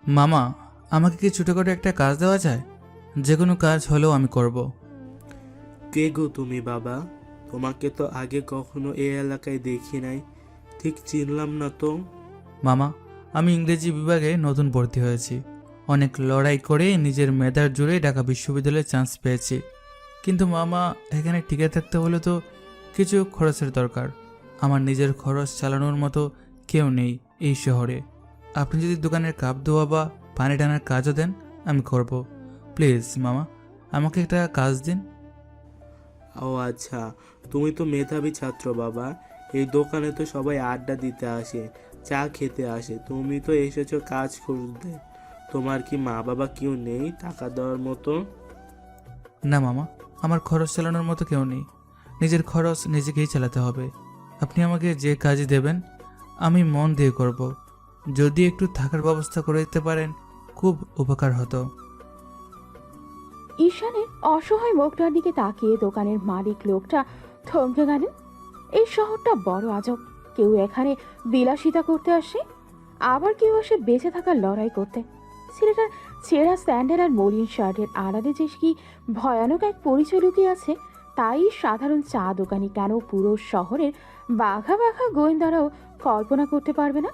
মামা, আমাকে কি ছোটখাটো একটা কাজ দেওয়া যায়? যে কোনো কাজ হলেও আমি করব। কে গো তুমি বাবা? তোমাকে তো আগে কখনো এই এলাকায় দেখি নাই, ঠিক চিনলাম না তো। মামা, আমি ইংরেজি বিভাগে নতুন ভর্তি হয়েছি। অনেক লড়াই করে নিজের মেধার জোরে ঢাকা বিশ্ববিদ্যালয়ে চান্স পেয়েছি। কিন্তু মামা, এখানে টিকে থাকতে হলে তো কিছু খরচের দরকার। আমার নিজের খরচ চালানোর মতো কেউ নেই এই শহরে। আপনি যদি দোকানের কাপ ধোয়া বা পানি টানার কাজও দেন, আমি করব। প্লিজ মামা, আমাকে একটা কাজ দিন। ও আচ্ছা, তুমি তো মেধাবী ছাত্র বাবা। এই দোকানে তো সবাই আড্ডা দিতে আসে, চা খেতে আসে, তুমি তো এসেছো কাজ খুঁজতে। তোমার কি মা বাবা কেউ নেই টাকা দেওয়ার মতো? না মামা, আমার খরচ চালানোর মতো কেউ নেই। নিজের খরচ নিজেকেই চালাতে হবে। আপনি আমাকে যে কাজই দেবেন আমি মন দিয়ে করব। যদি একটু থাকার ব্যবস্থা করে দিতে পারেন খুব উপকার হতো। ঈশানের অসহায় মুখটার দিকে তাকিয়ে দোকানের মালিক লোকটা থমকে গেলেন। এই শহরটা বড় আজব। কেউ এখানে বিলাসিতা করতে আসে, আবার কেউ আসে বেঁচে থাকার লড়াই করতে। ছেলেটার ছেঁড়া স্যান্ডেল আর মলিন শার্টের আড়ালে যে কি ভয়ানক এক পরিচয় লুকিয়ে আছে, তাই সাধারণ চা দোকানি কেন পুরো শহরের বাঘা বাঘা গোয়েন্দারাও কল্পনা করতে পারবে না।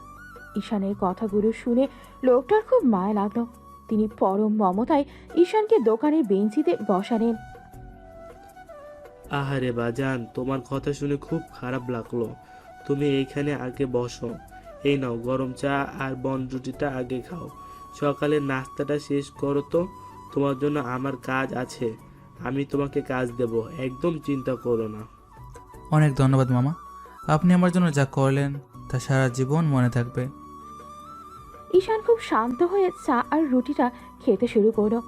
ঈশানের কথাগুলো শুনে লোকটার খুব মায়া লাগলো। তিনি পরম মমতায় ঈশানকে দোকানের বেঞ্চিতে বসালেন। আহারে বাজান, তোমার কথা শুনে খুব খারাপ লাগলো। তুমি এইখানে আগে বসো। এই নাও গরম চা আর বনরুটিটা আগে খাও। সকালের নাস্তাটা শেষ করো তো। তোমার জন্য আমার কাজ আছে, আমি তোমাকে কাজ দেব, একদম চিন্তা করো না। অনেক ধন্যবাদ মামা, আপনি আমার জন্য যা করলেন তা সারা জীবন মনে থাকবে। ঈশান খুব শান্ত হয়ে চা আর রুটিটা খেতে শুরু করলো।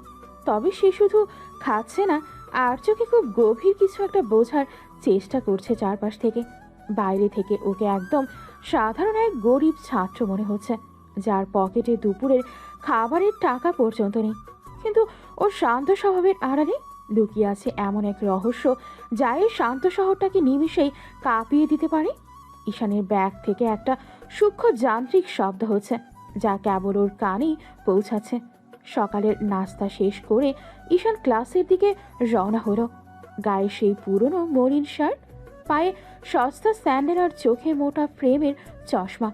তবে সে শুধু খাচ্ছে না, আর চোখে খুব গভীর কিছু একটা বোঝার চেষ্টা করছে চারপাশ থেকে। বাইরে থেকে ওকে একদম সাধারণ এক গরিব ছাত্র মনে হচ্ছে, যার পকেটে দুপুরের খাবারের টাকা পর্যন্ত নেই। কিন্তু ওর শান্ত স্বভাবের আড়ালে লুকিয়ে আছে এমন এক রহস্য, যা এই শান্ত শহরটাকে নিমিষেই কাঁপিয়ে দিতে পারে। ঈশানের ব্যাগ থেকে একটা সূক্ষ্ম যান্ত্রিক শব্দ হচ্ছে, যা কেবল ওর কানেই পৌঁছাচ্ছে। সকালের নাস্তা শেষ করে ঈশান ক্লাসের দিকে রওনা হলো। গায়ে সেই পুরনো মলিন শার্ট, পায়ে সস্তা স্যান্ডেল আর চোখে মোটা ফ্রেমের চশমা।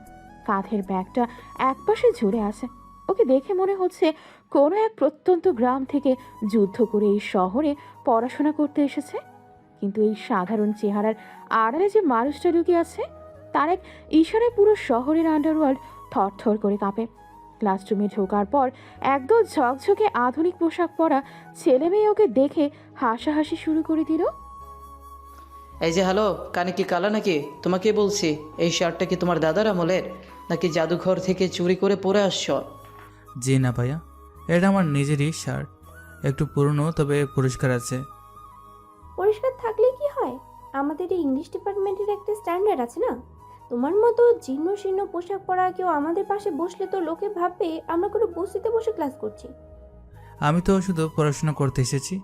কাঁধের ব্যাগটা একপাশে ঝুলে আছে। ওকে দেখে মনে হচ্ছে কোনো এক প্রত্যন্ত গ্রাম থেকে যুদ্ধ করে এই শহরে পড়াশোনা করতে এসেছে। কিন্তু এই সাধারণ চেহারার আড়ালে যে মানুষটা লুকিয়ে আছে, তার এক ইশারায় পুরো শহরের আন্ডারওয়ার্ল্ড থরথর করে কাঁপে। ক্লাসরুমে ঢোকার পর একদল ঝকঝকে আধুনিক পোশাক পরা ছেলে মেয়ে ওকে দেখে হাসাহাসি শুরু করে দিল। এই যে হ্যালো, কানে কি কালা নাকি? তোমাকে বলছি, এই শার্টটা কি তোমার দাদার আমলের, নাকি জাদুঘর থেকে চুরি করে পরে আসছো? জি না ভাইয়া, এটা আমার নিজেরই শার্ট। একটু পুরনো, তবে পরিষ্কার আছে। পরিষ্কার থাকলে কি হয়? আমাদের এই ইংলিশ ডিপার্টমেন্টের একটা স্ট্যান্ডার্ড আছে না? তোমার মতো জীর্ণ শীর্ণ পোশাক পরা কেউ আমাদের পাশে বসলে তো লোকে ভাববে আমরা কোনো বস্তিতে বসে ক্লাস করছি। আমি তো শুধু পড়াশোনা করতে এসেছি।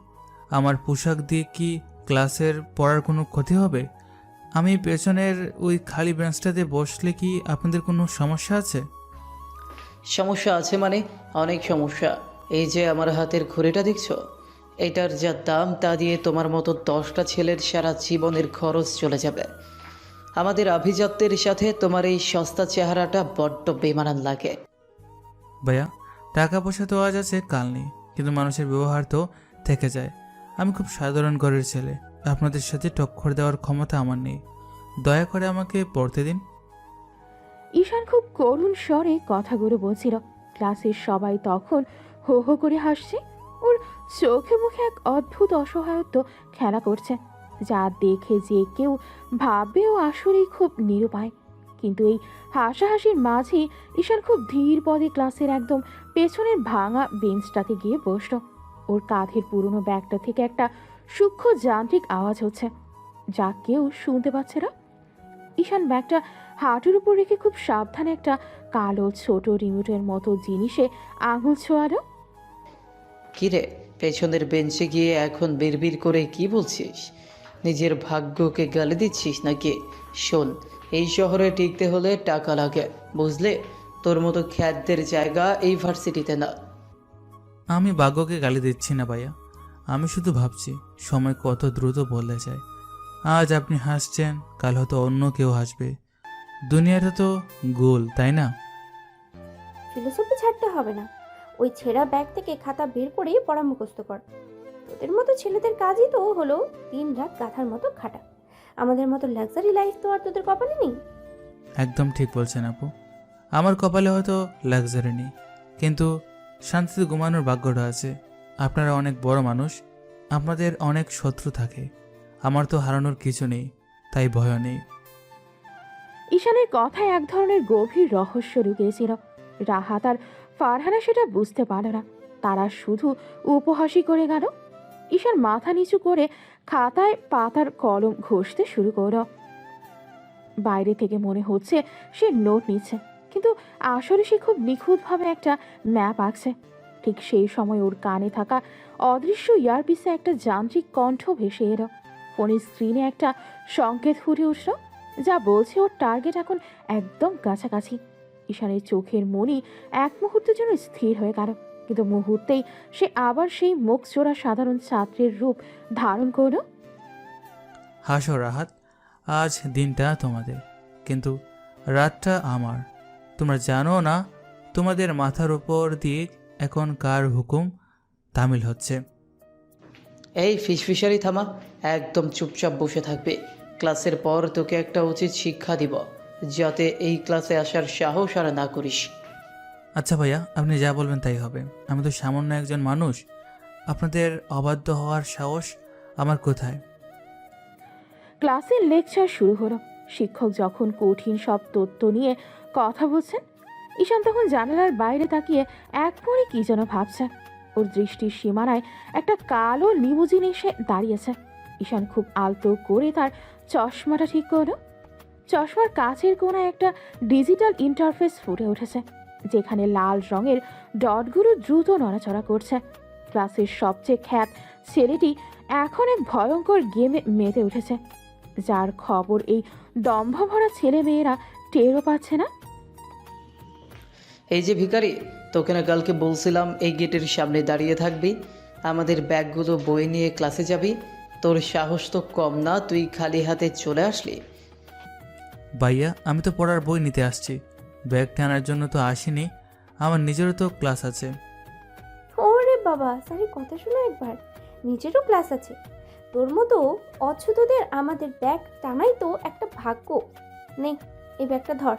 আমার পোশাক দিয়ে কি ক্লাসের পড়ার কোনো ক্ষতি হবে? আমি পেছনের ওই খালি বেঞ্চটাতে বসলে কি আপনাদের কোনো সমস্যা আছে? সমস্যা আছে মানে? অনেক সমস্যা। এই যে আমার হাতের ঘড়িটা দেখছো, এটার যা দাম তা দিয়ে তোমার মতো 10টা ছেলের সারা জীবনের খরচ চলে যাবে। আমাদের আভিজাত্যের সাথে তোমার এই সস্তা চেহারাটা বড্ড বেমানান লাগে। ভাইয়া, টাকা পয়সা তো আজ আছে কাল নেই, কিন্তু মানুষের ব্যবহার তো থেকে যায়। আমি খুব সাধারণ ঘরের ছেলে, আপনাদের সাথে টক্কর দেওয়ার ক্ষমতা আমার নেই। দয়া করে আমাকে পড়তে দিন। ঈশান খুব করুণ স্বরে কথাগুলো বলছিল। ক্লাসের সবাই তখন হো হো করে হাসছে। ওর চোখে মুখে এক অদ্ভুত অসহায়ত্ব খেলা করছে, যা দেখে যে কেউ ভাববে ও আসলেই খুব নিরুপায়। কিন্তু এই হাসাহাসির মাঝেই ঈশান খুব ধীর পদে ক্লাসের একদম পেছনের ভাঙা বেঞ্চটাতে গিয়ে বসল। ওর কাঁধের পুরনো ব্যাগটা থেকে একটা সূক্ষ্ম যান্ত্রিক আওয়াজ হচ্ছে, যা কেউ শুনতে পাচ্ছে না। ঈশান ব্যাগটা হাঁটুর উপর রেখে খুব সাবধানে একটা কালো ছোট রিমোটের মতো জিনিসে আঙুল ছোঁয়ালো। কিরে, পেছনের বেঞ্চে গিয়ে এখন বিড়বিড় করে কি বলছিস? নিজের ভাগ্যকে গালি দিচ্ছিস নাকি? শোন, এই শহরে টিকতে হলে টাকা লাগে, বুঝলে? তোর মতো খ্যাতদের জায়গা এই ভার্সিটিতে না। আমি ভাগ্যকে গালি দিচ্ছি না ভাইয়া, আমি শুধু ভাবছি সময় কত দ্রুত বদলে যায়। আজ আপনি হাসছেন, কাল হয়তো অন্য কেউ হাসবে। দুনিয়াটা তো গোল, তাই না? ফিলোসফি ছাড়তে হবে না। ওই ছেঁড়া ব্যাগ থেকে খাতা বের করে পড়া মুখস্থ কর। তোদের মতো ছেলেদের কাজই তো হলো দিন-রাত গাধার মতো খাটা। আমাদের মতো লাক্সারি লাইফ তো আর তোদের কপালে নেই। একদম ঠিক বলছেন আপু, আমার কপালে হয়তো লাক্সারি নেই, কিন্তু শান্তিতে ঘুমানোর ভাগ্যটা আছে। আপনারা অনেক বড় মানুষ, আপনাদের অনেক শত্রু থাকে। আমার তো হারানোর কিছু নেই, তাই ভয় নেই। ঈশানের কথায় এক ধরনের গভীর রহস্য লুকিয়েছিল। রাহাত আর ফারহানা সেটা বুঝতে পারল না, তারা শুধু উপহাসই করে গেল। ঈশান মাথা নিচু করে খাতায় পাতার কলম ঘষতে শুরু করল। বাইরে থেকে মনে হচ্ছে সে নোট নিচ্ছে, কিন্তু আসলে সে খুব নিখুঁতভাবে একটা ম্যাপ আঁকছে। ঠিক সেই সময় ওর কানে থাকা অদৃশ্য ইয়ারপিসে একটা যান্ত্রিক কণ্ঠ ভেসে এলো। ফোনের স্ক্রিনে একটা সংকেত ফুটে উঠল, যা বলছে ওর টার্গেট এখন একদম কাছাকাছি। ঈশানের চোখের মনি এক মুহূর্তের জন্য স্থির হয়ে গেল, কিন্তু মুহূর্তেই সে আবার সেই মুখ চোরা সাধারণ ছাত্রের রূপ ধারণ করল। হাসো রাহাত, আজ দিনটা তোমাদের, কিন্তু রাতটা আমার। তোমরা জানো না তোমাদের মাথার উপর দিয়ে এখন কার হুকুম তামিল হচ্ছে। এই ফিসফিসারি থামা, একদম চুপচাপ বসে থাকবে। ক্লাসের পর তোকে একটা উচিত শিক্ষা দিব, যাতে এই ক্লাসে আসার সাহস আর না করিস। আচ্ছা ভাইয়া, আপনি যা বলবেন তাই হবে। আমি তো সামান্য একজন মানুষ, আপনাদের অবাধ্য হওয়ার সাহস আমার কোথায়? ক্লাসের লেকচার শুরু হলো। শিক্ষক যখন কঠিন সব তথ্য নিয়ে কথা বলছেন, ঈশান তখন জানালার বাইরে তাকিয়ে এক পরে কি যেন ভাবছে। ওর দৃষ্টির সীমানায় একটা কালো লিমুজিন এসে দাঁড়িয়েছে। ঈশান খুব আলতো করে তার চশমাটা ঠিক করলো। চশমার কাচের কোণায় একটা ডিজিটাল ইন্টারফেস ফুটে উঠেছে, যেখানে লাল রঙের ডটগুলো দ্রুত নড়াচড়া করছে। ক্লাসের সবচেয়ে খ্যাত ছেলেটি এখন এক ভয়ঙ্কর গেমে মেতে উঠেছে, যার খবর এই দম্ভ ভরা ছেলে মেয়েরা টেরও পাচ্ছে না। এই যে ভিখারি, তোকে না কালকে বলছিলাম এই গেটের সামনে দাঁড়িয়ে থাকবি, আমাদের ব্যাগগুলো বই নিয়ে ক্লাসে যাবি। তোর সাহস তো কম না, তুই খালি হাতে চলে আসলি। ভাইয়া, আমি তো পড়ার বই নিতে আসছি, ব্যাগ টানার জন্য তো আসিনি। আমার নিজেরও তো ক্লাস আছে। ওরে বাবা, স্যারের কথা শুনে একবার। নিজেরও ক্লাস আছে। তোর মতো অচ্ছুতদের আমাদের ব্যাগ টানাই তো একটা ভাগ্য। নে, এই ব্যাগটা ধর,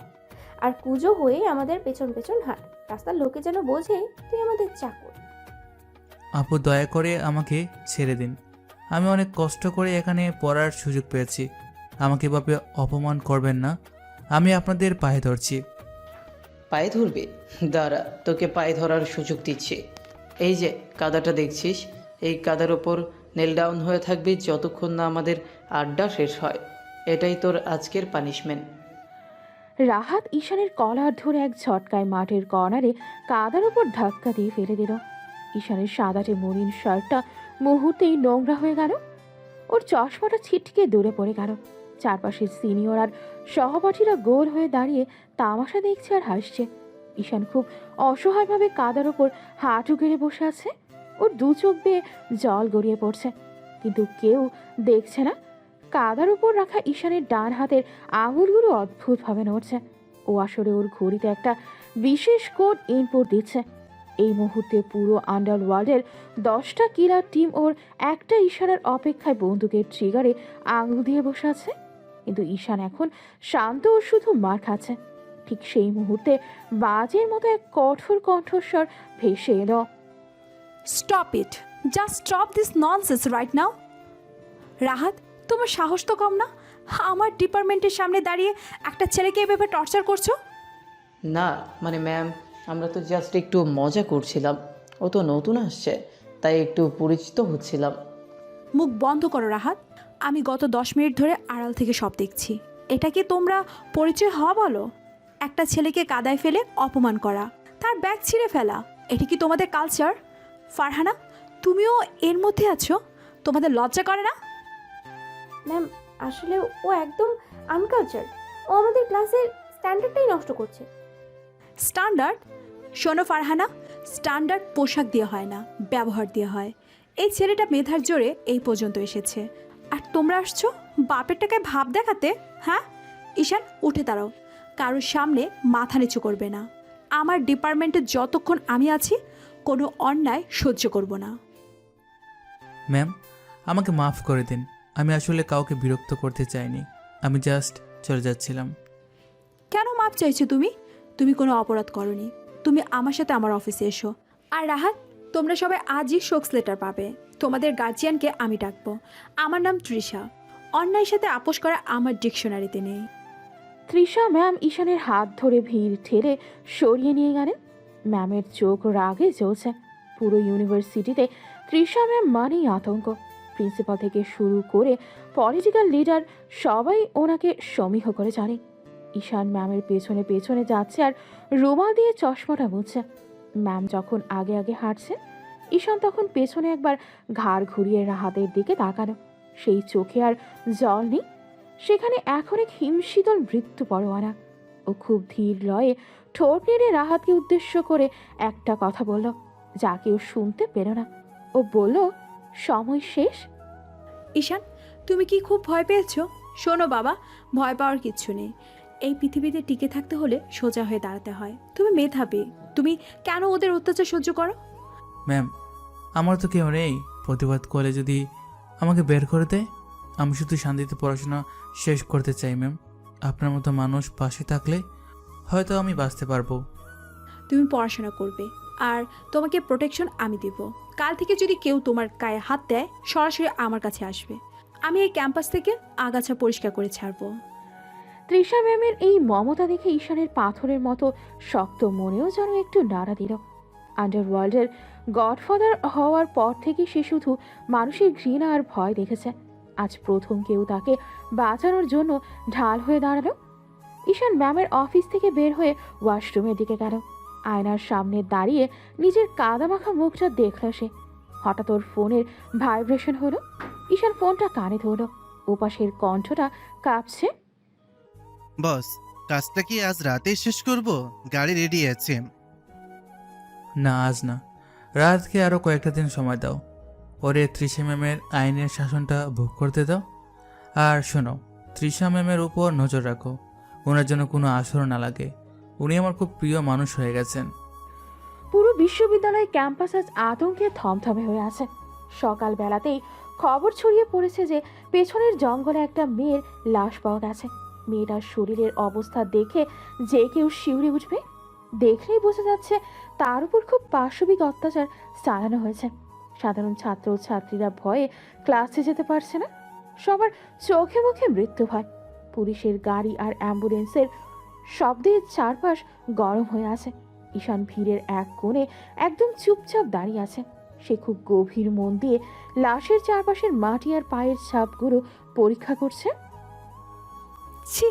আর কুজো হয়ে আমাদের পেছন পেছন হাঁট। রাস্তার লোকে যেন বোঝে তুই আমাদের চাকর। আপু, দয়া করে আমাকে ছেড়ে দিন। আমি অনেক কষ্ট করে এখানে পড়ার সুযোগ পেয়েছি, আমাকে এভাবে অপমান করবেন না। আমি আপনাদের পায়ে ধরছি। পায়ে ধরবি? দাঁড়া, তোকে পায়ে ধরার সুযোগ দিচ্ছি। এই যে কাদাটা দেখছিস, এই কাদার ওপর নেল ডাউন হয়ে থাকবি যতক্ষণ না আমাদের আড্ডা শেষ হয়। এটাই তোর আজকের পানিশমেন্ট। রাহাত ঈশানের কলার ধরে এক ঝটকায় মাঠের কর্নারে কাদার উপর ধাক্কা দিয়ে ফেলে দিল। ঈশানের সাদাটে মলিন শার্টটা মুহূর্তেই নোংরা হয়ে গেল। ওর চশমাটা ছিটকে দূরে পড়ে গেল। চারপাশের সিনিয়র আর সহপাঠীরা গোল হয়ে দাঁড়িয়ে তামাশা দেখছে আর হাসছে। ঈশান খুব অসহায়ভাবে কাদার ওপর হাঁটু গেড়ে বসে আছে। ওর দু চোখ বেয়ে জল গড়িয়ে পড়ছে, কিন্তু কেউ দেখছে না। কাদার উপর রাখা ঈশানের ডান হাতের আঙুলগুলো অদ্ভুতভাবে নড়ছে। ও আসলে ওর ঘড়িতে একটা বিশেষ কোড ইনপুট দিচ্ছে। এই মুহূর্তে পুরো আন্ডারওয়ার্ল্ডের 10টা কিলার টিম ওর একটা ইশারার অপেক্ষায় বন্দুকের ট্রিগারে আঙুল দিয়ে বসে আছে। কিন্তু ঈশান এখন শান্ত ও শুধু মার খাচ্ছে। ঠিক সেই মুহূর্তে বাজের মতো এক কঠোর কণ্ঠস্বর ভেসে এলো। Stop it, just stop this nonsense right now. Rahat, তোমার সাহস তো কম না? আমার ডিপার্টমেন্টের সামনে দাঁড়িয়ে একটা ছেলেকে এভাবে টর্চার করছো? না মানে ম্যাম, আমরা তো জাস্ট একটু মজা করছিলাম। ও তো নতুন আসছে, তাই একটু পরিচিত হচ্ছিলাম। মুখ বন্ধ করো রাহাত। আমি গত 10 মিনিট ধরে আড়াল থেকে সব দেখছি। এটা কি তোমরা পরিচয় হওয়া বলো? একটা ছেলেকে কাদায় ফেলে অপমান করা, তার ব্যাগ ছিঁড়ে ফেলা, এটা কি তোমাদের কালচার? ফারহানা, তুমিও এর মধ্যে আছো? তোমাদের লজ্জা করে না? ম্যাম, আসলে ও একদম আনকালচার। ও ও আমাদের ক্লাসের স্ট্যান্ডার্ডটাই নষ্ট করছে। স্ট্যান্ডার্ড? শোনো ফারহানা, স্ট্যান্ডার্ড পোশাক দিয়ে হয় না, ব্যবহার দিয়ে হয়। এই ছেলেটা মেধার জোরে এই পর্যন্ত এসেছে, আর তোমরা আসছো বাপের টাকায় ভাব দেখাতে। হ্যাঁ ঈশান, উঠে দাঁড়াও, কারোর সামনে মাথা নিচু করবে না। আমার ডিপার্টমেন্টে যতক্ষণ আমি আছি কোনো অন্যায় সহ্য করব না। ম্যাম, আমাকে মাফ করে দিন। আমি আসলে কাউকে বিরক্ত করতে চাইনি, আমি জাস্ট চলে যাচ্ছিলাম। কেন মাপ চাইছো তুমি? তুমি কোনো অপরাধ করনি। তুমি আমার সাথে আমার অফিসে এসো। আর রাহাত, তোমরা সবাই আজই শোকস লেটার পাবে। তোমাদের গার্জিয়ানকে আমি ডাকবো। আমার নাম তৃষা। অন্যায়ের সাথে আপোষ করা আমার ডিকশনারিতে নেই। তৃষা ম্যাম ঈশানের হাত ধরে ভিড় ঠেলে সরিয়ে নিয়ে গেলেন। ম্যামের চোখ রাগে জ্বলছে। পুরো ইউনিভার্সিটিতে তৃষা ম্যাম মানেই আতঙ্ক। প্রিন্সিপাল থেকে শুরু করে পলিটিক্যাল লিডার সবাই ওনাকে সমীহ করে জানে। ঈশান ম্যামের পেছনে পেছনে যাচ্ছে আর রুমাল দিয়ে চশমাটা মুছছে। ম্যাম যখন আগে আগে হাঁটছে, ঈশান তখন পেছনে একবার ঘাড় ঘুরিয়ে রাহাতের দিকে তাকানো। সেই চোখে আর জল নেই, সেখানে এখন এক হিমশীতল মৃত্যু পরোয়ানা। ও খুব ধীর লয়ে ঠোঁট নেড়ে রাহাতকে উদ্দেশ্য করে একটা কথা বলল, যা কেউ শুনতে পেল না। ও বলল, সময় শেষ। ঈশান, তুমি কি খুব ভয় পেয়েছো? শোনো বাবা, ভয় পাওয়ার কিচ্ছু নেই। এই পৃথিবীতে টিকে থাকতে হলে সোজা হয়ে দাঁড়াতে হয়। তুমি মেধাবী, তুমি কেন ওদের অত্যাচার সহ্য করো? ম্যাম, আমার তো কেউ নেই। প্রতিবাদ করে যদি আমাকে বের করে দেয়, আমি শুধু শান্তিতে পড়াশোনা শেষ করতে চাই ম্যাম। আপনার মতো মানুষ পাশে থাকলে হয়তো আমি বাঁচতে পারবো। তুমি পড়াশোনা করবে, আর তোমাকে প্রোটেকশন আমি দেব। কাল থেকে যদি কেউ তোমার গায়ে হাত দেয়, সরাসরি আমার কাছে আসবে। আমি এই ক্যাম্পাস থেকে আগাছা পরিষ্কার করে ছাড়বো। তৃষা ম্যামের এই মমতা দেখে ঈশানের পাথরের মতো শক্ত মনেও যেন একটু নাড়া দিল। আন্ডারওয়ার্ল্ডের গডফাদার হওয়ার পর থেকে সে শুধু মানুষের ঘৃণা আর ভয় দেখেছে। আজ প্রথম কেউ তাকে বাঁচানোর জন্য ঢাল হয়ে দাঁড়ালো। ঈশান ম্যামের অফিস থেকে বের হয়ে ওয়াশরুমের দিকে গেল। আয়নার সামনে দাঁড়িয়ে নিজের কাদামাখা মুখটা দেখল সে। হঠাৎ ওর ফোনের ভাইব্রেশন হলো। ঈশান ফোনটা কানে ধরল। ওপাশের কণ্ঠটা কাঁপছে। বস, কাজটা কি আজ রাতে শেষ করব? গাড়ি রেডি আছে। না, আজ না, রাতকে আরও কয়েকটা দিন সময় দাও। পরে তৃষা ম্যামের আইনের শাসনটা ভোগ করতে দাও। আর শোনো, তৃষা ম্যামের উপর নজর রাখো, ওনার জন্য কোনো আসর না লাগে। উনি আমার খুব প্রিয় মানুষ হয়ে গেছেন। পুরো বিশ্ববিদ্যালয় ক্যাম্পাস আজ আতঙ্কে থমথমে হয়ে আছে। সকালবেলাতেই খবর ছড়িয়ে পড়েছে যে পেছনের জঙ্গলে একটা মেয়ের লাশ পাওয়া গেছে। মেয়েটার শরীরের অবস্থা দেখে যে কেউ শিউরে উঠবে। দেখলেই বোঝা যাচ্ছে তার উপর খুব পাশবিক অত্যাচার চালানো হয়েছে। সাধারণ ছাত্র ও ছাত্রীরা ভয়ে ক্লাসে যেতে পারছে না। সবার চোখে মুখে মৃত্যু ভয়। পুলিশের গাড়ি আর অ্যাম্বুলেন্সের শব্দে চারপাশ গরম হয়ে আছে। ঈশান ভিড়ের এক কোণে একদম চুপচাপ দাঁড়িয়ে আছে। সে খুব গভীর মন দিয়ে লাশের চারপাশের মাটি আর পায়ের ছাপগুলো পরীক্ষা করছে। ছি,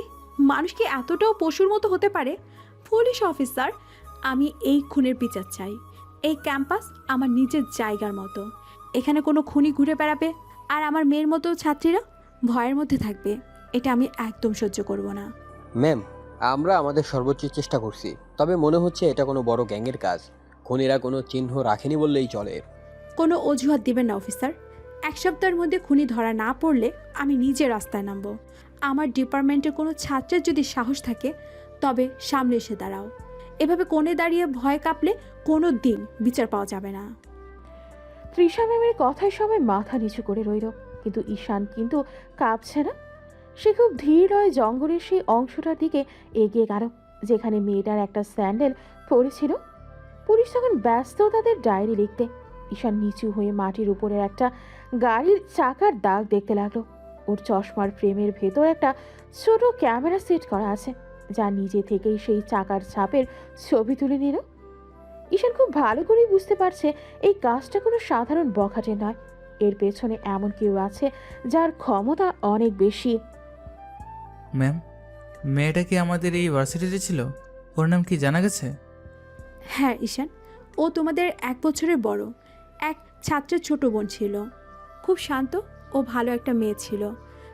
মানুষ কি এতটাও পশুর মতো হতে পারে? পুলিশ অফিসার, আমি এই খুনের বিচার চাই। এই ক্যাম্পাস আমার নিজের জায়গার মতো। এখানে কোনো খুনি ঘুরে বেড়াবে আর আমার মেয়ের মতো ছাত্রীরা ভয়ের মধ্যে থাকবে, এটা আমি একদম সহ্য করব না। ম্যাম, আমরা আমাদের সর্বোচ্চ চেষ্টা করছি, তবে মনে হচ্ছে এটা কোনো বড় গ্যাংয়ের কাজ। খুনিরা কোনো চিহ্ন রাখেনি বললেই চলে। কোনো অজুহাত দিবেন না অফিসার। এক সপ্তাহের মধ্যে খুনি ধরা না পড়লে আমি নিজে রাস্তায় নামবো। আমার ডিপার্টমেন্টের কোনো ছাত্রের যদি সাহস থাকে তবে সামনে এসে দাঁড়াও। এভাবে কোণে দাঁড়িয়ে ভয় কাঁপলে কোনো দিন বিচার পাওয়া যাবে না। তৃষা ম্যামের কথায় সবাই মাথা নিচু করে রইল, কিন্তু ঈশান কিন্তু কাঁপছে না। সে খুব ধীর হয়ে জঙ্গলের সেই অংশটার দিকে এগিয়ে গেল যেখানে মেয়েটার একটা স্যান্ডেল পড়েছিল। পুলিশ তখন ব্যস্ত তাদের ডায়েরি লিখতে। ঈশান নিচু হয়ে মাটির উপরের একটা গাড়ির চাকার দাগ দেখতে লাগলো। ওর চশমার ফ্রেমের ভেতর একটা ছোট ক্যামেরা সেট করা আছে, যা নিজে থেকেই সেই চাকার ছাপের ছবি তুলে নিল। ঈশান খুব ভালো করেই বুঝতে পারছে এই কাজটা কোনো সাধারণ বখাটে নয়। এর পেছনে এমন কেউ আছে যার ক্ষমতা অনেক বেশি। ম্যাম, মেয়েটা কি আমাদের এই ভার্সিটিতে ছিল? ওর নাম কি জানা গেছে? হ্যাঁ ঈশান, ও তোমাদের 1 বছরের বড়। এক ছাত্রের ছোট বোন ছিল। খুব শান্ত ও ভালো একটা মেয়ে ছিল।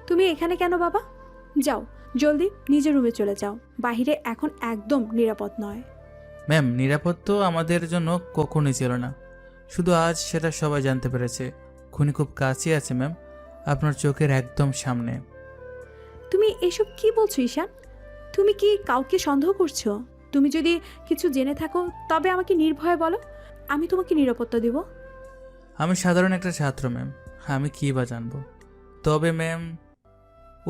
তুমি এখানে কেন বাবা? যাও, জলদি নিজের রুমে চলে যাও, বাইরে এখন একদম নিরাপদ নয়। ম্যাম, নিরাপদ তো আমাদের জন্য কখনোই ছিল না, শুধু আজ সেটা সবাই জানতে পেরেছে। খুনি খুব কাছে আছে ম্যাম, আপনার চোখের একদম সামনে। তুমি এসব কি বলছো ঈশান? তুমি কি কাউকে সন্দেহ করছো? তুমি যদি কিছু জেনে থাকো তবে আমাকে নির্ভয়ে বলো, আমি তোমাকে নিরাপত্তা দেব। আমি সাধারণ একটা ছাত্র ম্যাম, আমি কী বা জানবো। তবে ম্যাম,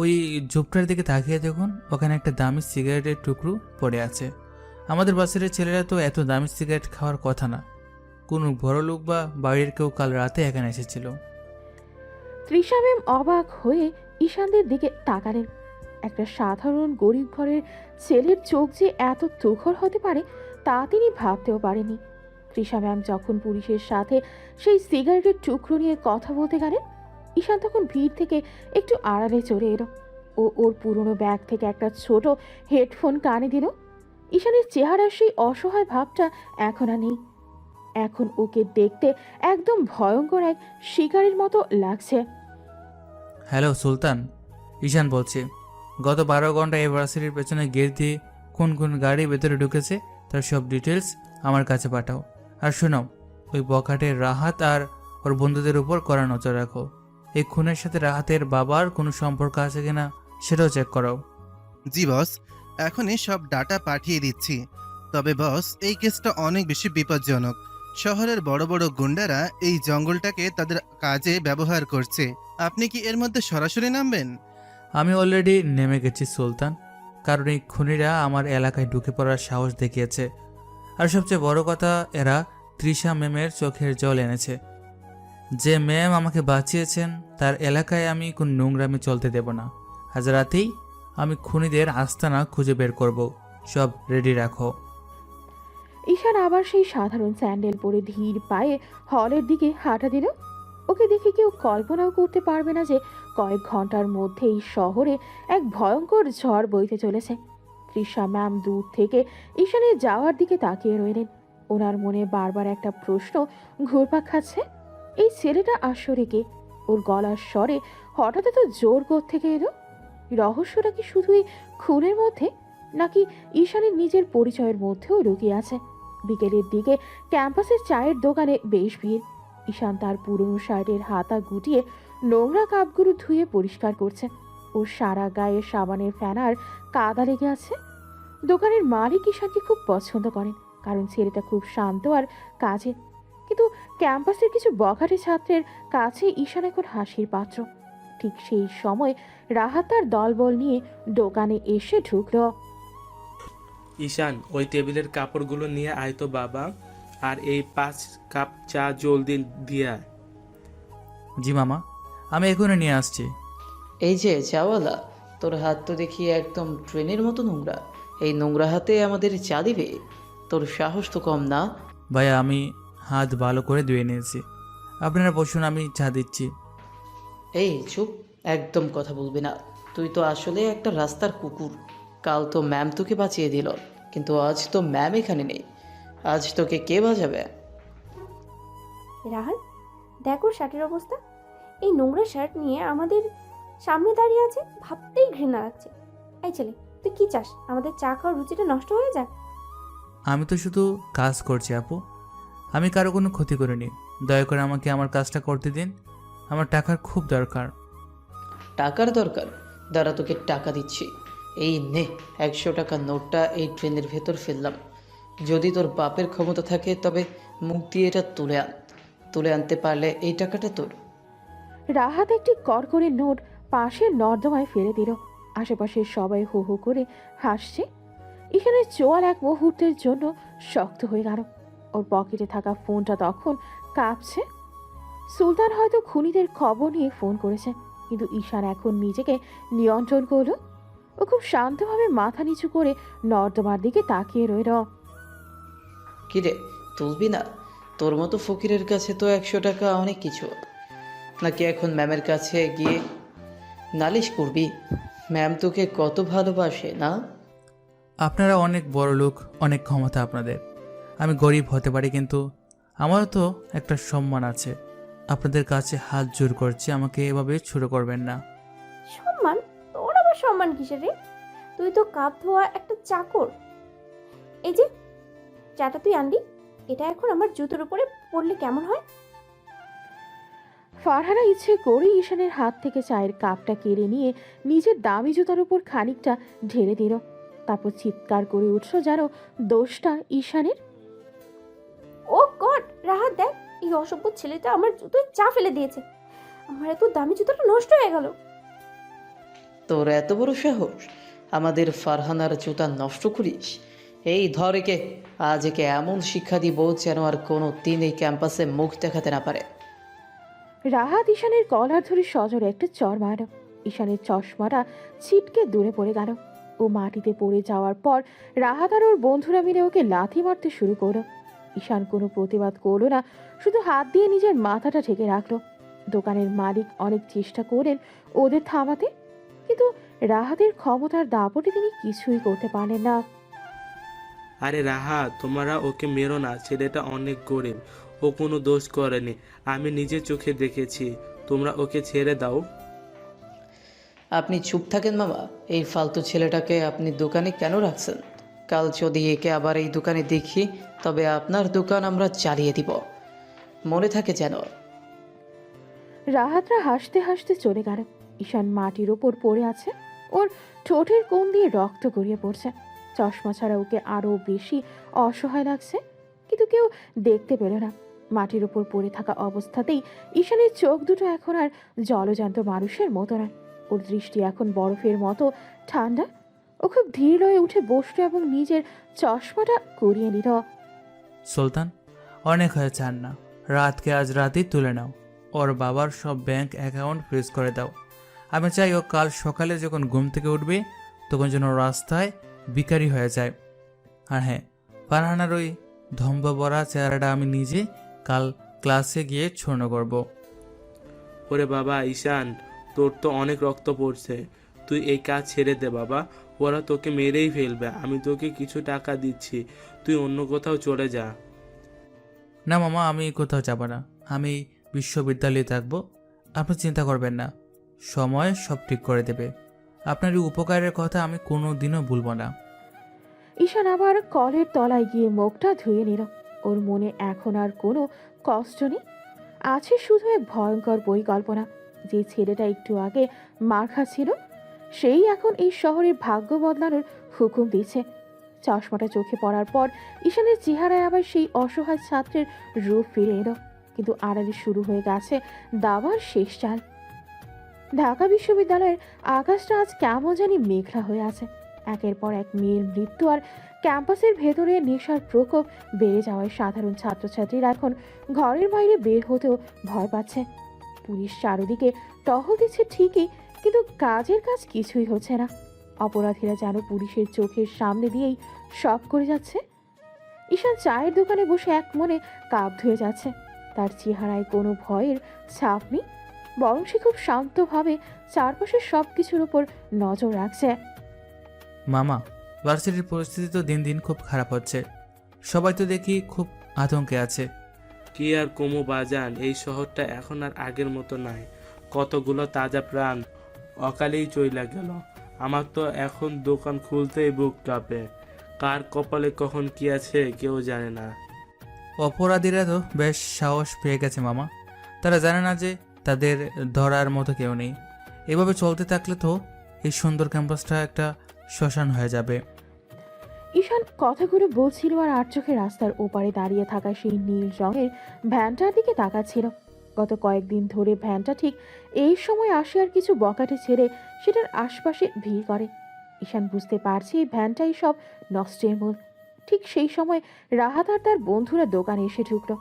ওই ঝোপটার দিকে তাকিয়ে দেখুন, ওখানে একটা দামি সিগারেটের টুকরো পড়ে আছে। আমাদের বাসের ছেলেরা তো এত দামি সিগারেট খাওয়ার কথা না। কোনো বড়লোক বা বাড়ির কেউ কাল রাতে এখানে এসেছিল। তৃষা ম্যাম অবাক হয়ে ঈশানদের দিকে তাকালেন। একটা সাধারণ গরিব ঘরের ছেলের চোখ যে এত তুখর হতে পারে তা তিনি ভাবতেও পারেনি। তৃষা ম্যাম যখন পুলিশের সাথে সেই সিগারেটের টুকরো নিয়ে কথা বলতে গেলেন, ঈশান তখন ভিড় থেকে একটু আড়ালে চলে এলো। ও ওর পুরনো ব্যাগ থেকে একটা ছোট হেডফোন কানে দিল। ঈশানের চেহারার সেই অসহায় ভাবটা এখন আর নেই। এখন ওকে দেখতে একদম ভয়ঙ্কর এক শিকারের মতো লাগছে। হ্যালো সুলতান, ঈশান বলছি। গত 12 ঘন্টা এই ভার্সিটির পেছনে গেট দিয়ে কোন কোন গাড়ি ভেতরে ঢুকেছে তার সব ডিটেলস আমার কাছে পাঠাও। আর শোনো, ওই বখাটের রাহাত আর ওর বন্ধুদের উপর কড়া নজর রাখো। এই খুনের সাথে রাহাতের বাবার কোনো সম্পর্ক আছে কিনা সেটাও চেক করাও। জি বস, এখনই সব ডাটা পাঠিয়ে দিচ্ছি। তবে বস, এই কেসটা অনেক বেশি বিপজ্জনক। শহরের বড় বড় গুন্ডারা এই জঙ্গলটাকে তাদের কাজে ব্যবহার করছে। আপনি কি এর মধ্যে সরাসরি নামবেন? আমি অলরেডি নেমে গেছি সুলতান, কারণ এই খুনিরা আমার এলাকায় ঢুকে পড়ার সাহস দেখিয়েছে। আর সবচেয়ে বড় কথা, এরা তৃষা ম্যামের চোখের জল এনেছে। যে ম্যাম আমাকে বাঁচিয়েছেন তার এলাকায় আমি কোন নোংরামি চলতে দেব না। আজ রাতেই আমি খুনিদের আস্তানা খুঁজে বের করব। সব রেডি রাখো। ঈশান আবার সেই সাধারণ স্যান্ডেল পরে ধীর পায়ে হলের দিকে হাঁটা দিল। ওকে দেখে কেউ কল্পনাও করতে পারবে না যে কয়েক ঘন্টার মধ্যেই শহরে এক ভয়ঙ্কর ঝড় বইতে চলেছে। তৃষা ম্যাম দূর থেকে ঈশানের যাওয়ার দিকে তাকিয়ে রইলেন। ওনার মনে বারবার একটা প্রশ্ন ঘুরপাক খাচ্ছে, এই ছেলেটা আসলে কে? ওর গলার স্বরে হঠাৎ এত জোর থেকে এলো। রহস্যটা কি শুধুই খুনের মধ্যে, নাকি ঈশানের নিজের পরিচয়ের মধ্যেও লুকিয়ে আছে? বিকেলের দিকে ক্যাম্পাসের চায়ের দোকানে বেশ ভিড়। ঈশান তার পুরনো শার্টের হাতা গুটিয়ে নোংরা কাপগুলো ধুয়ে পরিষ্কার করছে। ওর সারা গায়ে সাবানের ফেনার কাদা লেগে আছে। দোকানের মালিক ঈশানকে খুব পছন্দ করেন, কারণ ছেলেটা খুব শান্ত আর কাজে। কিন্তু ক্যাম্পাসের কিছু বখাটে ছাত্রের কাছে ঈশান এখন হাসির পাত্র। ঠিক সেই সময় রাহাত তার দলবল নিয়ে দোকানে এসে ঢুকলো। ঈশান, ওই টেবিলের কাপড়গুলো নিয়ে আয় তো বাবা, আর এই 5 কাপ চা জলদি দিয়ে আয়। জি মামা, আমি এখনই নিয়ে আসছি। এই যে চাওয়ালা, তোর হাত তো দেখি একদম ট্রেনের মতো নোংরা। এই নোংরা হাতে আমাদের চা দিবে? তোর সাহস তো কম না। ভাইয়া, আমি হাত ভালো করে ধুয়ে নিয়েছি, আপনারা বসুন, আমি চা দিচ্ছি। এই চুপ, একদম কথা বলবি না। তুই তো আসলে একটা রাস্তার কুকুর। কাল তো ম্যাম তোকে বাঁচিয়ে দিল, কিন্তু আজ তো ম্যাম এখানে নেই। আজ তোকে কে বাঁচাবে? রাহাত, দেখো শার্টের অবস্থা। এই নোংরা শার্ট নিয়ে আমাদের সামনে দাঁড়িয়ে আছে, ভাবতেই ঘৃণা লাগছে। এই ছেলে, তুই কি চাস? আমাদের চা খাওয়ার রুচিটা নষ্ট হয়ে যাক? আমি তো শুধু কাজ করছি আপু, আমি কারো কোনো ক্ষতি করিনি। দয়া করে আমাকে আমার কাজটা করতে দিন, আমার টাকার খুব দরকার। টাকার দরকার? দাঁড়া, তোকে টাকা দিচ্ছি। এই নে, 100 টাকার নোটটা এই ট্রেনের ভেতর ফেললাম। যদি তোর বাপের ক্ষমতা থাকে তবে মুখ দিয়ে এটা তুলে আন। তুলে আনতে পারলে এই টাকাটা তোর। রাহাত একটি কড়কড়ে নোট পাশের নর্দমায় ফেলে দিল। আশেপাশের সবাই হো হো করে হাসছে। এখানের চোয়াল এক মুহূর্তের জন্য শক্ত হয়ে গেল। ওর পকেটে থাকা ফোনটা তখন কাঁপছে। সুলতান হয়তো খুনিদের খবর নিয়ে ফোন করেছে, কিন্তু ঈশান এখন নিজেকে নিয়ন্ত্রণ করল। ও খুব শান্তভাবে মাথা নিচু করে নর্দমার দিকে তাকিয়ে রইল। কিরে, তুলবি না? তোর মতো ফকিরের কাছে তো 100 টাকা অনেক কিছু। নাকি এখন ম্যামের কাছে গিয়ে নালিশ করবি? ম্যাম তোকে কত ভালোবাসে না? আপনারা অনেক বড় লোক, অনেক ক্ষমতা আপনাদের। আমি গরিব হতে পারি, কিন্তু আমারও তো একটা সম্মান আছে। আপনাদের কাছে হাত জোর করছি, আমাকে এভাবে ছোট করবেন না। সম্মান? তোর আবার সম্মান কিসের রে? তুই তো কাপ ধোয়া একটা চাকর। এই যে চাটা তুই আনলি, এটা এখন আমার জুতোর উপরে পড়লে কেমন হয়? ফারহানা ইচ্ছে করে ঈশানের হাত থেকে চায়ের কাপটা কেড়ে নিয়ে নিজের দামি জুতার উপর খানিকটা ঢেলে দিল। তারপর চিৎকার করে উঠল যেন দোষটা ঈশানের। ও গড, রাহাত দেখ, এই অসভ্য ছেলেটা আমার জুতোয় চা ফেলে দিয়েছে। আমার এত দামি জুতোটা নষ্ট হয়ে গেল। তোর এত বড় সাহস আমাদের ফারহানার জুতা নষ্ট করিস? এই ধর একে, আজ একে এমন শিক্ষা দিব যেন আর কোনো দিন এই ক্যাম্পাসে মুখ দেখাতে না পারে। রাহাত ঈশানের কলার ধরে সজোরে একটা চড় মারল। ঈশানের চশমাটা ছিটকে দূরে পড়ে গেল। ও মাটিতে পড়ে যাওয়ার পর রাহাত আর ওর বন্ধুরা মিলে ওকে লাথি মারতে শুরু করলো। ঈশান কোনো প্রতিবাদ করলো না, শুধু হাত দিয়ে নিজের মাথাটা ঢেকে রাখলো। দোকানের মালিক অনেক চেষ্টা করেন ওদের থামাতে, কিন্তু রাহাতের ক্ষমতার দাপটে তিনি কিছুই করতে পারেন না। আরে রাহা, তোমরা ওকে মেরো না, ছেলেটা অনেক গরিব, ও কোনো দোষ করেনি, আমি নিজে চোখে দেখেছি, তোমরা ওকে ছেড়ে দাও। আপনি চুপ থাকেন মামা। এই ফালতু ছেলেটাকে আপনি দোকানে কেন রাখছেন? কাল যদি একে আবার এই দোকানে দেখি তবে আপনার দোকান আমরা চালিয়ে দিব, মনে থাকে যেন। রাহাতরা হাসতে হাসতে চলে গেল। ঈশান মাটির ওপর পড়ে আছে, ওর ঠোঁটের কোণ দিয়ে রক্ত গড়িয়ে পড়ছে। চশমা ছাড়া ওকে আরো বেশি অসহায় লাগছে, কিন্তু কেউ দেখতে পেল না। মাটির ওপর পড়ে থাকা অবস্থাতেই ঈশানের চোখ দুটো এখন আর জলজান্ত মানুষের মতো নয়। ওর দৃষ্টি এখন বরফের মতো ঠান্ডা। ও খুব ধীর হয়ে উঠে বসলো এবং নিজের চশমাটা কুড়িয়ে নিল। সুলতান, অনেক হয়েছে আর না, রাতকে আজ রাতেই তুলে নাও। ওর বাবার সব ব্যাংক অ্যাকাউন্ট ফ্রিজ করে দাও। আমি চাই ও কাল সকালে যখন ঘুম থেকে উঠবে তখন যেন রাস্তায় ভিখারি হয়ে যায়। আর হ্যাঁ, ফারহানার ওই ধম্ব বড়া চেহারাটা আমি নিজে কাল ক্লাসে গিয়ে ছূর্ণ করব। ওরে বাবা ঈশান, তোর তো অনেক রক্ত পড়ছে, তুই এই কাজ ছেড়ে দে বাবা, ওরা তোকে মেরেই ফেলবে। আমি তোকে কিছু টাকা দিচ্ছি, তুই অন্য কোথাও চলে যা। না মামা, আমি কোথাও যাব না, আমি বিশ্ববিদ্যালয়ে থাকবো। আপনি চিন্তা করবেন না, সময় সব ঠিক করে দেবে। আপনার এই উপকারের কথা আমি কোনো দিনও ভুলব না। ঈশান আবার কলের তলায় গিয়ে মুখটা ধুয়ে নিল। ওর মনে এখন আর কোনো কষ্ট নেই, আছে শুধু এক ভয়ঙ্কর পরিকল্পনা। যে ছেলেটা একটু আগে মার খাচ্ছিল সেই এখন এই শহরের ভাগ্য বদলানোর হুকুম দিচ্ছে। চশমাটা চোখে পড়ার পর ঈশানের চেহারায় আবার সেই অসহায় ছাত্রের রূপ ফিরে এলো, কিন্তু আড়ালে শুরু হয়ে গেছে দাবার শেষ চাল। ঢাকা বিশ্ববিদ্যালয়ের আকাশটা আজ কেমন জানি মেঘলা হয়ে আছে। একের পর এক মেয়ের মৃত্যু আর ক্যাম্পাসের ভেতরে নেশার প্রকোপ বেড়ে যাওয়ায় সাধারণ ছাত্রছাত্রীরা এখন ঘরের বাইরে বের হতেও ভয় পাচ্ছে। পুলিশ চারদিকে টহল দিচ্ছে ঠিকই, কিন্তু কাজের কাজ কিছুই হচ্ছে না। অপরাধীরা যেন পুলিশের চোখের সামনে দিয়েই সব করে যাচ্ছে। ঈশান চায়ের দোকানে বসে এক মনে কাপ ধুয়ে যাচ্ছে। তার চেহারায় কোনো ভয়ের ছাপ নেই, বরং সে খুব শান্তভাবে চারপাশের সব কিছুর উপর নজর রাখছে। মামা, ভার্সিটির পরিস্থিতি তো দিন দিন খুব খারাপ হচ্ছে, সবাই তো দেখি খুব আতঙ্কে আছে। কি আর কমু বাজান, এই শহরটা এখন আর আগের মতো নাই। কতগুলো তাজা প্রাণ অকালেই চইলা গেল। আমার তো এখন দোকান খুলতেই বুক কাঁপে। কার কপালে কখন কি আছে কেউ জানে না। অপরাধীরা তো বেশ সাহস পেয়ে গেছে মামা, তারা জানে না যে তাদের ধরার মতো কেউ নেই। এভাবে চলতে থাকলে তো এই সুন্দর ক্যাম্পাসটা একটা শ্মশান হয়ে যাবে। ঈশান কথাগুলো বলছিল আর আর চোখে রাস্তার ওপারে দাঁড়িয়ে থাকা সেই নীল রঙের ভ্যানটার দিকে তাকাচ্ছিল। গত কয়েকদিন ধরে ভ্যানটা ঠিক এই সময় আসে আর কিছু বকাটে ছেড়ে সেটার আশপাশে ভিড় করে। ঈশান বুঝতে পারছে এই ভ্যানটাই সব নষ্টের মূল। ঠিক সেই সময় রাহাত আর তার বন্ধুরা দোকানে এসে ঢুকলো।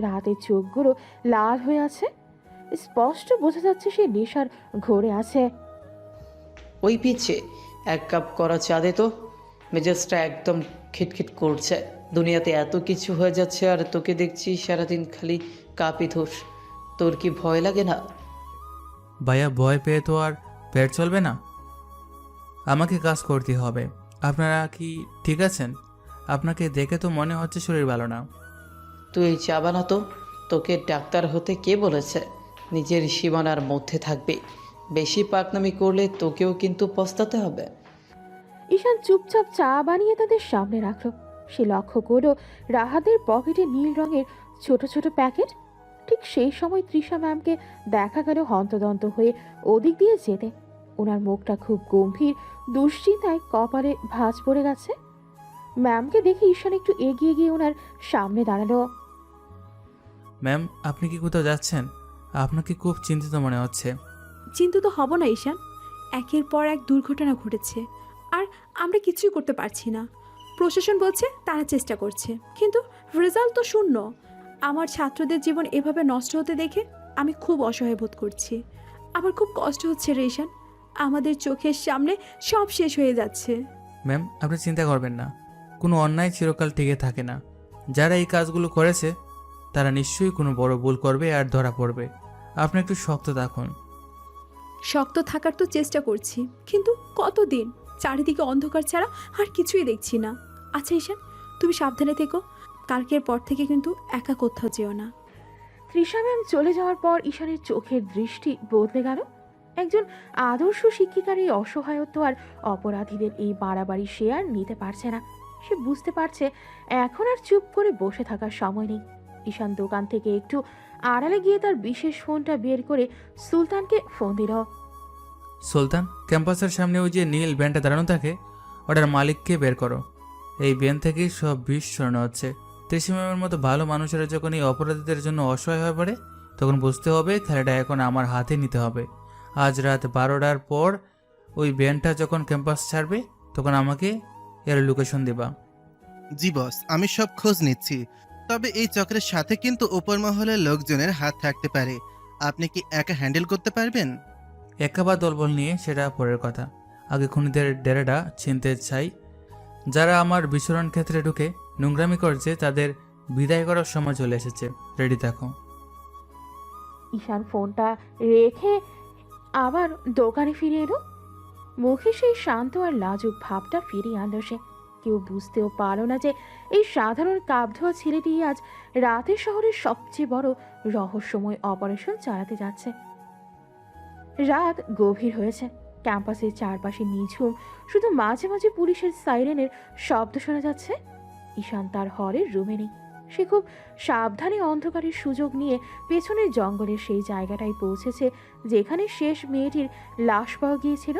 রাহাতের চোখগুলো লাল হয়ে আছে, স্পষ্ট বোঝা যাচ্ছে সে নেশার ঘোরে আছে। ওই পিছে এক কাপ করা চা দে তো, মেজাজটা একদম খিটখিট করছে। দুনিয়াতে এত কিছু হয়ে যাচ্ছে আর তোকে দেখছি সারাদিন খালি কাপই ধোস। তোর কি ভয় লাগে না? ভাইয়া, ভয় পেয়ে তো আর পেট চলবে না, আমাকে কাজ করতে হবে। আপনারা কি ঠিক আছেন? আপনাকে দেখে তো মনে হচ্ছে শরীর ভালো না। তুই চা বানা তো, তোকে ডাক্তার হতে কে বলেছে? নিজের সীমানার মধ্যে থাকবে, বেশি পাকনামি করলে তোকেও কিন্তু পস্তাতে হবে। ঈশান চুপচাপ চা বানিয়ে তাদের সামনে রাখলো। সে লক্ষ্য করলো রাহাতের পকেটে নীল রঙের ছোট ছোট প্যাকেট। ঠিক সেই সময় তৃষা ম্যামকে দেখা গেল হন্তদন্ত হয়ে ওদিক দিয়ে যেতে। ওনার মুখটা খুব গম্ভীর, দুশ্চিন্তায় কপালে ভাঁজ পড়ে গেছে। ম্যামকে দেখে ঈশান একটু এগিয়ে গিয়ে ওনার সামনে দাঁড়ালো। ম্যাম, আপনি কি কোথাও যাচ্ছেন? আপনাকে খুব চিন্তিত মনে হচ্ছে। চিন্তিত হব না ঈশান, একের পর এক দুর্ঘটনা ঘটেছে আর আমরা কিছুই করতে পারছি না। প্রশাসন বলছে তারা চেষ্টা করছে, কিন্তু রেজাল্ট তো শূন্য। আমার ছাত্রদের জীবন এভাবে নষ্ট হতে দেখে আমি খুব অসহায় বোধ করছি। আমার খুব কষ্ট হচ্ছে রে ঈশান, আমাদের চোখের সামনে সব শেষ হয়ে যাচ্ছে। ম্যাম, আপনি চিন্তা করবেন না। কোনো অন্যায় চিরকাল টিকে থাকে না। যারা এই কাজগুলো করেছে তারা নিশ্চয়ই কোনো বড় ভুল করবে আর ধরা পড়বে। আপনি একটু শক্ত থাকুন। শক্ত থাকার তো চেষ্টা করছি, কিন্তু কতদিন? চারিদিকে অন্ধকার ছাড়া আর কিছুই দেখছি না। আচ্ছা ঈশান, তুমি সাবধানে থেকো, কালকের পর থেকে কিন্তু একা কোথাও যেও না। তৃষা ম্যাম চলে যাওয়ার পর ঈশানের চোখের দৃষ্টি বদলে গেল। একজন আদর্শ শিক্ষিকার এই অসহায়ত্ব আর অপরাধীদের এই বাড়াবাড়ি সে আর নিতে পারছে না। সে বুঝতে পারছে এখন আর চুপ করে বসে থাকার সময় নেই। ঈশান দোকান থেকে একটু আড়ালে গিয়ে তার বিশেষ ফোনটা বের করে সুলতানকে ফোন দিল। সুলতান, ক্যাম্পাসের সামনে ওই যে নীল ভ্যানটা দাঁড়ানো থাকে, ওটার মালিককে বের করো। এই ভ্যান থেকেই সব বিষ ছড়ানো হচ্ছে। তৃষা ম্যামের মতো ভালো মানুষেরা যখন এই অপরাধীদের জন্য অসহায় হয়ে পড়ে, তখন বুঝতে হবে খেলাটা এখন আমার হাতে নিতে হবে। আজ রাত 12টার পর ওই ভ্যানটা যখন ক্যাম্পাস ছাড়বে তখন আমাকে এর লোকেশন দেবা। জি বস, আমি সব খোঁজ নিচ্ছি। তবে এই চক্রের সাথে কিন্তু উপর মহলের লোকজনের হাত থাকতে পারে। আপনি কি একা হ্যান্ডেল করতে পারবেন? একা বা দলবল নিয়ে সেটা পরের কথা। আগে খুনিদের ডেরাটা চিনতে চাই। যারা আমার বিচরণ ক্ষেত্রে ঢুকে নোংরামি করছে তাদের বিদায় করার সময় চলে এসেছে। রেডি থাকো। ঈশান ফোনটা রেখে আবার দোকানে ফিরে এলো। মুখে সেই শান্ত আর লাজুক ভাবটা ফিরিয়ে আনলো সে। কেউ বুঝতেও পারল না যে এই সাধারণ কাবধোয়া ছেলেটি আজ রাতে শহরের সবচেয়ে বড় রহস্যময় অপারেশন চালাতে যাচ্ছে। রাত গভীর হয়েছে। ক্যাম্পাসের চারপাশে নিঝুম, শুধু মাঝে মাঝে পুলিশের সাইরেনের শব্দ শোনা যাচ্ছে। ঈশান তার হলের রুমে নেই। সে খুব সাবধানে অন্ধকারের সুযোগ নিয়ে পেছনের জঙ্গলের সেই জায়গাটায় পৌঁছেছে যেখানে শেষ মেয়েটির লাশ পাওয়া গিয়েছিল।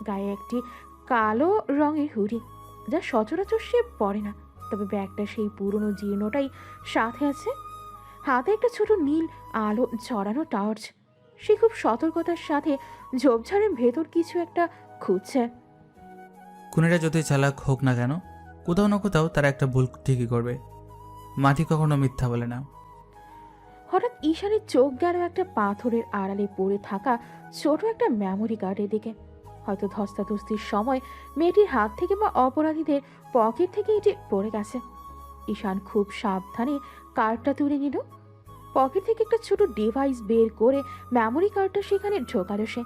গায়ে একটি কালো রঙের হুডি, যা সচরাচর সে পরে না, তবে ব্যাগটা সেই পুরনো জীর্ণটাই সাথে আছে। হাতে একটা ছোট নীল আলো জড়ানো টর্চ। সে খুব সতর্কতার সাথে ঝোপঝাড়ের ভেতর কিছু একটা খুঁজছে। খুনিরা যতই চালাক হোক না কেন, কোথাও না কোথাও তারা একটা ভুল ঠিকই করবে। মাটি কখনো মিথ্যা বলে না। হঠাৎ ঈশানের চোখ গেল একটা পাথরের আড়ালে পড়ে থাকা ছোট একটা মেমোরি কার্ডের দিকে। হয়তো ধস্তাধস্তির সময় মেয়েটির হাত থেকে বা অপরাধীদের পকেট থেকে এটি পড়ে গেছে। ঈশান খুব সাবধানে কার্ডটা তুলে নিল। পকেট থেকে একটা ছোট ডিভাইস বের করে মেমোরি কার্ডটা সেখানে ঢোকালো সে।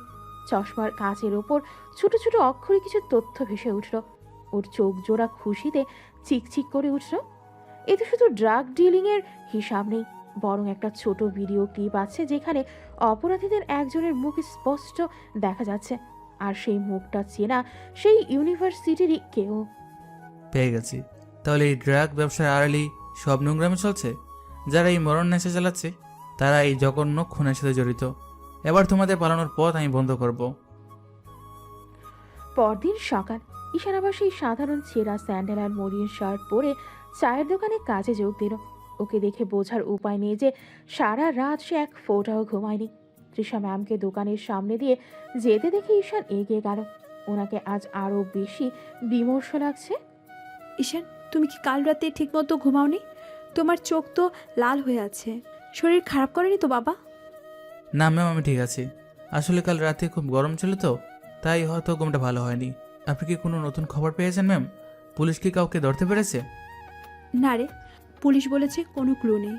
চশমার কাঁচের ওপর ছোট ছোট অক্ষরে কিছু তথ্য ভেসে উঠল। ওর চোখ জোড়া খুশিতে চিকচিক করে উঠল। এতে শুধু ড্রাগ ডিলিংয়ের হিসাব নেই, বরং একটা ছোট ভিডিও ক্লিপ আছে যেখানে অপরাধীদের একজনের মুখ স্পষ্ট দেখা যাচ্ছে। আর সেই মুখটা চেনা, সেই ইউনিভার্সিটিরই কেউ। পেয়ে গেছি। তাহলে এই ড্রাগ ব্যবসার আড়ালি সব নোংরামে চলছে। যারা এই মরণ নেশা চালাচ্ছে তারা এই জঘন্য খুনের সাথে জড়িত। এবার তোমাদের পালানোর পথ আমি বন্ধ করব। পরদিন সকাল। ঈশান আবার সেই সাধারণ ছেঁড়া স্যান্ডেল আর মরিন শার্ট পরে চায়ের দোকানে কাজে যোগ দিল। ওকে দেখে বোঝার উপায় নেই যে সারা রাত সে এক ফোঁটাও ঘুমায়নি। তৃষা ম্যামকে দোকানের সামনে দিয়ে যেতে দেখে ঈশান এগিয়ে গেল। ওনাকে আজ আরও বেশি বিমর্ষ লাগছে। ঈশান, তুমি কি কাল রাতে ঠিকমতো ঘুমাওনি? তোমার চোখ তো লাল হয়ে আছে। শরীর খারাপ করেনি তো বাবা? না ম্যাম, আমি ঠিক আছি। আসলে কাল রাতে খুব গরম ছিল তো, তাই হয়তো ঘুমটা ভালো হয়নি। আপনি কি কোনো নতুন খবর পেয়েছেন ম্যাম? পুলিশ কি কাউকে ধরতে পেরেছে? না রে, পুলিশ বলেছে কোনো ক্লু নেই।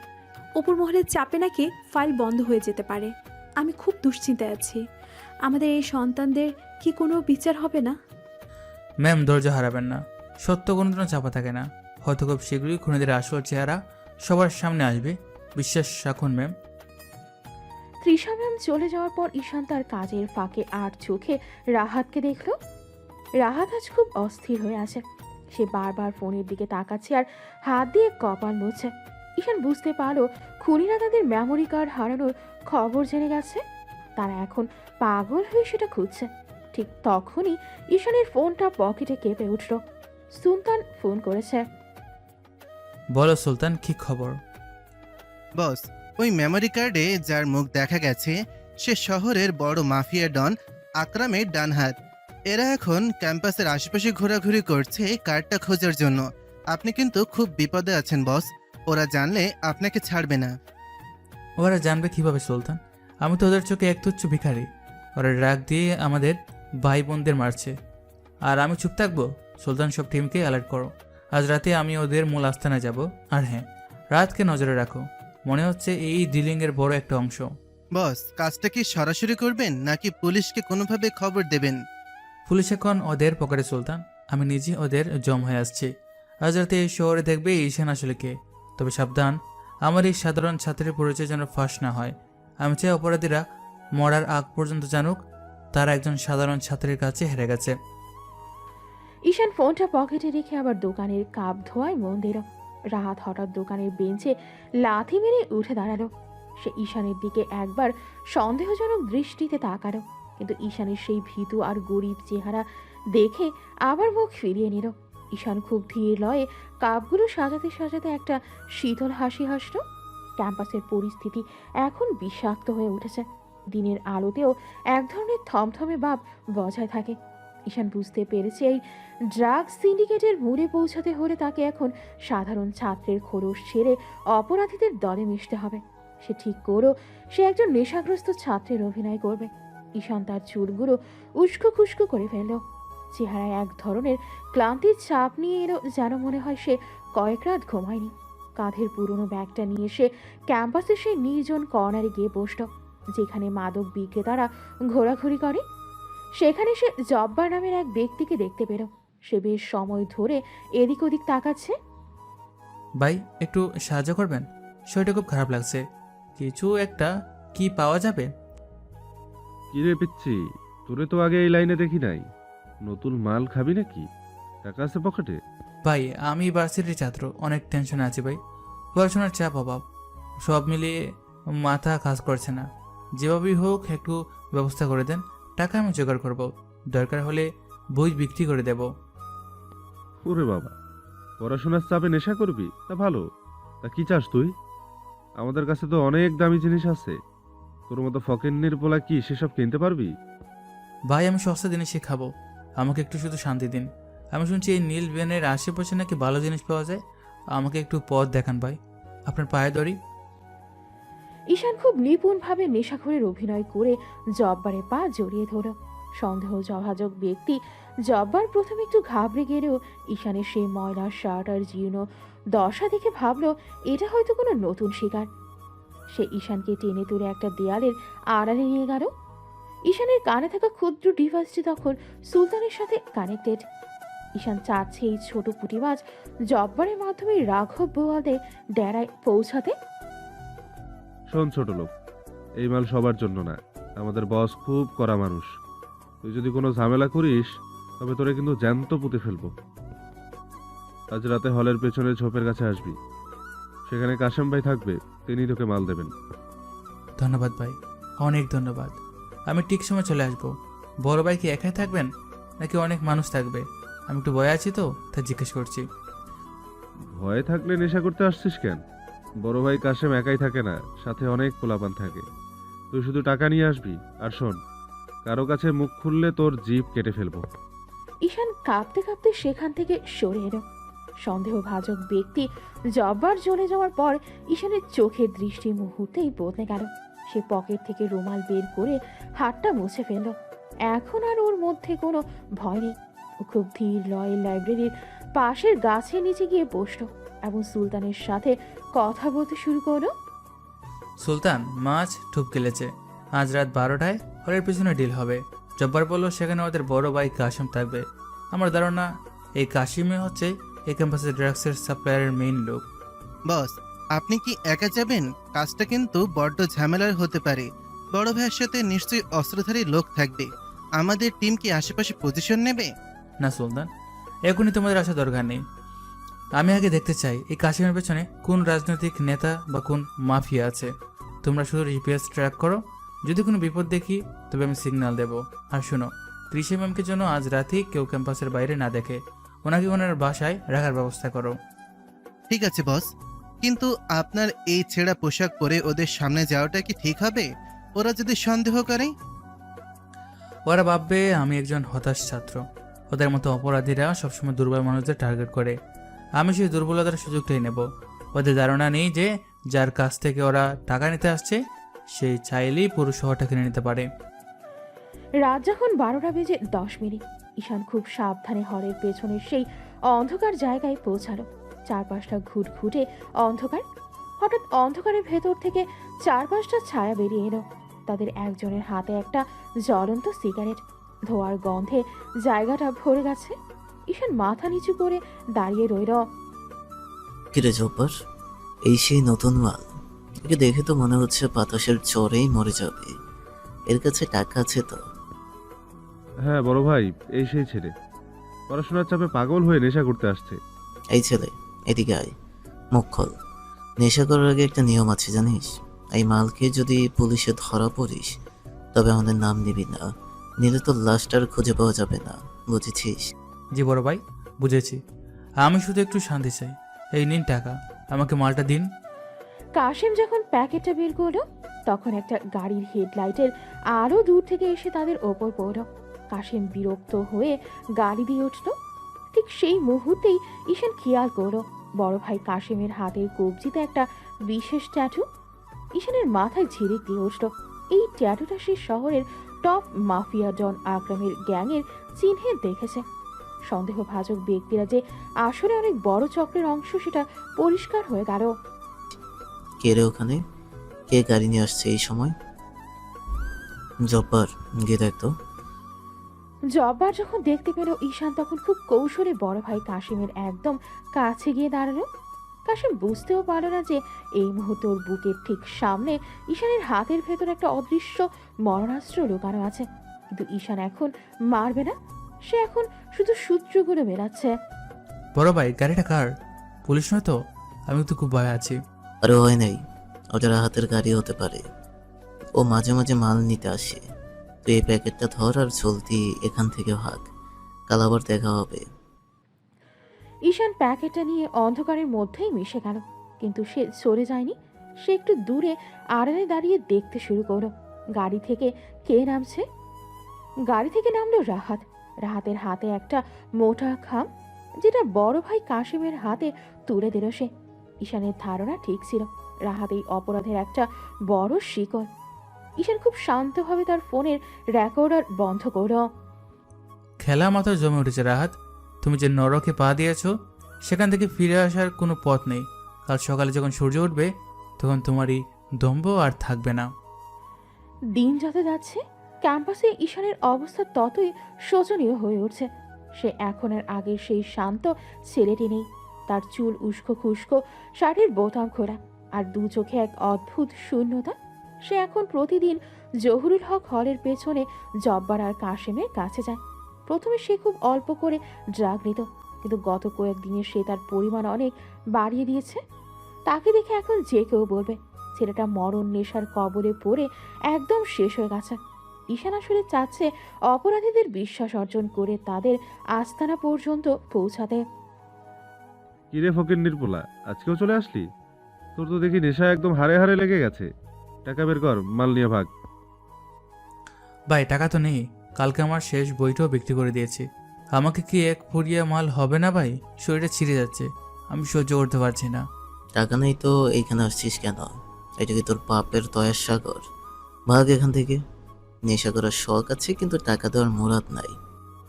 ওপর মহলের চাপে নাকি ফাইল বন্ধ হয়ে যেতে পারে। আমি খুব দুশ্চিন্তায় আছি। আমাদের এই সন্তানদের কি কোনো বিচার হবে না? ম্যাম, ধৈর্য হারাবেন না। সত্য কোনোদিনও চাপা থাকে না। হয়তো খুব শীঘ্রই খুনিদের আসল চেহারা সবার সামনে আসবে। বিশ্বাস রাখুন ম্যাম। তৃষা ম্যাম চলে যাওয়ার পর ঈশান তার কাজের ফাঁকে আর চোখে রাহাতকে দেখল। রাহাত আজ খুব অস্থির হয়ে আছে। সে বারবার ফোনের দিকে তাকাচ্ছে আর হাত দিয়ে কপাল মুছছে। ঈশান বুঝতে পারলো খুনিরা তাদের মেমোরি কার্ড হারানোর খবর জেনে গেছে। তারা এখন পাগল হয়ে সেটা খুঁজছে। ঠিক তখনই ঈশানের ফোনটা পকেটে কেঁপে উঠল। সুলতান ফোন করেছে। বলো সুলতান, কি খবর? বস, ওই মেমোরি কার্ডে যার মুখ দেখা গেছে সে শহরের বড় মাফিয়া ডন আকরামের ডান হাত। এরা এখন ক্যাম্পাসের আশেপাশে ঘোরাঘুরি করছে কার্ডটা খোঁজার জন্য। আপনি কিন্তু খুব বিপদে আছেন বস। ওরা জানলে আপনাকে ছাড়বে না। ওরা জানবে কিভাবে সুলতান? আমি তো ওদের চোখে এক তুচ্ছ ভিখারি। ওরা রাগ দিয়ে আমাদের ভাই বোনদের মারছে, আর আমি চুপ থাকবো? সুলতান, সব টিমকে অ্যালার্ট করো। আজ রাতে আমি ওদের মূল আস্তানায় যাব। আর হ্যাঁ, রাতকে নজরে রাখো। মনে হচ্ছে এই ডিলিংয়ের বড় একটা অংশ। বস, কাজটা কি সরাসরি করবেন নাকি পুলিশকে কোনোভাবে খবর দেবেন? পুলিশ এখন ওদের পকেটে সুলতান। আমি নিজে ওদের জম হয়ে আসছি। আজ রাতে এই শহরে দেখবে ঈশান আসলে কে। তবে সাবধান, আমার এই সাধারণ ছাত্রের পরিচয় যেন ফাঁস না হয়। আমি চাই অপরাধীরা মরার আগ পর্যন্ত জানুক তারা একজন সাধারণ ছাত্রের কাছে হেরে গেছে। ঈশান ফোনটা পকেটে রেখে আবার দোকানের কাপ ধোয়ায় মন দিল। রাহাত হঠাৎ দোকানের বেঞ্চে লাথি মেরে উঠে দাঁড়ালো। সে ঈশানের দিকে একবার সন্দেহজনক দৃষ্টিতে তাকালো, কিন্তু ঈশানের সেই ভীতু আর গরিব চেহারা দেখে আবার মুখ ফিরিয়ে নিল। ঈশান খুব ধীর লয়ে কাপগুলো সাজাতে সাজাতে একটা শীতল হাসি হাসল। ক্যাম্পাসের পরিস্থিতি এখন বিষাক্ত হয়ে উঠেছে। দিনের আলোতেও এক ধরনের থমথমে ভাব বজায় থাকে। ঈশান বুঝতে পেরেছে এই ড্রাগ সিন্ডিকেটের মূলে পৌঁছাতে হলে তাকে এখন সাধারণ ছাত্রের খোলস ছেড়ে অপরাধীদের দলে মিশতে হবে। সে ঠিক করো সে একজন নেশাগ্রস্ত ছাত্রের অভিনয় করবে। ঈশান তার চুলগুলো উস্কো খুস্কো করে ফেলল। চেহারায় এক ধরনের ক্লান্তির চাপ নিয়ে এলো, যেন মনে হয় সে কয়েক রাত ঘুমায়নি। কাঁধের পুরনো ব্যাগটা নিয়ে সে ক্যাম্পাসে সেই নির্জন কর্নারে গিয়ে বসল, যেখানে মাদক বিক্রেতারা ঘোরাঘুরি করে। সেখানে সে জব্বার নামের এক ব্যক্তিকে দেখতে পেল। সে বেশ সময় ধরে এদিক ওদিক তাকাচ্ছে। ভাই, একটু সাহায্য করবেন? শরীরটা খুব খারাপ লাগছে। কিছু একটা কি পাওয়া যাবে? কিরে পিচ্ছি, তোরে তো আগে এই লাইনে দেখি নাই। নতুন মাল খাবি নাকি? টাকা আছে পকেটে? ভাই, আমি ভার্সিটির ছাত্র, অনেক টেনশনে আছি ভাই। পড়াশোনার চাপ, অভাব, সব মিলিয়ে মাথা কাজ করছে না। যেভাবেই হোক একটু ব্যবস্থা করে দেন। টাকা আমি জোগাড় করব, দরকার হলে বই বিক্রি করে দেব। ওরে বাবা, পড়াশোনার চাপে নেশা করবি? তা ভালো। তা কি চাস তুই? আমাদের কাছে তো অনেক দামি জিনিস আছে। তোর মতো ফকিন্নির পোলা কি সেসব কিনতে পারবি? ভাই, আমি সস্তা জিনিসই খাবো, আমাকে একটু শুধু শান্তি দিন। আমি শুনছি এই নীল বেনের আশেপাশে নাকি ভালো জিনিস পাওয়া যায়। আমাকে একটু পথ দেখান ভাই, আপনার পায়ে ধরি। ঈশান খুব নিপুণভাবে নেশাখোরের অভিনয় করে জব্বারের পা জড়িয়ে ধরল। সন্দেহভাজন ব্যক্তি জব্বার প্রথমে একটু ঘাবড়ে গেলেও ঈশানের সেই ময়লা শার্ট আর জীর্ণ দশা দেখে ভাবল এটা হয়তো কোনো নতুন শিকার। সে ঈশানকে টেনে তুলে একটা দেয়ালের আড়ালে নিয়ে গেল। ঈশানের কানে থাকা ক্ষুদ্র ডিভাইসটি তখন সুলতানের সাথে কানেক্টেড। ঈশান চাচ্ছে এই ছোট পুঁটিবাজ জব্বারের মাধ্যমে রাঘব বোয়ালদের ডেরায় পৌঁছাতে। শোন ছোট লোক, এই মাল সবার জন্য না। আমাদের বস খুব কড়া মানুষ। তুই যদি কোনো ঝামেলা করিস তবে তোরে কিন্তু জ্যান্ত পুঁতে ফেলবো। আজ রাতে হলের পেছনে ঝোপের কাছে আসবি। সেখানে কাশেম ভাই থাকবে, তিনি তোকে মাল দেবেন। ধন্যবাদ ভাই, অনেক ধন্যবাদ। আমি ঠিক সময় চলে আসবো। বড় ভাই কি একাই থাকবেন নাকি অনেক মানুষ থাকবে? আমি একটু ভয় আছি তো, তাই জিজ্ঞেস করছি। ভয়ে থাকলে নেশা করতে আসছিস কেন? বড় ভাই কাশেম একাই থাকে না, সাথে অনেক পোলাপান থাকে। তুই শুধু টাকা নিয়ে আসবি। আর শোন, কারো কাছে মুখ খুললে তোর জিভ কেটে ফেলবো। ঈশান কাঁপতে কাঁপতে সেখান থেকে সরে এলো। সন্দেহভাজক ব্যক্তি জব্বার চলে যাওয়ার পর ঈশানের চোখের দৃষ্টি মুহূর্তেই বদলে গেল। সে পকেট থেকে রুমাল বের করে হাতটা মুছে ফেলল। এখন আর ওর মধ্যে কোনো ভয় নেই। ও খুব ধীর লয়ে লাইব্রেরির পাশের গাছের নিচে গিয়ে বসলো এবং সুলতানের সাথে কথা বলতে শুরু করলো। সুলতান, মাছ ঠুপ গেলেছে। আজ রাত 12টায় হলের পিছনে ডিল হবে। জব্বার বলল সেখানে ওদের বড় ভাই কাশিম থাকবে। আমার ধারণা এই কাশিমে হচ্ছে এই ক্যাম্পাসের ড্রাগসের সাপ্লায়ারের মেইন লোক। বস, আপনি কি একা যাবেন? কাজটা কিন্তু বড্ড ঝামেলার হতে পারে। বড় ভাইয়ের সাথে নিশ্চয়ই অস্ত্রধারী লোক থাকবে। আমাদের টিম কি আশেপাশে পজিশন নেবে? না সুলতান, এখনই তোমাদের আসা দরকার নেই। আমি আগে দেখতে চাই এই কাশিমের পেছনে কোন রাজনৈতিক নেতা বা কোন মাফিয়া আছে। তোমরা শুধু জিপিএস ট্র্যাক করো, যদি কোনো বিপদ দেখি তবে আমি সিগন্যাল দেব। আর শোনো, কৃষি ম্যামকে যেন আজ রাতেই কেউ ক্যাম্পাসের বাইরে না দেখে, ওনাকে ওনার বাসায় রাখার ব্যবস্থা করো। ঠিক আছে বস, কিন্তু আপনার এই ছেঁড়া পোশাক পরে ওদের সামনে যাওয়াটা কি ঠিক হবে? ওরা যদি সন্দেহ করে? ওরা ভাববে আমি একজন হতাশ ছাত্র। ওদের মতো অপরাধীরা সবসময় দুর্বল মানুষদের টার্গেট করে। আমি সেই দুর্বলতার সুযোগটাই নেব। ওদের ধারণা নেই যে যার কাছ থেকে ওরা টাকা নিতে আসছে সেই চাইলেই পুরো শহরটা কিনে নিতে পারে। রাত যখন 12:10, ঈশান খুব সাবধানে হলের পেছনের সেই অন্ধকার জায়গায় পৌঁছালো। চারপাশটা ঘুটঘুটে অন্ধকার। হঠাৎ অন্ধকারের ভেতর থেকে 4-5টা ছায়া বেরিয়ে এলো। তাদের একজনের হাতে একটা জ্বলন্ত সিগারেট। ধোয়ার গন্ধে জায়গাটা ভরে গেছে। ঈশান মাথা নিচু করে দাঁড়িয়ে রইল। কিরে জব্বার, এই সেই নতুন মাল? একে দেখে তো মনে হচ্ছে বাতাসের জ্বরেই মরে যাবে। এর কাছে টাকা আছে তো? হ্যাঁ বড় ভাই, এই সেই ছেলে পড়াশোনার চাপে পাগল হয়ে নেশা করতে আসছে। এই ছেলে, এদিকে আয়, মুখ খোল। নেশা করার আগে একটা নিয়ম আছে জানিস? এই মালকে যদি পুলিশে ধরা পড়িস তবে আমাদের নাম নিবি না, নিলে তোর লাশটার খুঁজে পাওয়া যাবে না, বুঝেছিস? জি বড় ভাই, বুঝেছি। আমি শুধু একটু শান্তি চাই। এই নিন টাকা, আমাকে মালটা দিন। কাশিম যখন প্যাকেটটা বের করলো তখন একটা গাড়ির হেডলাইটের আরো দূর থেকে এসে তাদের ওপর পড়ল। কাশিম বিরক্ত হয়ে গাড়ি দিয়ে উঠল। ঠিক সেই মুহূর্তেই ঈশান খেয়াল করলো বড় ভাই কাশিমের হাতের কবজিতে একটা বিশেষ ট্যাটু। ঈশানের মাথায় ঝিলিক দিয়ে উঠল। এই ট্যাটুটা সে শহরের টপ মাফিয়া ডন আকরামের গ্যাংয়ের চিহ্নে দেখেছে। সন্দেহভাজক ব্যক্তিরা যে আসলে অনেক বড় চক্রের অংশ সেটা পরিষ্কার হয়ে গেল। কে রে ওখানে? কে গাড়ি নিয়ে আসছে এই সময়? জব্বার, গিয়ে দেখ তো। জব্বার যখন দেখতে পেল ঈশান তখন খুব কৌশলে বড় ভাই কাশিমের একদম কাছে গিয়ে দাঁড়ালো। কাশিম বুঝতেও পারল না যে এই মুহূর্তে ওর বুকের ঠিক সামনে ঈশানের হাতের ভেতর একটা অদৃশ্য মরণাস্ত্র লুকানো আছে। কিন্তু ঈশান এখন মারবে না, সে এখন শুধু সূত্রগুলো মেলাচ্ছে। বড় ভাই, গাড়িটা কার? পুলিশ নয় তো? আমি তো খুব ভয় আছি। আরে হয় নাই, ওটা হাতের গাড়ি হতে পারে। ও মাঝে মাঝে মাল নিতে আসে। তুই এই প্যাকেটটা ধর আর চলতি এখান থেকে ভাগ, কাল আবার দেখা হবে। ঈশান প্যাকেটটা নিয়ে অন্ধকারের মধ্যেই মিশে গেল, কিন্তু সে সরে যায়নি। সে একটু দূরে আড়ালে দাঁড়িয়ে দেখতে শুরু করলো গাড়ি থেকে কে নামছে। গাড়ি থেকে নামলো রাহাত। রাহাতের হাতে একটা মোটা খাম, যেটা বড় ভাই কাশিমের হাতে তুলে দিল সে। ঈশানের ধারণা ঠিক ছিল, রাহাত এই অপরাধের একটা বড় শিকল। ঈশান খুব শান্তভাবে তার ফোনের রেকর্ডার বন্ধ করল। খেলা মাথায় জমে উঠেছে রাহাত। তুমি যে নরকে পা দিয়েছ সেখান থেকে ফিরে আসার কোনো পথ নেই। কাল সকালে যখন সূর্য উঠবে তখন তোমারই দম্ভ আর থাকবে না। দিন যত যাচ্ছে ক্যাম্পাসে ঈশানের অবস্থা ততই শোচনীয় হয়ে উঠছে। সে এখন আর আগের সেই শান্ত ছেলেটি নেই। তার চুল উস্কো খুস্কো, শার্টের বোতাম খোলা, আর দু চোখে এক অদ্ভুত শূন্যতা। সে এখন প্রতিদিন জহুরুল হক হলের পেছনে জব্বার আর কাশেমের কাছে যায়। প্রথমে সে খুব অল্প করে ড্রাগ নিত, কিন্তু গত কয়েকদিনে সে তার পরিমাণ অনেক বাড়িয়ে দিয়েছে। তাকে দেখে এখন যে কেউ বলবে ছেলেটা মরণ নেশার কবলে পড়ে একদম শেষ হয়ে গেছে। ঈশান আসলে চাচ্ছে অপরাধীদের বিশ্বাস অর্জন করে তাদের আস্তানা পর্যন্ত পৌঁছাতে। কিরে ফকির নির্পোলা, আজকেও চলে আসলি? তোর তো দেখি নেশা একদম হারে হারে লেগে গেছে। টাকা বের কর, মাল নিয়ে ভাগ। ভাই, টাকা তো নেই। কালকে আমার শেষ বইটাও বিক্রি করে দিয়েছি। আমাকে কি এক ফুরিয়া মাল হবে না ভাই? শরীরটা ছিঁড়ে যাচ্ছে, আমি সহ্য করতে পারছি না। টাকা নেই তো এইখানে আসছিস কেন? এটা কি তোর পাপের দয়ার সাগর? ভাগ এখান থেকে। নেশা করার শখ আছে কিন্তু টাকা দেওয়ার মুরাদ নাই।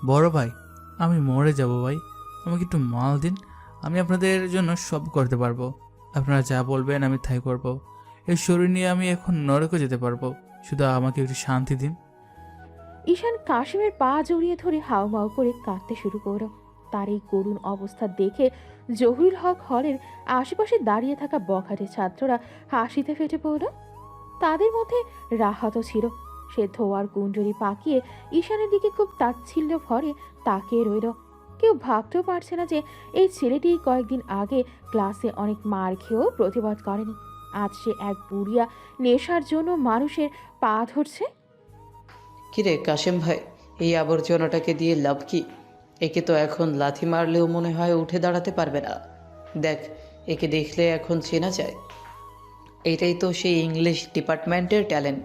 বড় ভাই, আমি মরে যাব ভাই, আমাকে একটু মাল দিন। আমি আপনাদের জন্য সব করতে পারবো। আপনারা যা বলবেন আমি তাই করব। এই শরীর নিয়ে আমি এখন নরকে যেতে পারবো, শুধু আমাকে একটু শান্তি দিন। ঈশান কাশিমের পা জড়িয়ে ধরে হাউমাউ করে কাঁদতে শুরু করল। তার এই করুণ অবস্থা দেখে জহুরুল হক হলের আশেপাশে দাঁড়িয়ে থাকা বখাটে ছাত্ররা হাসিতে ফেটে পড়ল। তাদের মধ্যে রাহাতও ছিল। সে ধোয়ার কুণ্ডলি পাকিয়ে ঈশানের দিকে খুব তাচ্ছিল্য ভরে তাকিয়ে রইল। কেউ ভাবতেও পারছে না যে এই ছেলেটি কয়েকদিন আগে ক্লাসে অনেক মার খেয়েও প্রতিবাদ করেনি। আজ সে এক বুড়িয়া নেশার জন্য মানুষের পা ধরছে। কিরে কাশেম ভাই, এই আবর্জনাটাকে দিয়ে লাভ কি? একে তো এখন লাথি মারলেও মনে হয় উঠে দাঁড়াতে পারবে না। দেখ, একে দেখলে এখন চেনা যায়। এটাই তো সেই ইংলিশ ডিপার্টমেন্টের ট্যালেন্ট।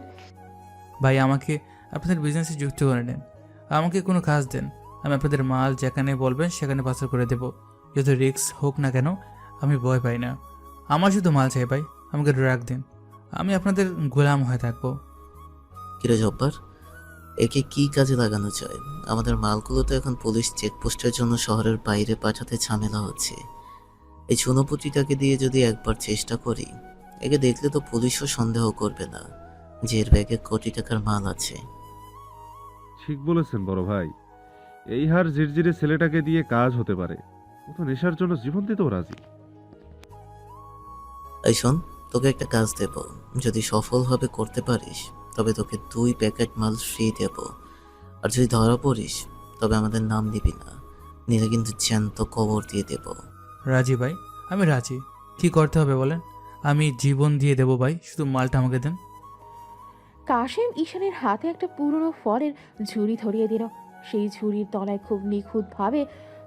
ভাই আমাকে আপনাদের বিজনেসে যুক্ত করে নেন, আমাকে কোনো কাজ দেন, আমি আপনাদের মাল যেখানে বলবেন সেখানে পাচার করে দেব। যত রিস্ক হোক না কেন আমি ভয় পাই না। আমার শুধু মাল চাই ভাই, আমাকে ড্রাগ দিন, আমি আপনাদের গোলাম হয়ে থাকবো। কিরে জব্বার, একে কি কাজে লাগানো চায়? আমাদের মালগুলো তো এখন পুলিশ চেকপোস্টের জন্য শহরের বাইরে পাঠাতে ঝামেলা হচ্ছে। এই চুনোপুটিটাকে দিয়ে যদি একবার চেষ্টা করি, একে দেখলে তো পুলিশও সন্দেহ করবে না যে এর ব্যাগে কোটি টাকার মাল আছে। ঠিক বলেছেন বড় ভাই, এই হার ঝিরঝিরে ছেলেটাকে দিয়ে কাজ হতে পারে। ও তো নেশার জন্য জীবন দিতেও রাজি। এই শোন, তোকে একটা কাজ দেব, যদি সফলভাবে করতে পারিস তবে তোকে 2 প্যাকেট মাল ফ্রি দেব। আর যদি ধরা পড়িস তবে আমাদের নাম নিবি না, নিলে কিন্তু জ্যান্ত কবর দিয়ে দেব। রাজি ভাই, আমি রাজি। কি করতে হবে বলেন, আমি জীবন দিয়ে দেবো ভাই, শুধু মালটা আমাকে দেন। কাশেম ঈশানের হাতে একটা পুরনো ফলের ঝুড়ি ধরিয়ে দিল। সেই ঝুড়ির তলায় খুব নিখুঁতভাবে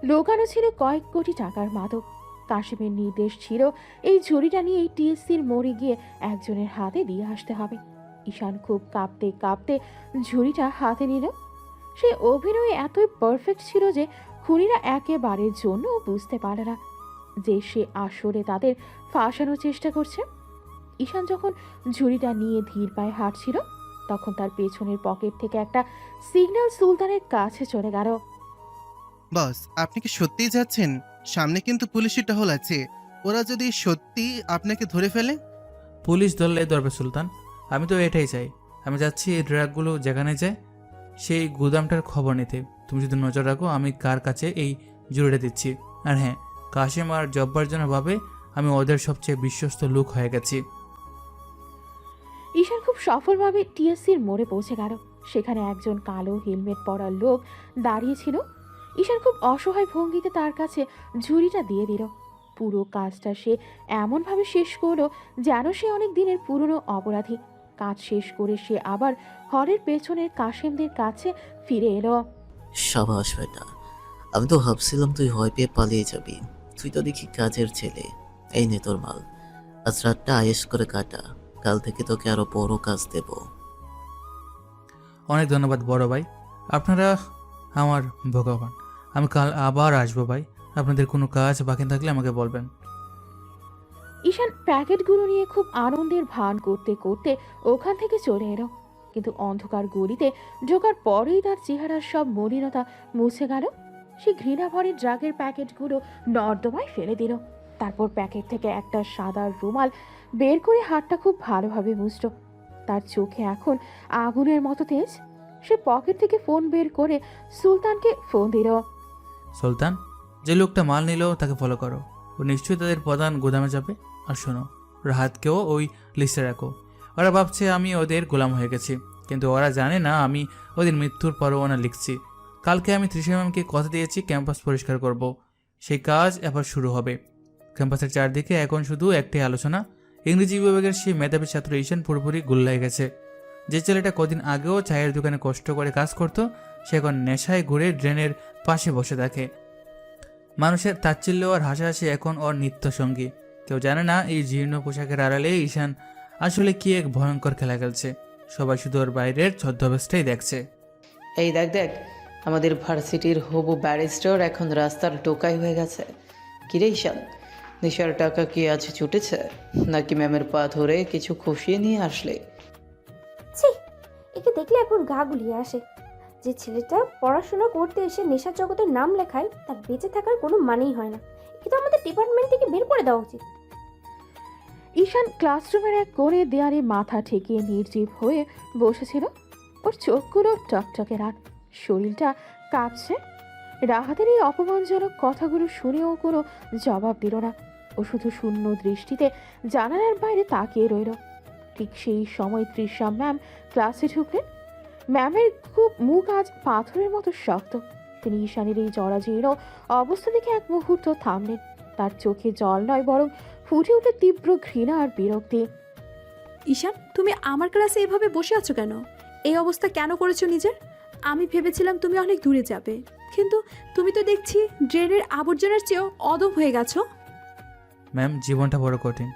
লোকানো ছিল কয়েক কোটি টাকার মাদক। কাশেমের নির্দেশ ছিল এই ঝুড়িটা নিয়েই টিএসসির মোড়ে গিয়ে একজনের হাতে দিয়ে আসতে হবে। ঈশান খুব কাঁপতে কাঁপতে ঝুড়িটা হাতে নিল। সে অভিনয় এতই পারফেক্ট ছিল যে খুনিরা একেবারের জন্য বুঝতে পারে না যে সে আসলে তাদের ফাঁসানোর চেষ্টা করছে। ঈশান যখন ঝুড়িটা নিয়ে ধীর পায়ে হাঁটছিল তখন তার পেছনের পকেট থেকে একটা সিগন্যাল সুলতানের কাছে চলে গেল। বস, আপনি কি সত্যিই যাচ্ছেন? সামনে কিন্তু পুলিশি টহল আছে, ওরা যদি সত্যি আপনাকে ধরে ফেলে। পুলিশ ধরলে ধরবে সুলতান, আমি তো এটাই চাই। আমি যাচ্ছি এই ড্রাগগুলো যেখানে যায় সেই গুদামটার খবর নিতে। তুমি যদি নজর রাখো আমি কার কাছে এই জুড়িটা দিচ্ছি। আর হ্যাঁ, কাশিম আর জব্বার জন্য ভাবে আমি ওদের সবচেয়ে বিশ্বস্ত লোক হয়ে গেছি। ঈশান খুব সফলভাবে টিএসসির মোড়ে পৌঁছে গেল। সেখানে একজন কালো হেলমেট পরা লোক দাঁড়িয়েছিল। ঈশান খুব অসহায় ভঙ্গিতে তার কাছে ঝুড়িটা দিয়ে দিল। পুরো কাজটা সে এমনভাবে শেষ করলো যেন সে অনেক দিনের পুরনো অপরাধী। কাজ শেষ করে সে আবার হলের পেছনের কাশেমদের কাছে ফিরে এলো। সাবাস বেটা, আমি তো ভাবছিলাম তুই ভয় পেয়ে পালিয়ে যাবি। তুই তো দেখি কাজের ছেলে। এই নে তোর মাল, আজ রাতটা আয়েশ করে কাটা, কাল থেকে তোকে আরো বড় কাজ দেব। অনেক ধন্যবাদ বড় ভাই, আপনারা আমার ভগবান। আমি কাল আবার আসবো ভাই, আপনাদের কোনো কাজ বাকি থাকলে আমাকে বলবেন। ঈশান প্যাকেটগুলো নিয়ে খুব আনন্দের ভান করতে করতে ওখান থেকে চলে এলো। কিন্তু অন্ধকার গলিতে ঢোকার পরেই তার চেহারার সব মলিনতা মুছে গেল। সে ঘৃণা ভরে ড্রাগের প্যাকেটগুলো নর্দমায় ফেলে দিল। তারপর প্যাকেট থেকে একটা সাদা রুমাল বের করে হাতটা খুব ভালোভাবে মুছল। তার চোখে এখন আগুনের মতো তেজ। সে পকেট থেকে ফোন বের করে সুলতানকে ফোন দিল। সুলতান, যে লোকটা মাল নিল তাকে ফলো করো, ও নিশ্চয়ই তাদের প্রধান গোদামে যাবে। আর শোনো, রাহাতকেও ওই লিস্টে রাখো। ওরা ভাবছে আমি ওদের গোলাম হয়ে গেছি, কিন্তু ওরা জানে না আমি ওদের মৃত্যুর পরোয়ানা লিখছি। কালকে আমি ত্রিশা ম্যামকে কথা দিয়েছি ক্যাম্পাস পরিষ্কার করব। সেই কাজ এবার শুরু হবে। ক্যাম্পাসের চারদিকে এখন শুধু একটাই আলোচনা, ইংরেজি বিভাগের সেই মেধাবী ছাত্র ঈশান পুরোপুরি গুল্লায় গেছে। যে ছেলেটা কদিন আগেও চায়ের দোকানে কষ্ট করে কাজ করতো, সে এখন নেশায় ঘুরে ড্রেনের পাশে বসে থাকে। মানুষের তাচ্ছিল্য আর হাসাহাসি এখন ওর নিত্য সঙ্গী। কেউ জানে না এই জীর্ণ পোশাকের আড়ালে ঈশান আসলে কি এক ভয়ঙ্কর খেলা খেলছে। সবাই শুধু ওর বাইরের ছদ্মবেশটাই দেখছে। এই দেখ দেখ, আমাদের ভার্সিটির হবু ব্যারিস্টার এখন রাস্তার টোকাই হয়ে গেছে। কিরে ঈশান, নেশার টাকা কি আজ ছুটেছে, নাকি ম্যামের পা ধরে কিছু খুশিয়ে নিয়ে আসলে? ছি, একে দেখলে এখন গা গুলিয়ে আসে। যে ছেলেটা পড়াশোনা করতে এসে নেশার জগতের নাম লেখায় তার বেঁচে থাকার কোনো মানেই হয় না। কিন্তু আমাদের ডিপার্টমেন্ট থেকে বের করে দেওয়া উচিত। ঈশান ক্লাসরুমের এক কোণে দেয়ালে মাথা ঠেকিয়ে নির্জীব হয়ে বসেছিল। ওর চোখগুলো টকটকে রাত, শরীরটা কাঁপছে। রাহাতের এই অপমানজনক কথাগুলো শুনেও কোনো জবাব দিল না। ও শুধু শূন্য দৃষ্টিতে জানালার বাইরে তাকিয়ে রইল। ঠিক সেই সময় তৃষা ম্যাম ক্লাসে ঢুকলেন। ম্যামের খুব মুখ আজ পাথরের মতো শক্ত। তিনি ঈশানের এই জরাজীর্ণ অবস্থা দেখে এক মুহূর্ত থামলেন। তার চোখে জল নয় বরং ফুটে উঠে তীব্র ঘৃণা আর বিরক্তি। ঈশান, তুমি আমার ক্লাসে এভাবে বসে আছো কেন? এই অবস্থা কেন করেছো নিজের? আমি ভেবেছিলাম তুমি অনেক দূরে যাবে, কিন্তু তুমি তো দেখছি ড্রেনের আবর্জনার চেয়েও অদম হয়ে গেছো। ম্যাম, জীবনটা বড় কঠিন।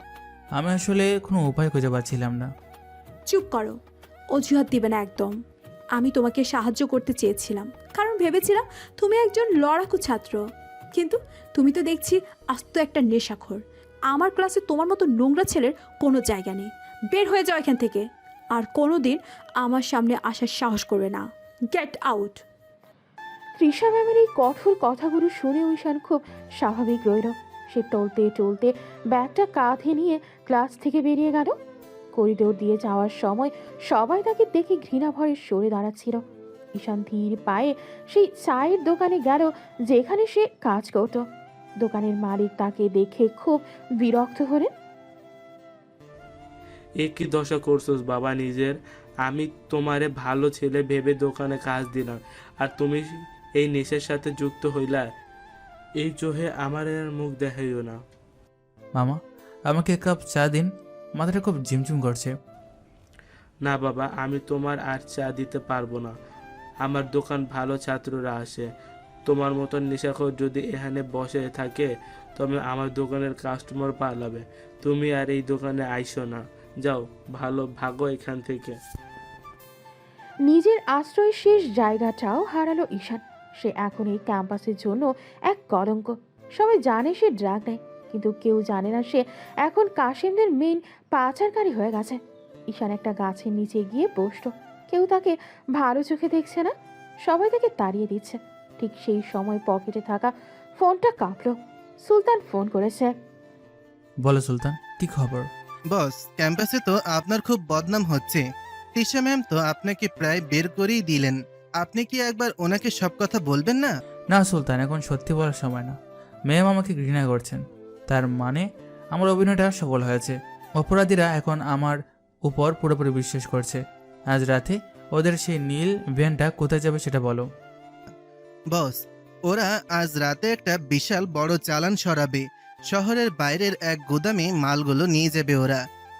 আমি আসলে কোনো উপায় খুঁজে পাচ্ছিলাম না। চুপ করো, অজুহাত দিবে না একদম। আমি তোমাকে সাহায্য করতে চেয়েছিলাম, কারণ ভেবেছিলাম তুমি একজন লড়াকু ছাত্র, কিন্তু তুমি তো দেখছি আস্ত একটা নেশাখোর। আমার ক্লাসে তোমার মতো নোংরা ছেলের কোনো জায়গা নেই। বের হয়ে যাও এখান থেকে, আর কোনো দিন আমার সামনে আসার সাহস করবে না। Get out. তৃষা ম্যামের এই কঠোর কথাগুলো শুনে ঈশান খুব স্বাভাবিক রইল। সে টলতে টলতে ব্যাগটা কাঁধে নিয়ে ক্লাস থেকে বেরিয়ে গেল। করিডোর দিয়ে যাওয়ার সময় সবাই তাকে দেখে ঘৃণা ভরে সরে দাঁড়াচ্ছিল। ঈশান ধীর পায়ে সেই চায়ের দোকানে গেল যেখানে সে কাজ করত। দোকানের মালিক তাকে দেখে খুব বিরক্ত হলেন। এ কি দশা করছোস বাবা নিজের? আমি তোমারে ভালো ছেলে ভেবে দোকানে কাজ দিলাম, আর তুমি এই নেশার সাথে যুক্ত হইলা। এই চোহে আমার আর মুখ দেখাইও না। মামা, আমাকে এক কাপ চা দিন, মাথাটা খুব ঝিমঝিম করছে। না বাবা, আমি তোমার আর চা দিতে পারবো না। আমার দোকান ভালো ছাত্ররা আসে। তোমার মতন নেশাখোর যদি এখানে বসে থাকে তবে আমার দোকানের কাস্টমার পালাবে। তুমি আর এই দোকানে আইসো না, যাও, ভালো ভাগো এখান থেকে। নিজের আশ্রয়ের শেষ জায়গাটাও হারালো ঈশান। সে এখন এই ক্যাম্পাসের জন্য এক কলঙ্ক। সবাই জানে সে ড্রাগ নেয়, কিন্তু কেউ জানে না সে এখন কাশেমদের মেইন পাচারকারী হয়ে গেছে। ঈশান একটা গাছের নিচে গিয়ে বসল। কেউ তাকে ভালো চোখে দেখছে না, সবাই তাকে তাড়িয়ে দিচ্ছে। ঠিক সেই সময় পকেটে থাকা ফোনটা কাঁপল। সুলতান ফোন করেছে। বলো সুলতান, কি খবর? বস, ক্যাম্পাসে তো আপনার খুব বদনাম হচ্ছে। তৃষা ম্যাম তো আপনাকে প্রায় বের করেই দিলেন। আপনি কি একবার ওনাকে সব কথা বলবেন না? না সুলতান, এখন সত্যি বলার সময় না। ম্যাম আমাকে ঘৃণা করছেন, তার মানে আমার অভিনয়টা সফল হয়েছে। অপরাধীরা এখন আমার উপর পুরোপুরি বিশ্বাস করছে। আজ রাতে ওদের সেই নীল ভ্যানটা কোথায় যাবে সেটা বলো। বস, ওরা আজ রাতে একটা বিশাল বড় চালান সরাবে। শহরের বাইরের এক গুদামে মালগুলো নিয়ে যাবে ওরা।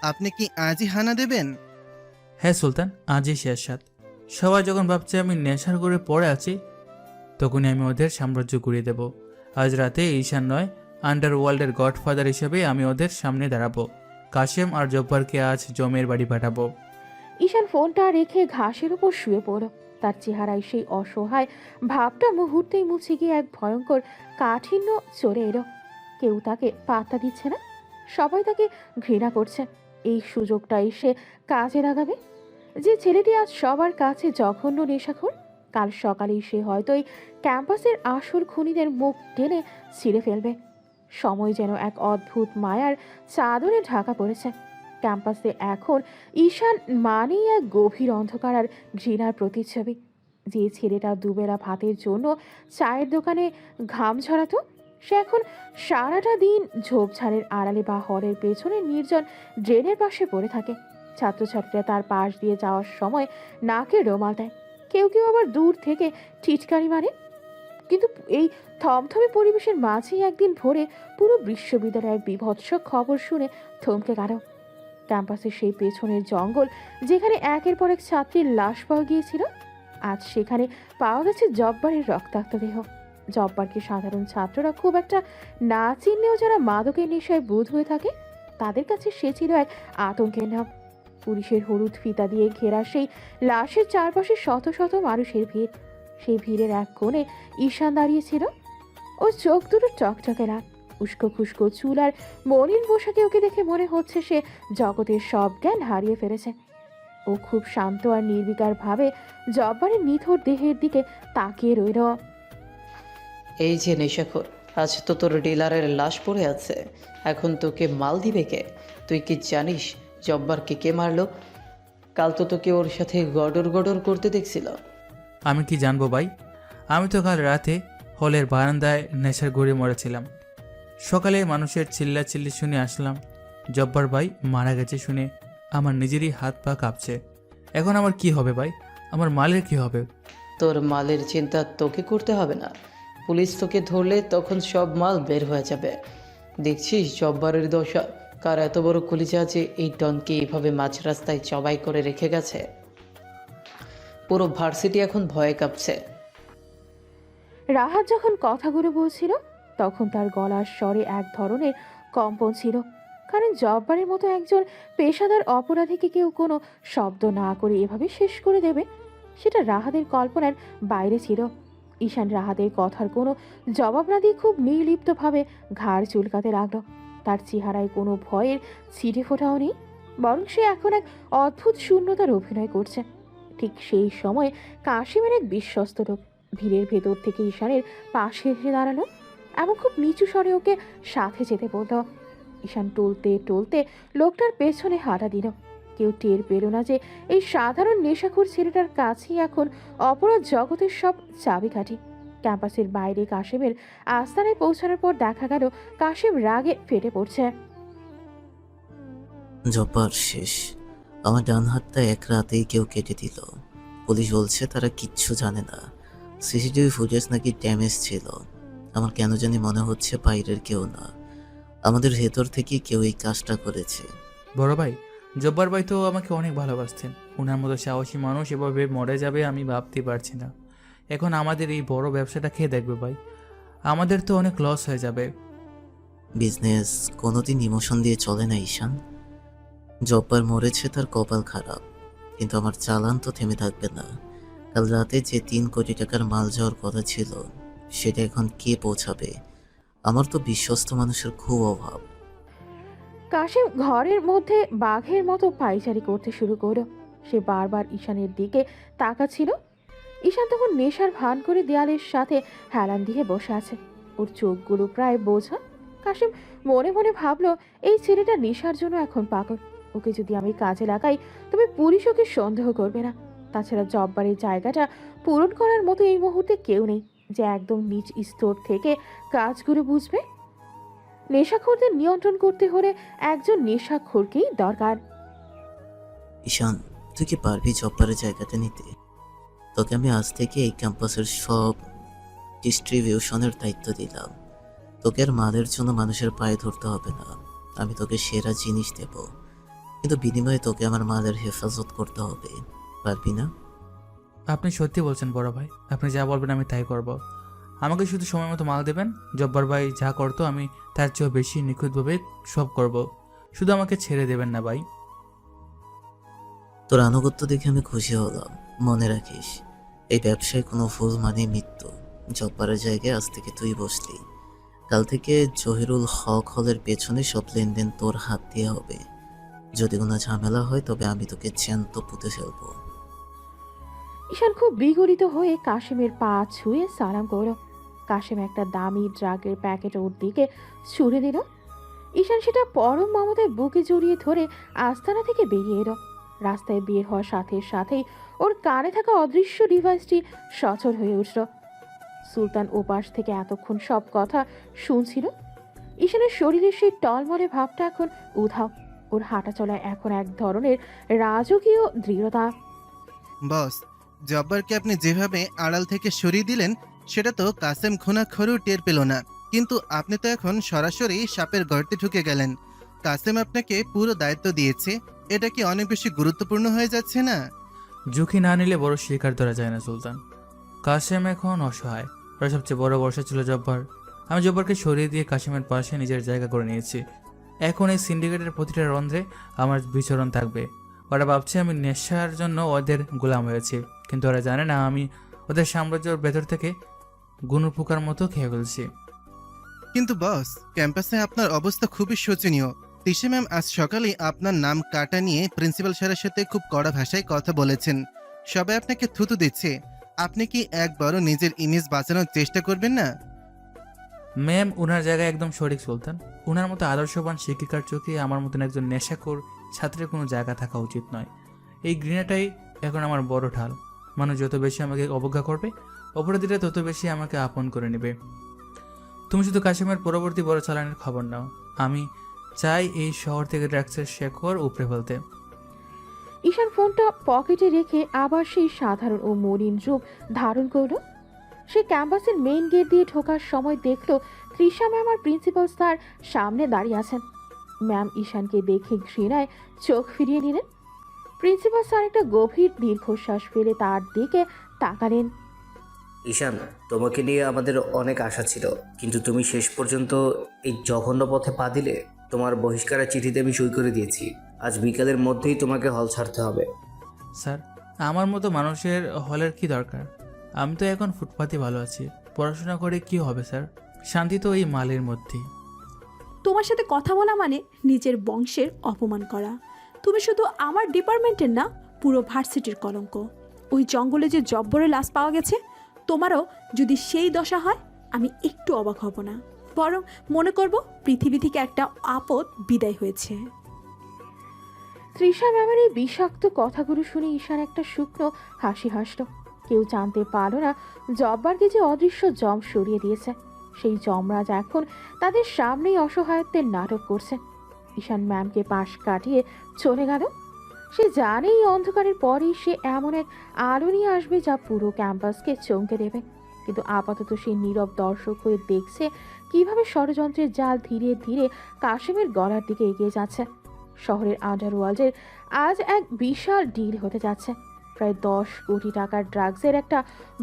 আপনি কি আজই হানা দেবেন? হ্যাঁ সুলতান, আজই শেষ রাত। সবাই যখন ভাবছে আমি নেশার করে পড়ে আছি, তখনই আমি ওদের সাম্রাজ্য ঘুরিয়ে দেব। আজ রাতে ঈশান নয়, আন্ডারওয়ার্ল্ডের গডফাদার হিসেবে আমি ওদের সামনে দাঁড়াবো। কাশেম আর জব্বারকে আজ জমের বাড়ি পাঠাবো। ঈশান ফোনটা রেখে ঘাসের উপর শুয়ে পড়ল। তার চেহারায় সেই অসহায় ভাবটা মুহূর্তেই মুছে গিয়ে এক ভয়ঙ্কর কাঠিন্য চলে এলো। কেউ তাকে পাত্তা দিচ্ছে না, সবাই তাকে ঘৃণা করছে। এই সুযোগটা এসে কাজে লাগাবে। যে ছেলেটি আজ সবার কাছে জঘন্য নেশাখোর, কাল সকালেই সে হয়তো এই ক্যাম্পাসের আসল খুনিদের মুখ টেনে ছিঁড়ে ফেলবে। সময় যেন এক অদ্ভুত মায়ার চাদরে ঢাকা পড়েছে। ক্যাম্পাসে এখন ঈশান মানেই এক গভীর অন্ধকার আর ঘৃণার প্রতিচ্ছবি। যে ছেলেটা দুবেলা ভাতের জন্য চায়ের দোকানে ঘাম ঝরাতো, সে এখন সারাটা দিন ঝোপঝাড়ের আড়ালে বা হলের পেছনে নির্জন ড্রেনের পাশে পড়ে থাকে। ছাত্রছাত্রীরা তার পাশ দিয়ে যাওয়ার সময় নাকে রোমাল দেয়, কেউ কেউ আবার দূর থেকে টিটকারি মারে। কিন্তু এই থমথমে পরিবেশের মাঝেই একদিন ভোরে পুরো বিশ্ববিদ্যালয়ের বীভৎস খবর শুনে থমকে গেল। ক্যাম্পাসের সেই পেছনের জঙ্গল যেখানে একের পর এক ছাত্রীর লাশ পাওয়া গিয়েছিল, আজ সেখানে পাওয়া গেছে জব্বারের রক্তাক্ত দেহ। জব্বারকে সাধারণ ছাত্ররা খুব একটা না চিনলেও যারা মাদকের নেশায় বুঁদ হয়ে থাকে, তাদের কাছে সে ছিল এক আতঙ্কের নাম। পুলিশের হলুদ ফিতা দিয়ে ঘেরা সেই লাশের চারপাশে শত শত মানুষের ভিড়। সেই ভিড়ের এক কোণে ঈশান দাঁড়িয়েছিল। ও চোখ দুটো চকচকে লাল, উস্কো খুস্কো চুল আর মলিন পোশাকে ওকে দেখে মনে হচ্ছে সে জগতের সব জ্ঞান হারিয়ে ফেলেছে। ও খুব শান্ত আর নির্বিকার ভাবে জব্বারের নিথর দেহের দিকে তাকিয়ে রইল। এই যে নেশাখোর, আজ তো তোর ডিলারের লাশ পড়ে আছে, এখন তোকে মাল দিবে কে? তুই কি জানিস জব্বারকে কে মারলো? কাল তো তোকে ওর সাথে গডর গডর করতে দেখছিল। আমি কি জানবো ভাই? আমি তো কাল রাতে হলের বারান্দায় নেশার ঘুরে মরেছিলাম। সকালে মানুষের চিল্লাচিল্লি শুনে আসলাম জব্বার ভাই মারা গেছে শুনে আমার নিজেরই হাত পা কাঁপছে। এখন আমার কি হবে ভাই? আমার মালের কি হবে? তোর মালের চিন্তা তোকে করতে হবে না। পুলিশ তোকে ধরলে তখন সব মাল বের হয়ে যাবে। দেখছিস জব্বারের দশা, কার এত বড় কলিজা যে এই ডনকে এইভাবে মাঝ রাস্তায় জবাই করে রেখে গেছে। পুরো ভার্সিটি এখন ভয়ে কাঁপছে। রাহাত যখন কথাগুলো বলছিল তখন তার গলার স্বরে এক ধরনের কম্পন ছিল, কারণ জব্বারের মতো একজন পেশাদার অপরাধীকে কেউ কোনো শব্দ না করে এভাবে শেষ করে দেবে, সেটা রাহাতের কল্পনার বাইরে ছিল। ঈশান রাহাতের কথার কোনো জবাব না দিয়ে খুব নির্লিপ্তভাবে ঘাড় চুলকাতে লাগলো। তার চেহারায় কোনো ভয়ের ছিটে ফোটাও নেই, বরং সে এখন এক অদ্ভুত শূন্যতার অভিনয় করছে। ঠিক সেই সময় কাশিমের এক বিশ্বস্ত লোক ভিড়ের ভেতর থেকে ঈশানের পাশে এসে দাঁড়ালো এবং খুব নিচু স্বরে ওকে সাথে যেতে বলল। ঈশান টলতে টলতে লোকটার পেছনে হাঁটা দিল। কেউ টের পেল না যে এই সাধারণ নেশাখোর ছেলেটার কাছেই এখন অপরাধ জগতের সব চাবিকাঠি। ক্যাম্পাসের বাইরে কাশিমের আস্তানায় পৌঁছানোর পর দেখা গেল কাশিম রাগে ফেটে পড়ছে। জব্বার শেষ। আমার ডান হাতটা এক রাতেই কেউ কেটে দিল। পুলিশ বলছে তারা কিচ্ছু জানে না। সিসিটিভি ফুটেজ নাকি ড্যামেজ ছিল। আমার কেন জানি মনে হচ্ছে বাইরের কেউ না, আমাদের ভেতর থেকে কেউ এই কাজটা করেছে। বড় ভাই, জব্বার ভাই তো আমাকে অনেক ভালোবাসতেন। ওনার মতো সাহসী মানুষ এভাবে মরে যাবে আমি ভাবতে পারছি না। এখন আমাদের এই বড় ব্যবসাটা খেয়ে দেখবে ভাই, আমাদের তো অনেক লস হয়ে যাবে। বিজনেস কোনোদিন ইমোশন দিয়ে চলে না ঈশান। জব্বার মরেছে, তার কপাল খারাপ, কিন্তু আমার চালান তো থেমে থাকবে না। কাল রাতে যে 3 কোটি টাকার মাল যাওয়ার কথা ছিল সেটা এখন কে পৌঁছাবে? আমার তো বিশ্বস্ত মানুষের খুব অভাব। কাশিম ঘরের মধ্যে বাঘের মতো পায়চারি করতে শুরু করলো। সে বারবার ঈশানের দিকে তাকাচ্ছিল। ঈশান তখন নেশার ভান করে দেয়ালের সাথে হেলান দিয়ে বসে আছে, ওর চোখগুলো প্রায় বোঝা। কাশিম মনে মনে ভাবলো, এই ছেলেটা নেশার জন্য এখন পাগল। ওকে যদি আমি কাজে লাগাই তবে পুলিশ ওকে সন্দেহ করবে না। তাছাড়া জব্বারের জায়গাটা পূরণ করার মতো এই মুহূর্তে কেউ নেই যে একদম নিচ স্তর থেকে কাজগুলো বুঝবে। নেশাখোরদের নিয়ন্ত্রণ করতে হলে একজন নেশাখোরকেই দরকার। ঈশান, তুই কি পারবি জব্বারের জায়গাটা নিতে? তোকে আমি আজ থেকে এই ক্যাম্পাসের সব ডিস্ট্রিবিউশনের দায়িত্ব দিলাম। তোকে আর মালের জন্য মানুষের পায়ে ধরতে হবে না। আমি তোকে সেরা জিনিস দেব, কিন্তু বিনিময়ে তোকে আমার মালের হেফাজত করতে হবে। পারবি না? আপনি সত্যি বলছেন বড় ভাই, আপনি যা বলবেন আমি তাই করব। আমাকে শুধু সময় মতো মাল দেবেন। জব্বার ভাই যা করতো আমি তার চেয়েও বেশি নিখুঁতভাবে সব করব। শুধু আমাকে ছেড়ে দেবেন না ভাই। তোর আনুগত্য দেখে আমি খুশি হলাম। মনে রাখিস, এই ব্যবসায় কোনো ভুল মানে মৃত্যু। জব্বারের জায়গায় আজ থেকে তুই বসলি। কাল থেকে জহিরুল হক হলের পেছনে সব লেনদেন তোর হাত দিয়ে হবে। যদি কোনো ঝামেলা হয় তবে আমি তোকে জ্যান্ত পুঁতে ফেলবো। ঈশান খুব বিগলিত হয়ে কাশিমের পা ছুঁয়ে সালাম করল। কাশিম একটা দামি ড্রাগের প্যাকেট ওর দিকে ছুঁড়ে দিল। ঈশান সেটা পরম মমতায় বুকে জড়িয়ে ধরে আস্তানা থেকে বেরিয়ে এলো। রাস্তায় বের হওয়ার সাথে সাথেই ওর কানে থাকা অদৃশ্য ডিভাইসটি সচল হয়ে উঠল। সুলতান ওপাশ থেকে এতক্ষণ সব কথা শুনছিল। ঈশানের শরীরের সেই টলমলে ভাবটা এখন উধাও। ওর হাঁটা চলায় এখন এক ধরনের রাজকীয় দৃঢ়তা। বস, জব্বারকে আপনি যেভাবে আড়াল থেকে সরিয়ে দিলেন সেটা তো কাসেম খুনাখরও টের পেল না, কিন্তু আপনি তো এখন সরাসরি সাপের গর্তে ঢুকে গেলেন। কাসেম আপনাকে পুরো দায়িত্ব দিয়েছে, এটা কি অনেক বেশি গুরুত্বপূর্ণ হয়ে যাচ্ছে না? ঝুঁকি না নিলে বড় শিকার ধরা যায় না সুলতান। কাশেম এখন অসহায়, ওরা সবচেয়ে বড় ভরসা ছিল জব্বার। আমি জব্বারকে সরিয়ে দিয়ে কাশেমের পাশে নিজের জায়গা করে নিয়েছি। এখন এই সিন্ডিকেটের প্রতিটা রন্ধ্রে আমার বিচরণ থাকবে। ওরা ভাবছে আমি নেশার জন্য ওদের গোলাম হয়েছি, কিন্তু ওরা জানে না আমি ওদের সাম্রাজ্যের ভেতর থেকে গুনু পোকার মতো খেয়ে ফেলছি। কিন্তু বস, ক্যাম্পাসে আপনার অবস্থা খুবই শোচনীয়। তিশা ম্যাম আজ সকালে আপনার নাম কাটা নিয়ে প্রিন্সিপাল স্যারের সাথে খুব কড়া ভাষায় কথা বলেছেন। সবাই আপনাকে থুতু দিচ্ছে। আপনি কি একবারও নিজের ইমেজ বাঁচানোর চেষ্টা করবেন না? ম্যাম ওনার জায়গায় একদম সঠিক সুলতান। ওনার মতো আদর্শবান শিক্ষিকার চোখে আমার মতন একজন নেশাখোর ছাত্রের কোনো জায়গা থাকা উচিত নয়। এই ঘৃণাটাই এখন আমার বড় ঢাল। মানুষ যত বেশি আমাকে অবজ্ঞা করবে, অপরাধীরা তত বেশি আমাকে আপন করে নেবে। তুমি শুধু কাশিমের পরবর্তী বড় চালানের খবর নাও। আমি চাই এই শহর থেকে ড্রাগসের শেখর উপড়ে ফেলতে। ঈশান ফোনটা পকেটে রেখে আবার সেই সাধারণ ও মলিন রূপ ধারণ করলো। সে ক্যাম্পাসের মেইন গেট দিয়ে ঢোকার সময় দেখলো তৃষা ম্যাম আর প্রিন্সিপাল স্যার সামনে দাঁড়িয়ে আছেন। ম্যাম ঈশানকে দেখে ঘৃণায় চোখ ফিরিয়ে নিলেন। প্রিন্সিপাল স্যার একটা গভীর দীর্ঘশ্বাস ফেলে তার দিকে তাকালেন। ঈশান, তোমাকে নিয়ে আমাদের অনেক আশা ছিল, কিন্তু তুমি শেষ পর্যন্ত এই জঘন্য পথে পা দিলে। তোমার বহিষ্কারের চিঠিতে আমি সই করে দিয়েছি। আজ বিকালের মধ্যেই তোমাকে হল ছাড়তে হবে। স্যার, আমার মতো মানুষের হলের কি দরকার? আমি তো এখন ফুটপাতে ভালো আছি। পড়াশোনা করে কি হবে স্যার? শান্তি তো এই মালের মধ্যেই। তোমার সাথে কথা বলা মানে নিজের বংশের অপমান করা। তুমি শুধু আমার ডিপার্টমেন্টের না, পুরো ভার্সিটির কলঙ্ক। ওই জঙ্গলে যে জব্বরের লাশ পাওয়া গেছে, তোমারও যদি সেই দশা হয় আমি একটু অবাক হব না, বরং মনে করব পৃথিবী থেকে একটা আপদ বিদায় হয়েছে। তৃষা ম্যামের এই বিষাক্ত কথাগুলো শুনে ঈশান একটা শুকনো হাসি হাসল। কেউ জানতে পারল না জব্বারকে যে অদৃশ্য জম সরিয়ে দিয়েছে। সেই যমরাজ এখন তাদের সামনেই অসহায়ত্বের নাটক করছে। ঈশান ম্যামকে পাশ কাটিয়ে চলে গেল। সে জানে এই অন্ধকারের পরেই সে এমন এক আলো নিয়ে আসবে যা পুরো ক্যাম্পাসকে চমকে দেবে। কিন্তু আপাতত সে নীরব দর্শক হয়ে দেখছে কিভাবে ষড়যন্ত্রের জাল ধীরে ধীরে কাশেমের গলার দিকে এগিয়ে যাচ্ছে। শহরের আন্ডারওয়ার্ল্ডের আজ এক বিশাল ডিল হতে যাচ্ছে। প্রায় 10 কোটি টাকার ড্রাগসের একটা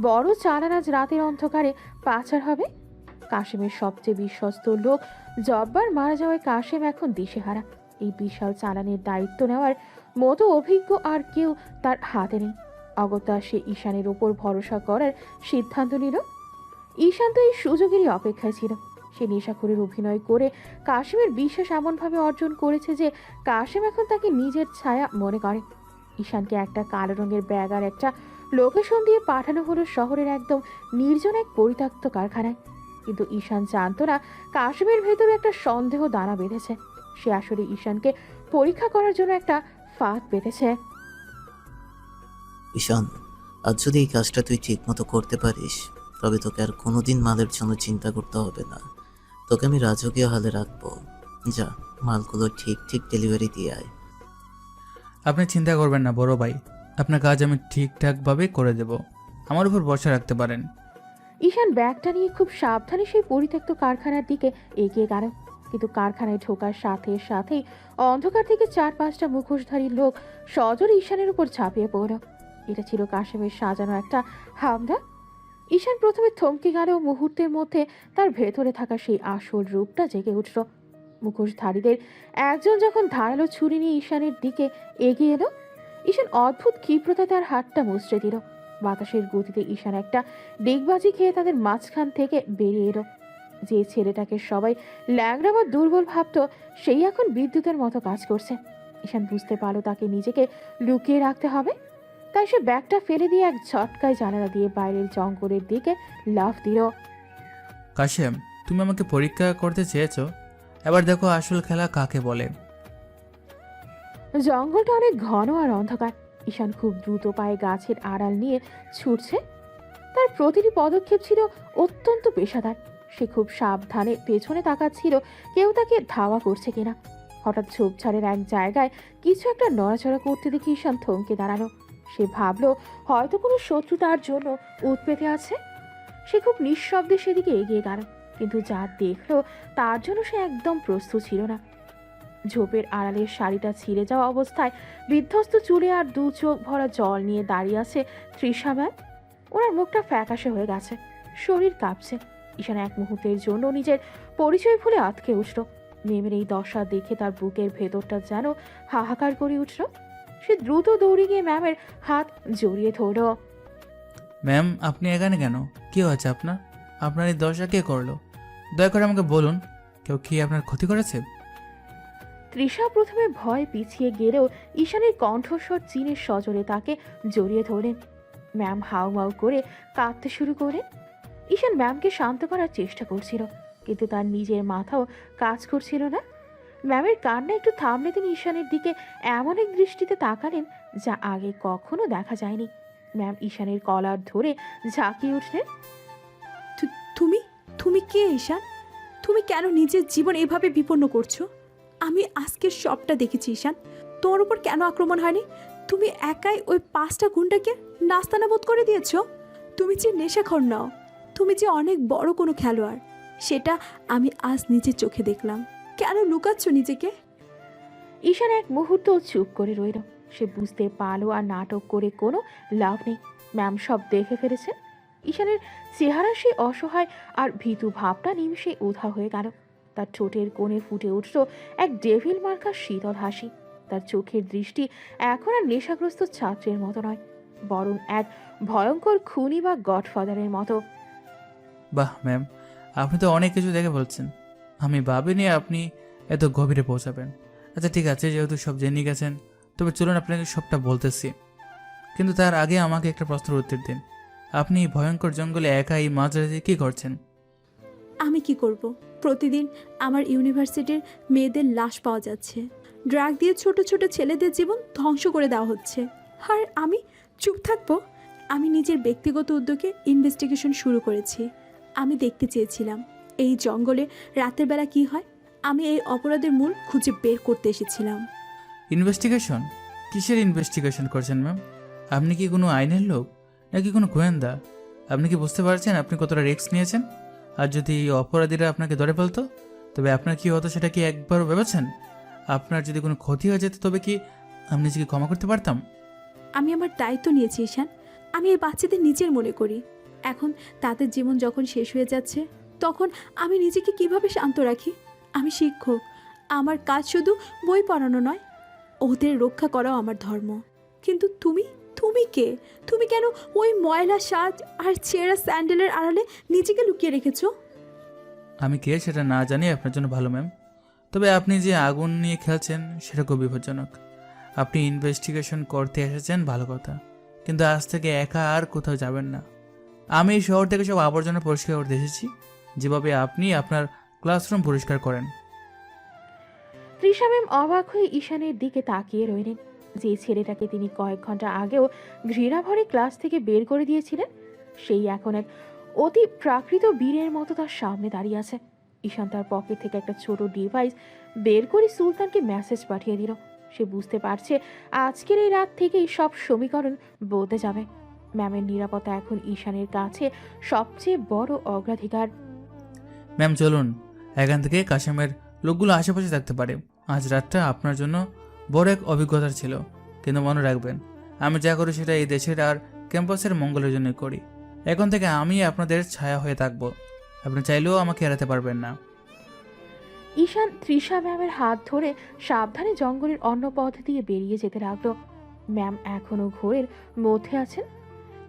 বড় চালান আজ রাতের অন্ধকারে পাচার হবে। কাশেমের সবচেয়ে বিশ্বস্ত লোক জব্বার মারা যাওয়ায় কাশেম এখন দিশেহারা। এই বিশাল চালানের দায়িত্ব নেওয়ার মতো অভিজ্ঞ আর কেউ তার হাতে নেই। অগত্যা সে ঈশানের উপর ভরসা করার সিদ্ধান্ত নিল। ঈশান তো এই সুযোগেরই অপেক্ষায় ছিল। সে নেশাখোরের অভিনয় করে কাশেমের বিশ্বাস এমনভাবে অর্জন করেছে যে কাশেম এখন তাকে নিজের ছায়া মনে করে। ঈশানকে একটা কালো রঙের ব্যাগ আর একটা লোকেশন দিয়ে পাঠানো হলো শহরের একদম নির্জন এক পরিত্যক্ত কারখানায়। কিন্তু ঈশান জানতো না কাশেমের ভেতরে একটা সন্দেহ দানা বেঁধেছে। সে আসলে ঈশানকে পরীক্ষা করার জন্য একটা ফাঁদ পেতেছে। ঈশান, আজ যদি এই কাজটা তুই ঠিক মতো করতে পারিস, তবে তোকে আর কোনোদিন মালের জন্য চিন্তা করতে হবে না। তোকে আমি রাজকীয় হালে রাখবো। যা, মালগুলো ঠিক ঠিক ডেলিভারি দিয়ে আয়। আপনি চিন্তা করবেন না বড় ভাই, আপনার কাজ আমি ঠিকঠাকভাবে করে দেব। আমার উপর ভরসা রাখতে পারেন। ঈশান ব্যাগটা নিয়ে খুব সাবধানে সেই পরিত্যক্ত কারখানার দিকে এগিয়ে গেল। কিন্তু কারখানায় ঢোকার সাথে সাথেই অন্ধকার থেকে 4-5টা মুখোশধারী লোক সজোরে ঈশানের উপর ঝাঁপিয়ে পড়ল। এটা ছিল কাশেমের সাজানো একটা হামলা। ঈশান প্রথমে থমকে গেল। মুহূর্তের মধ্যে তার ভেতরে থাকা সেই আসল রূপটা জেগে উঠল। মুখোশধারীদের একজন যখন ধারালো ছুরি নিয়ে ঈশানের দিকে এগিয়ে এলো, ঈশান অদ্ভুত ক্ষিপ্রতা তার হাতটা মুচড়ে দিল। বাতাসের গতিতে ঈশান একটা ডিগবাজি খেয়ে তাদের মাঝখান থেকে বেরিয়ে এলো। যে ছেলেটাকে সবাই ল্যাংড়া বা দুর্বল ভাবত, সেই এখন বিদ্যুতের মতো কাজ করছে। ঈশান বুঝতে পারলো তাকে নিজেকে লুকিয়ে রাখতে হবে। তাই সে ব্যাগটা ফেলে দিয়ে এক ঝটকায় জানালা দিয়ে বাইরের জঙ্গলের দিকে লাফ দিল। কাশেম, তুমি আমাকে পরীক্ষা করতে চেয়েছো, এবার দেখো আসল খেলা কাকে বলে। জঙ্গলটা অনেক ঘন আর অন্ধকার। ঈশান খুব দ্রুত পায়ে গাছের আড়াল নিয়ে ছুটছে। তার প্রতিটি পদক্ষেপ ছিল অত্যন্ত পেশাদার। সে খুব সাবধানে পেছনে তাকাচ্ছিল কেউ তাকে ধাওয়া করছে কিনা। হঠাৎ ঝোপঝাড়ের এক জায়গায় কিছু একটা নড়াচড়া করতে দেখে ঈশান থমকে দাঁড়ালো। সে ভাবলো হয়তো কোনো শত্রু তার জন্য উৎপেতে আছে। সে খুব নিঃশব্দে সেদিকে এগিয়ে গেল, কিন্তু যা দেখলো তার জন্য সে একদম প্রস্তুত ছিল না। ঝোপের আড়ালের শাড়িটা ছিঁড়ে যাওয়া অবস্থায় বিধ্বস্ত চুলে আর 2 চোখ ভরা জল নিয়ে দাঁড়িয়ে আছে তৃষা ম্যাম। ওনার মুখটা ফ্যাকাশে হয়ে গেছে, শরীর কাঁপছে। ঈশান এক মুহূর্তের জন্য নিজের পরিচয় ভুলে আটকে উঠল। মেমের এই দশা দেখে তার বুকের ভেতরটা যেন হাহাকার করে উঠল। সে দ্রুত দৌড়ে গিয়ে ম্যামের হাত জড়িয়ে ধরল। ম্যাম, আপনি এখানে কেন? কি হয়েছে আপনার? আপনার এই দশা কে করলো? দয়া করে আমাকে বলুন। কেউ কি আপনার ক্ষতি করেছে? তৃষা প্রথমে ভয় পিছিয়ে গেলেও ঈশানের কণ্ঠস্বর চীনের সজোরে তাকে জড়িয়ে ধরেন। ম্যাম হাউমাউ করে কাঁদতে শুরু করেন। ঈশান ম্যামকে শান্ত করার চেষ্টা করছিল, কিন্তু তার নিজের মাথাও কাজ করছিল না। ম্যামের কান্না একটু থামলে তিনি ঈশানের দিকে এমন এক দৃষ্টিতে তাকালেন যা আগে কখনো দেখা যায়নি। ম্যাম ঈশানের কলার ধরে ঝাঁকিয়ে উঠলেন। তুমি তুমি কে ঈশান? তুমি কেন নিজের জীবন এভাবে বিপন্ন করছো? আমি আজকের সবটা দেখেছি ঈশান। তোর উপর কেন আক্রমণ হয়নি? তুমি একাই ওই 5টা গুন্ডাকে নাস্তানাবোধ করে দিয়েছো? তুমি যে নেশাখোর নও, তুমি যে অনেক বড় কোনো খেলোয়াড়, সেটা আমি আজ নিজের চোখে দেখলাম। কেন লুকাচ্ছ নিজেকে? ঈশান এক মুহূর্ত চুপ করে রইল। সে বুঝতে পারলো আর নাটক করে কোনো লাভ নেই। ম্যাম সব দেখে ফেলেছেন। ঈশানের চেহারা সেই অসহায় আর ভীতু ভাবটা নিমিষে উধা হয়ে গেল। তার ঠোঁটের কোণে ফুটে উঠল এক ডেভিল মার্কা শীতল হাসি। তার চোখের দৃষ্টি এখন আর নেশাগ্রস্ত ছাত্রের মতো নয়, বরং এক ভয়ঙ্কর খুনি বা গডফাদারের মতো। বাহ ম্যাম, আপনি তো অনেক কিছু দেখে বলছেন। আমি ভাবিনি আপনি এত গভীরে পৌঁছাবেন। আচ্ছা ঠিক আছে, যেহেতু সব জেনে গেছেন, তবে চলুন আপনাকে সবটা বলতেছি। কিন্তু তার আগে আমাকে একটা প্রশ্নের উত্তর দিন। আপনি এই ভয়ঙ্কর জঙ্গলে একা এই মাঝরাতে কী করছেন? আমি কি করব? প্রতিদিন আমার ইউনিভার্সিটির মেয়েদের লাশ পাওয়া যাচ্ছে। ড্রাগ দিয়ে ছোট ছোট ছেলেদের জীবন ধ্বংস করে দেওয়া হচ্ছে। আর আমি চুপ থাকবো? আমি নিজের ব্যক্তিগত উদ্যোগে ইনভেস্টিগেশন শুরু করেছি। আমি দেখতে চেয়েছিলাম এই জঙ্গলে রাতের বেলা কি হয়। আমি এই অপরাধের মূল খুঁজে বের করতে এসেছিলাম। ইনভেস্টিগেশন? কিসের ইনভেস্টিগেশন করছেন ম্যাম? আপনি কি কোনো আইনের লোক নাকি কোনো গোয়েন্দা? আপনি কি বুঝতে পারছেন আপনি কতটা রিস্ক নিয়েছেন? আর যদি এই অপরাধীরা আপনাকে ধরে ফেলতো, তবে আপনার কি হতো সেটা কি একবারও ভেবেছেন? আপনার যদি কোনো ক্ষতি হয়ে যেত, তবে কি আমি নিজেকে ক্ষমা করতে পারতাম? আমি আমার দায়িত্ব নিয়েছি ঈশান। আমি এই বাচ্চাদের নিজের মনে করি। এখন তাদের জীবন যখন শেষ হয়ে যাচ্ছে, তখন আমি নিজেকে কিভাবে শান্ত রাখি? আমি শিক্ষক, আমার কাজ শুধু বই পড়ানো নয়, ওদের রক্ষা করাও আমার ধর্ম। কিন্তু তুমি তুমি কে? তুমি কেন ওই ময়লা সাজ আর ছেঁড়া স্যান্ডেলের আড়ালে নিজেকে লুকিয়ে রেখেছো? আমি কে সেটা না জানি আপনার জন্য ভালো ম্যাম। তবে আপনি যে আগুন নিয়ে খেলছেন সেটা খুব বিপজ্জনক। আপনি ইনভেস্টিগেশন করতে এসেছেন ভালো কথা, কিন্তু আজ থেকে একা আর কোথাও যাবেন না। আমি এই শহর থেকে সব আবর্জনা পরিষ্কার করতে এসেছি, যেভাবে আপনি আপনার ক্লাসরুম পরিষ্কার করেন। তৃষা ম্যাম অবাক হয়ে ঈশানের দিকে তাকিয়ে রইলেন। যে ছেলেটাকে তিনি কয়েক ঘন্টা আগেও ঘৃণাভরে ক্লাস থেকে বের করে দিয়েছিলেন, সেই এখন এক অতি প্রাকৃত বীরের মতো তার সামনে দাঁড়িয়ে আছে। ঈশান তার পকেট থেকে একটা ছোট ডিভাইস বের করে সুলতানকে মেসেজ পাঠিয়ে দিল। সে বুঝতে পারছে আজকের এই রাত থেকেই সব সমীকরণ বদলে যাবে। ম্যামের নিরাপত্তা এখন ঈশানের কাছে সবচেয়ে বড় অগ্রাধিকার। ম্যাম চলুন, এখান থেকে কাশেমের লোকগুলো আশেপাশে থাকতে পারে। আজ রাতটা আপনার জন্য বড় এক অভিজ্ঞতার ছিল, কিন্তু মনে রাখবেন, আমি যা করি সেটা এই দেশের আর ক্যাম্পাসের মঙ্গলের জন্য করি। এখন থেকে আমি আপনাদের ছায়া হয়ে থাকবো। আপনি চাইলেও আমাকে এড়াতে পারবেন না। ঈশান তৃষা ম্যামের হাত ধরে সাবধানে জঙ্গলের অন্য পথ দিয়ে বেরিয়ে যেতে লাগলো। ম্যাম এখনো ঘোরের মধ্যে আছেন।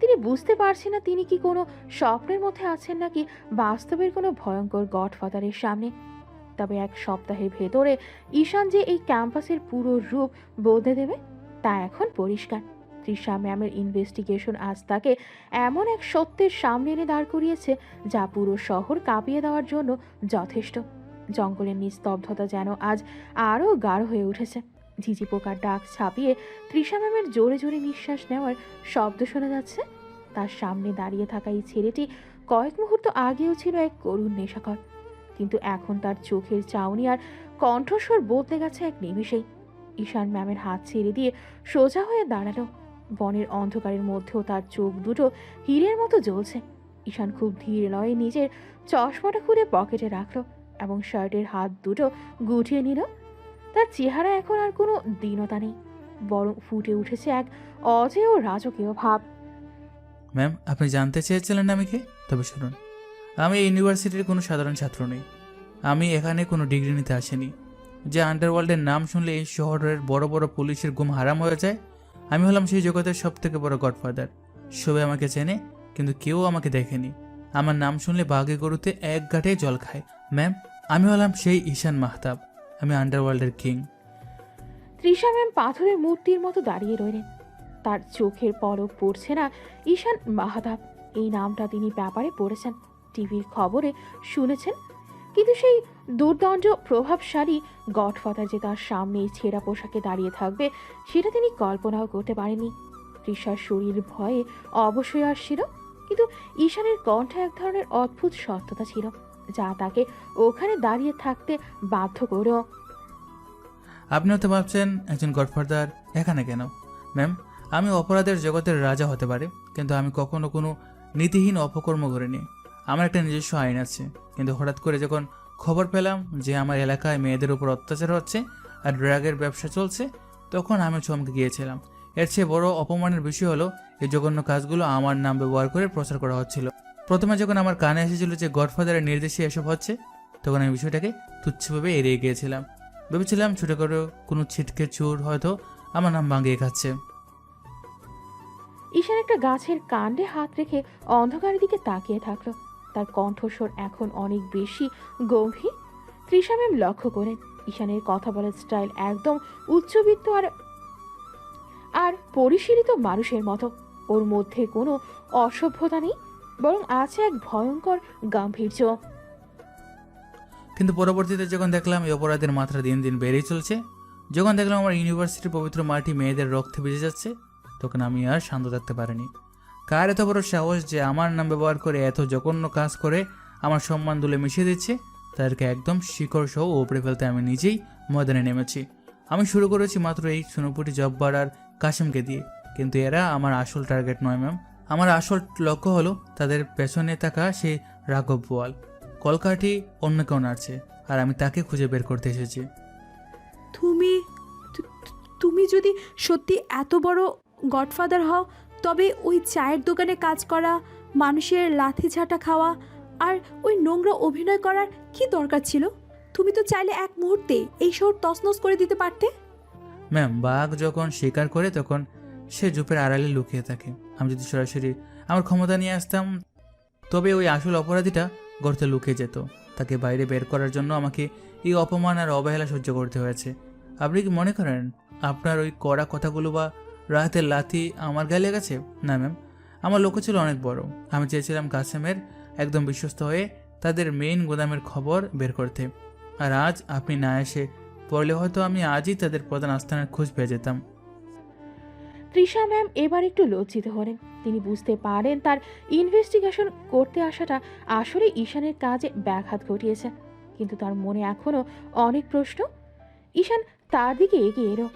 তিনি বুঝতে পারছেন না তিনি কি কোনো স্বপ্নের মধ্যে আছেন নাকি বাস্তবের কোনো ভয়ঙ্কর গডফাদারের সামনে। তবে এক সপ্তাহের ভেতরে ঈশান যে এই ক্যাম্পাসের পুরো রূপ বদলে দেবে তা এখন পরিষ্কার। তৃষা ম্যামের ইনভেস্টিগেশন আজ তাকে এমন এক সত্যের সামনে এনে দাঁড় করিয়েছে যা পুরো শহর কাঁপিয়ে দেওয়ার জন্য যথেষ্ট। জঙ্গলের নিস্তব্ধতা যেন আজ আরও গাঢ় হয়ে উঠেছে। ঝিঝি পোকার ডাক ছাপিয়ে তৃষা ম্যামের জোরে জোরে নিঃশ্বাস নেওয়ার শব্দ শোনা যাচ্ছে। তার সামনে দাঁড়িয়ে থাকা এই ছেলেটি কয়েক মুহূর্ত আগেও ছিল এক করুণ নেশাখর, কিন্তু এখন তার চোখের চাউনি আর কণ্ঠস্বর বদলে গেছে এক নিমেষেই। ঈশান ম্যামের হাত ছেড়ে দিয়ে সোজা হয়ে দাঁড়ালো। বনের অন্ধকারের মধ্যেও তার চোখ দুটো হীরের মতো জ্বলছে। ঈশান খুব ধীর লয়ে নিজের চশমাটা খুলে পকেটে রাখলো এবং শার্টের হাত দুটো গুটিয়ে নিল। তার চেহারা এখন আর কোনো দীনতা নেই, বরং ফুটে উঠেছে এক অজেয় রাজকীয় ভাব। ম্যাম, আপনি জানতে চেয়েছিলেন আমি কে? তবে শুনুন, আমি এই ইউনিভার্সিটির কোনো সাধারণ ছাত্র নই। আমি এখানে কোনো ডিগ্রি নিতে আসিনি। যে আন্ডারওয়ার্ল্ডের নাম শুনলে এই শহরের বড় বড় পুলিশের ঘুম হারাম হয়ে যায়, আমি হলাম সেই জগতের সব থেকে বড় গডফাদার। সবাই আমাকে চেনে, কিন্তু কেউ আমাকে দেখেনি। আমার নাম শুনলে বাঘে গরুতে এক ঘাটে জল খায়। ম্যাম, আমি হলাম সেই ঈশান মাহতাব। আমি আন্ডারওয়ার্ল্ডের কিং। তৃষা ম্যাম পাথরের মূর্তির মতো দাঁড়িয়ে রইলেন। তার চোখের পলক পড়ছে না। ঈশান মাহতাব, এই নামটা তিনি ব্যাপারে পড়েছেন, টিভির খবরে শুনেছেন, কিন্তু সেই দুর্দণ্ড প্রভাবশালী গডফাদার যে তার সামনে ছেঁড়া পোশাকে দাঁড়িয়ে থাকবে সেটা তিনি কল্পনাও করতে পারেননি। তৃষার শরীর ভয়ে অবশ্যই আসছিল, কিন্তু ঈশানের কণ্ঠে এক ধরনের অদ্ভুত সত্যতা ছিল যা তাকে ওখানে দাঁড়িয়ে থাকতে বাধ্য করল। আপনিও তো ভাবছেন একজন গডফাদার এখানে কেন? ম্যাম, আমি অপরাধের জগতের রাজা হতে পারে, কিন্তু আমি কখনো কোনো নীতিহীন অপকর্ম করিনি। আমার একটা নিজস্ব আইন আছে। কিন্তু হঠাৎ করে যখন খবর পেলাম যে আমার এলাকায় মেয়েদের উপর অত্যাচার হচ্ছে আর ড্রাগের ব্যবসা চলছে, তখন আমি চমকে গিয়েছিলাম। এর চেয়ে বড় অপমানের বিষয় হলো এই জঘন্য কাজগুলো আমার নাম ব্যবহার করে প্রচার করা হচ্ছিল। প্রথমে যখন আমার কানে এসেছিল যে গডফাদারের নির্দেশে এসব হচ্ছে, তখন আমি বিষয়টাকে তুচ্ছভাবে এড়িয়ে গিয়েছিলাম। ভেবেছিলাম ছোটো করে কোনো ছিটকে চোর হয়তো আমার নাম ভাঙিয়ে খাচ্ছে। ঈশান একটা গাছের কাণ্ডে হাত রেখে অন্ধকারের দিকে তাকিয়ে থাকলো। তার কণ্ঠস্বর এখন অনেক বেশি গম্ভীর। তৃষা ম্যাম লক্ষ্য করেন ঈশানের কথা বলার স্টাইল একদম উচ্চবিত্ত আর আর পরিশীলিত মানুষের মতো। ওর মধ্যে কোনো অসভ্যতা নেই, বরং আছে এক ভয়ঙ্কর গাম্ভীর্য। কিন্তু পরবর্তীতে যখন দেখলাম এই অপরাধের মাত্রা দিন দিন বেড়েই চলছে, যখন দেখলাম আমার ইউনিভার্সিটির পবিত্র মাটি মেয়েদের রক্তে ভিজে যাচ্ছে, তখন আমি আর শান্ত থাকতে পারিনি। কার এত বড় সাহস যে আমার নাম ব্যবহার করে এত জঘন্য কাজ করে আমার সম্মান দুলে মিশিয়ে দিচ্ছে, তাদেরকে একদম শিকড় সহ উপড়ে ফেলতে আমি নিজেই ময়দানে নেমেছি। আমি শুরু করেছি মাত্র এই সোনপুটি জব্বার আর কাশিমকে দিয়ে, কিন্তু এরা আমার আসল টার্গেট নয় ম্যাম। আমার আসল লক্ষ্য হলো তাদের পেছনে থাকা সেই রাঘব বোয়াল। কলকাঠি অন্য কেউ নাড়ছে, আর আমি তাকে খুঁজে বের করতে এসেছি। তুমি যদি সত্যি এত বড় গডফাদার হও, তবে ওই চায়ের দোকানে কাজ করা, মানুষের লাথি ঝাঁটা খাওয়া আর ওই নোংরা অভিনয় করার কি দরকার ছিল? তুমি তো চাইলে এক মুহূর্তে এই শহর তছনছ করে দিতে পারতে। ম্যাম, বাঘ যখন শিকার করে তখন সে ঝোপের আড়ালে লুকিয়ে থাকে। আমি যদি সরাসরি আমার ক্ষমতা নিয়ে আসতাম, তবে ওই আসল অপরাধীটা গর্তে লুকিয়ে যেত। তাকে বাইরে বের করার জন্য আমাকে এই অপমান আর অবহেলা সহ্য করতে হয়েছে। আপনি কি মনে করেন আপনার ওই কড়া কথাগুলো বা রাতের লাথি আমার গায়ে লেগেছে? না ম্যাম, আমার লক্ষ্য ছিল অনেক বড়। আমি চেয়েছিলাম কাসেমের একদম বিশ্বস্ত হয়ে তাদের মেইন গোদামের খবর বের করতে। আর আজ আপনি না এসে পড়লে হয়তো আমি আজই তাদের প্রধান আস্থানের খোঁজ পেয়ে যেতাম। তৃষা ম্যাম এবার একটু লজ্জিত হলেন। তিনি বুঝতে পারেন তার ইনভেস্টিগেশন করতে আসাটা আসলে ঈশানের কাজে ব্যাঘাত ঘটিয়েছে, কিন্তু তার মনে এখনো অনেক প্রশ্ন। ঈশান তার দিকে এগিয়ে এলো।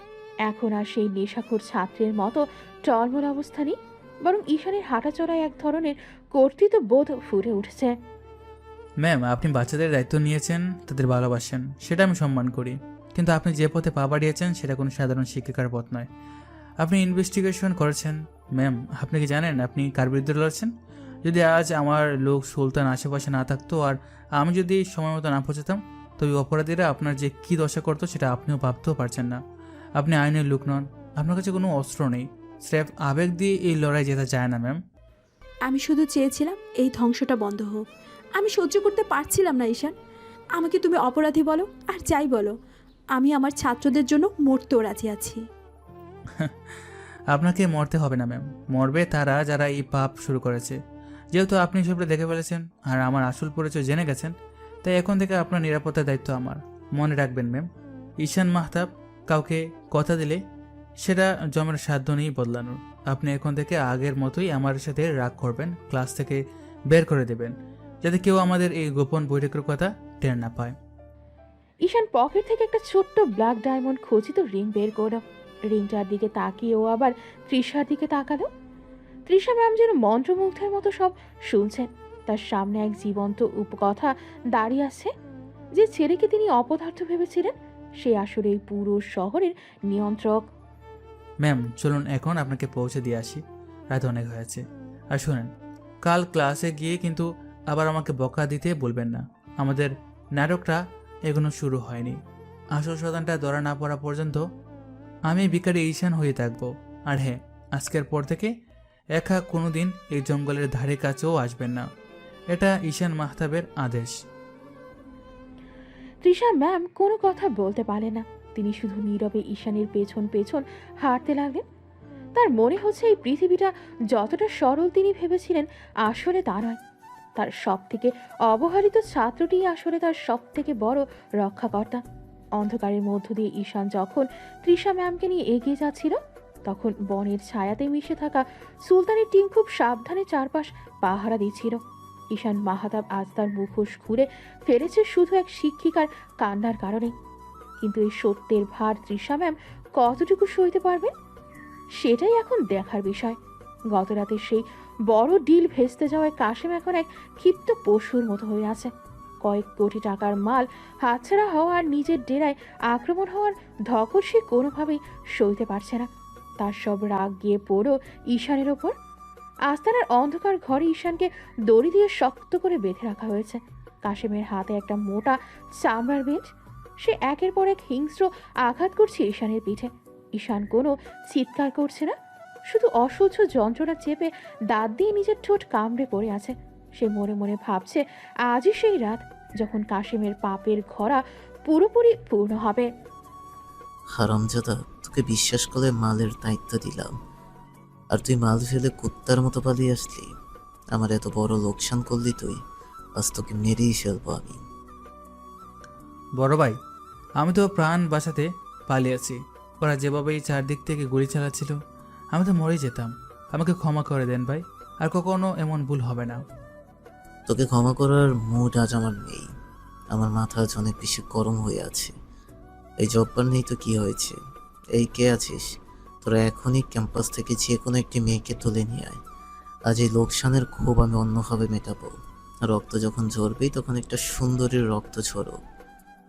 এখন আর সেই নেশাখোর ছাত্রের মতো টলমল অবস্থা নেই, বরং ঈশানের হাঁটাচলায় এক ধরনের কর্তৃত্ববোধ ফুটে উঠেছে। ম্যাম, আপনি বাচ্চাদের দায়িত্ব নিয়েছেন, তাদের ভালোবাসেন, সেটা আমি সম্মান করি। কিন্তু আপনি যে পথে পা বাড়িয়েছেন সেটা কোনো সাধারণ শিক্ষিকার পথ নয়। আপনি ইনভেস্টিগেশন করেছেন। ম্যাম, আপনি কি জানেন আপনি কার বিরুদ্ধে লড়ছেন? যদি আজ আমার লোক সুলতান আশেপাশে না থাকতো আর আমি যদি সময় মতো না পৌঁছাতাম, তবে অপরাধীরা আপনার যে কী দশা করতো সেটা আপনিও ভাবতেও পারছেন না। আপনি আইনের লোক নন, আপনার কাছে কোনো অস্ত্র নেই। স্রেফ আবেগ দিয়ে এই লড়াই জেতা যায় না ম্যাম। আমি শুধু চেয়েছিলাম এই ধ্বংসটা বন্ধ হোক। আমি সহ্য করতে পারছিলাম না ঈশান। আমাকে তুমি অপরাধী বলো আর যাই বলো, আমি আমার ছাত্রদের জন্য মরতেও রাজি আছি। আপনাকে মরতে হবে না ম্যাম, মরবে তারা যারা এই পাপ শুরু করেছে। যেহেতু আপনি সবটা দেখে ফেলেছেন আর আমার আসল পরিচয় জেনে গেছেন, তাই এখন থেকে আপনার নিরাপত্তার দায়িত্ব আমার। মনে রাখবেন ম্যাম, ঈশান মাহতাব কাউকে কথা দিলে সেটা জমের সাধ্য নেই বদলানোর। আপনি এখন থেকে আগের মতোই আমার সাথে রাগ করবেন, ক্লাস থেকে বের করে দেবেন, যাতে কেউ আমাদের এই গোপন বৈঠকের কথা টের না পায়। ঈশান পকেট থেকে একটা ছোট্ট ব্ল্যাক ডায়মন্ড খচিত রিং বের করল। রিংটার দিকে তাকিয়ে ও আবার তৃষার দিকে তাকালো। তৃষা ম্যাম যেন মন্ত্রমুগ্ধের মতো সব শুনছেন। তার সামনে এক জীবন্ত উপকথা দাঁড়িয়ে আছে। যে ছেলেকে তিনি অপদার্থ ভেবেছিলেন, সে আসলে এই পুরো শহরের নিয়ন্ত্রক। ম্যাম, চলুন এখন আপনাকে পৌঁছে দিয়ে আসি, রাত অনেক হয়েছে। আর শুনেন, কাল ক্লাসে গিয়ে কিন্তু আবার আমাকে বকা দিতে বলবেন না। আমাদের নাটকটা এখনো শুরু হয়নি। আসল শতানটা ধরা না পড়া পর্যন্ত আমি বিকারে ঈশান হয়ে থাকবো। আর হ্যাঁ, আজকের পর থেকে একা কোনো দিন এই জঙ্গলের ধারে কাছেও আসবেন না। এটা ঈশান মাহতাবের আদেশ। তৃষা ম্যাম কোনো কথা বলতে পারলেন না। তিনি শুধু নীরবে ঈশানের পেছন পেছন হাঁটতে লাগলেন। তার মনে হচ্ছে এই পৃথিবীটা যতটা সরল তিনি ভেবেছিলেন, আসলে তা নয়। তার সব থেকে অবহেলিত ছাত্রটি আসলে তার সব থেকে বড় রক্ষাকর্তা। অন্ধকারের মধ্য দিয়ে ঈশান যখন তৃষা ম্যামকে নিয়ে এগিয়ে যাচ্ছিল, তখন বনের ছায়াতে মিশে থাকা সুলতানের টিম খুব সাবধানে চারপাশ পাহারা দিচ্ছিল। ঈশান মাহতাব আজ তার মুখোশ খুলে ফেলেছে শুধু এক শিক্ষিকার কান্নার কারণে। কিন্তু এই সত্যের ভার তৃষা ম্যাম কতটুকু সইতে পারবেন? সেটাই এখন দেখার বিষয়। গত রাতে সেই বড় ডিল ভেস্তে যাওয়ায় কাশেম এখন এক ক্ষিপ্ত পশুর মতো হয়ে আছে। কয়েক কোটি টাকার মাল হাতছাড়া হওয়া আর নিজের ডেরায় আক্রমণ হওয়ার ধকল সে কোনোভাবেই সইতে পারছে না। তার সব রাগ গিয়ে পড়ো ঈশানের ওপর। আস্তানার অন্ধকার ঘরে ঈশানকে দড়ি দিয়ে শক্ত করে বেঁধে রাখা হয়েছে। কাশেমের হাতে একটা মোটা চামড়ার বেঞ্চ। সে একের পর এক হিংস্র আঘাত করছে ঈশানের পিঠে। ঈশান কোনো চিৎকার করছে না, শুধু অসহ্য যন্ত্রণা চেপে দাঁত দিয়ে নিজের ঠোঁট কামড়ে পড়ে আছে। সে মনে মনে ভাবছে আজই সেই রাত যখন কাশেমের পাপের ঘোড়া পুরোপুরি পূর্ণ হবে। হারামজাদা, তোকে বিশ্বাস করে মালের দায়িত্ব দিলাম, আর তুই মাল ফেলে কুত্তার মতো পালিয়ে আসলি। আমার এত বড় লোকসান করলি তুই, আজ তোকে মেরেই ফেলবো আমি। বড় ভাই, আমি তো প্রাণ বাঁচাতে পালিয়েছি। ওরা যেভাবেই চারদিক থেকে গুলি চালাচ্ছিল, আমি তো মরে যেতাম। আমাকে ক্ষমা করে দেন ভাই, আর কখনো এমন ভুল হবে না। তোকে ক্ষমা করার মুড আজ আমার নেই। আমার মাথা আজ অনেক বেশি গরম হয়ে আছে। এই জব্বার নেই তো কি হয়েছে? এই কে আছিস? তোরা এখনই ক্যাম্পাস থেকে যে কোনো একটি মেয়েকে তুলে নিয়ে আয়। আজ এই লোকসানের ক্ষোভ আমি অন্যভাবে মেটাবো। রক্ত যখন ঝরবেই তখন একটা সুন্দরীর রক্ত ঝরো।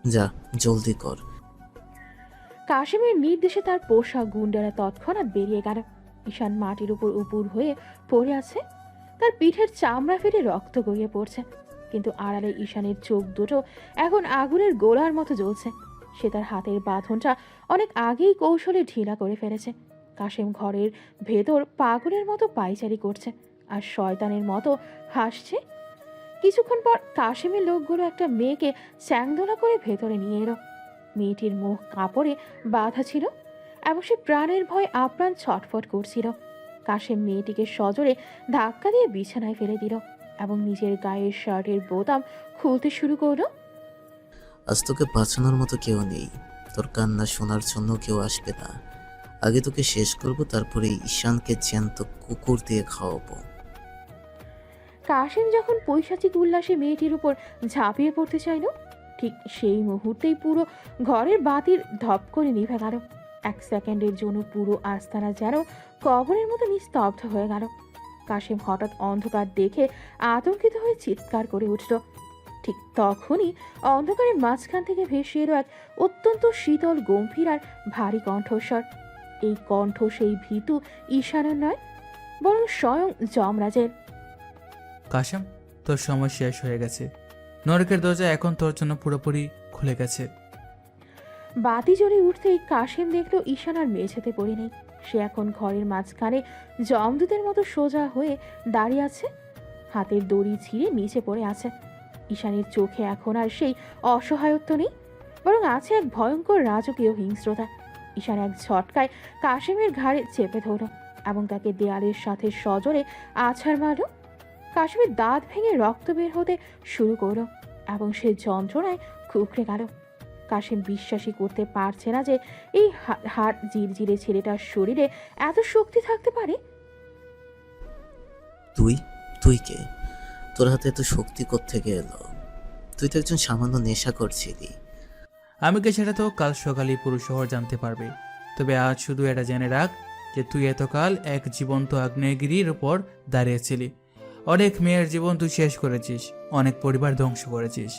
যা, জলদি কর। কাশেমের নির্দেশে তার পোষা গুন্ডারা তৎক্ষণাৎ বেরিয়ে গেল। ঈশান মাটির উপর উপুর হয়ে পড়ে আছে। তার পিঠের চামড়া ফেটে রক্ত গড়িয়ে পড়ছে, কিন্তু আড়ালে ঈশানের চোখ দুটো এখন আগুনের গোলার মতো জ্বলছে। সে তার হাতের বাঁধনটা অনেক আগেই কৌশলে ঢিলা করে ফেলেছে। কাশেম ঘরের ভেতর পাগলের মতো পায়চারি করছে আর শয়তানের মতো হাসছে। কিছুক্ষণ পর কাশেমের লোকগুলো একটা মেয়েকে চ্যাংদোলা করে ভেতরে নিয়ে এলো। মেয়েটির মুখ কাপড়ে বাঁধা ছিল এবং সে প্রাণের ভয়ে আপ্রাণ ছটফট করছিল। কাশেম মেয়েটিকে সজোরে ধাক্কা দিয়ে বিছানায় ফেলে দিল এবং নিজের গায়ের শার্টের বোতাম খুলতে শুরু করলো। আজ তোকে বাঁচানোর মতো কেউ নেই। তোর কান্না শোনার জন্য কেউ আসবে না। আগে তোকে শেষ করব, তারপরে ঈশানকে জ্যান্ত কুকুর দিয়ে খাওয়াবো। কাশেম যখন পৈশাচিক উল্লাসে মেয়েটির উপর ঝাঁপিয়ে পড়তে চাইল, ঠিক সেই মুহূর্তেই পুরো ঘরের বাতির ধপ করে নিভে গেল। এক সেকেন্ডের জন্য পুরো আস্তানা যেন কবরের মতো নিস্তব্ধ হয়ে গেল। কাশেম হঠাৎ অন্ধকার দেখে আতঙ্কিত হয়ে চিৎকার করে উঠল। ঠিক তখনই অন্ধকারের মাঝখান থেকে ভেসে এলো এক অত্যন্ত শীতল, গম্ভীর আর ভারী কণ্ঠস্বর। এই কণ্ঠ সেই ভীতু ঈশানের নয়, বরং স্বয়ং যমরাজের। কাশেম, তোর সময় শেষ হয়ে গেছে। নরকের দরজা এখন তোর জন্য পুরোপুরি খুলে গেছে। বাতি জ্বলে উঠতেই কাশেম দেখল ঈশান আর মেঝেতে পড়ে নেই। সে এখন ঘরের মাঝখানে যমদূতের মতো সোজা হয়ে দাঁড়িয়ে আছে, হাতের দড়ি ছিঁড়ে নিচে পড়ে আছে। ঈশানের চোখে এখন আর সেই অসহায়ত্ব নেই, বরং আছে এক ভয়ঙ্কর রাজকীয় হিংস্রতা। ঈশান এক ঝটকায় কাশেমের ঘাড়ে চেপে ধরল এবং তাকে দেয়ালের সাথে সজোরে আছাড় মারল। কাশেমের দাঁত ভেঙে রক্ত বের হতে শুরু করলো এবং সে যন্ত্রণায় কুঁকড়ে গেল। কাশেম বিশ্বাসই করতে পারছে না যে এই হাড় জিরজিরে ছেলেটার শরীরে এত শক্তি থাকতে পারে। তুই তুই কে? তোর হাতে এত শক্তি কোত্থেকে এলো? তুই তো একজন সামান্য নেশা করছিলি। আমি কে সেটা তো কাল সকালেই পুরো শহর জানতে পারবে। তবে আজ শুধু এটা জেনে রাখ যে তুই এতকাল এক জীবন্ত আগ্নেয়গিরির উপর দাঁড়িয়েছিলি। অনেক মেয়ের জীবন তুই শেষ করেছিস, অনেক পরিবার ধ্বংস করেছিস।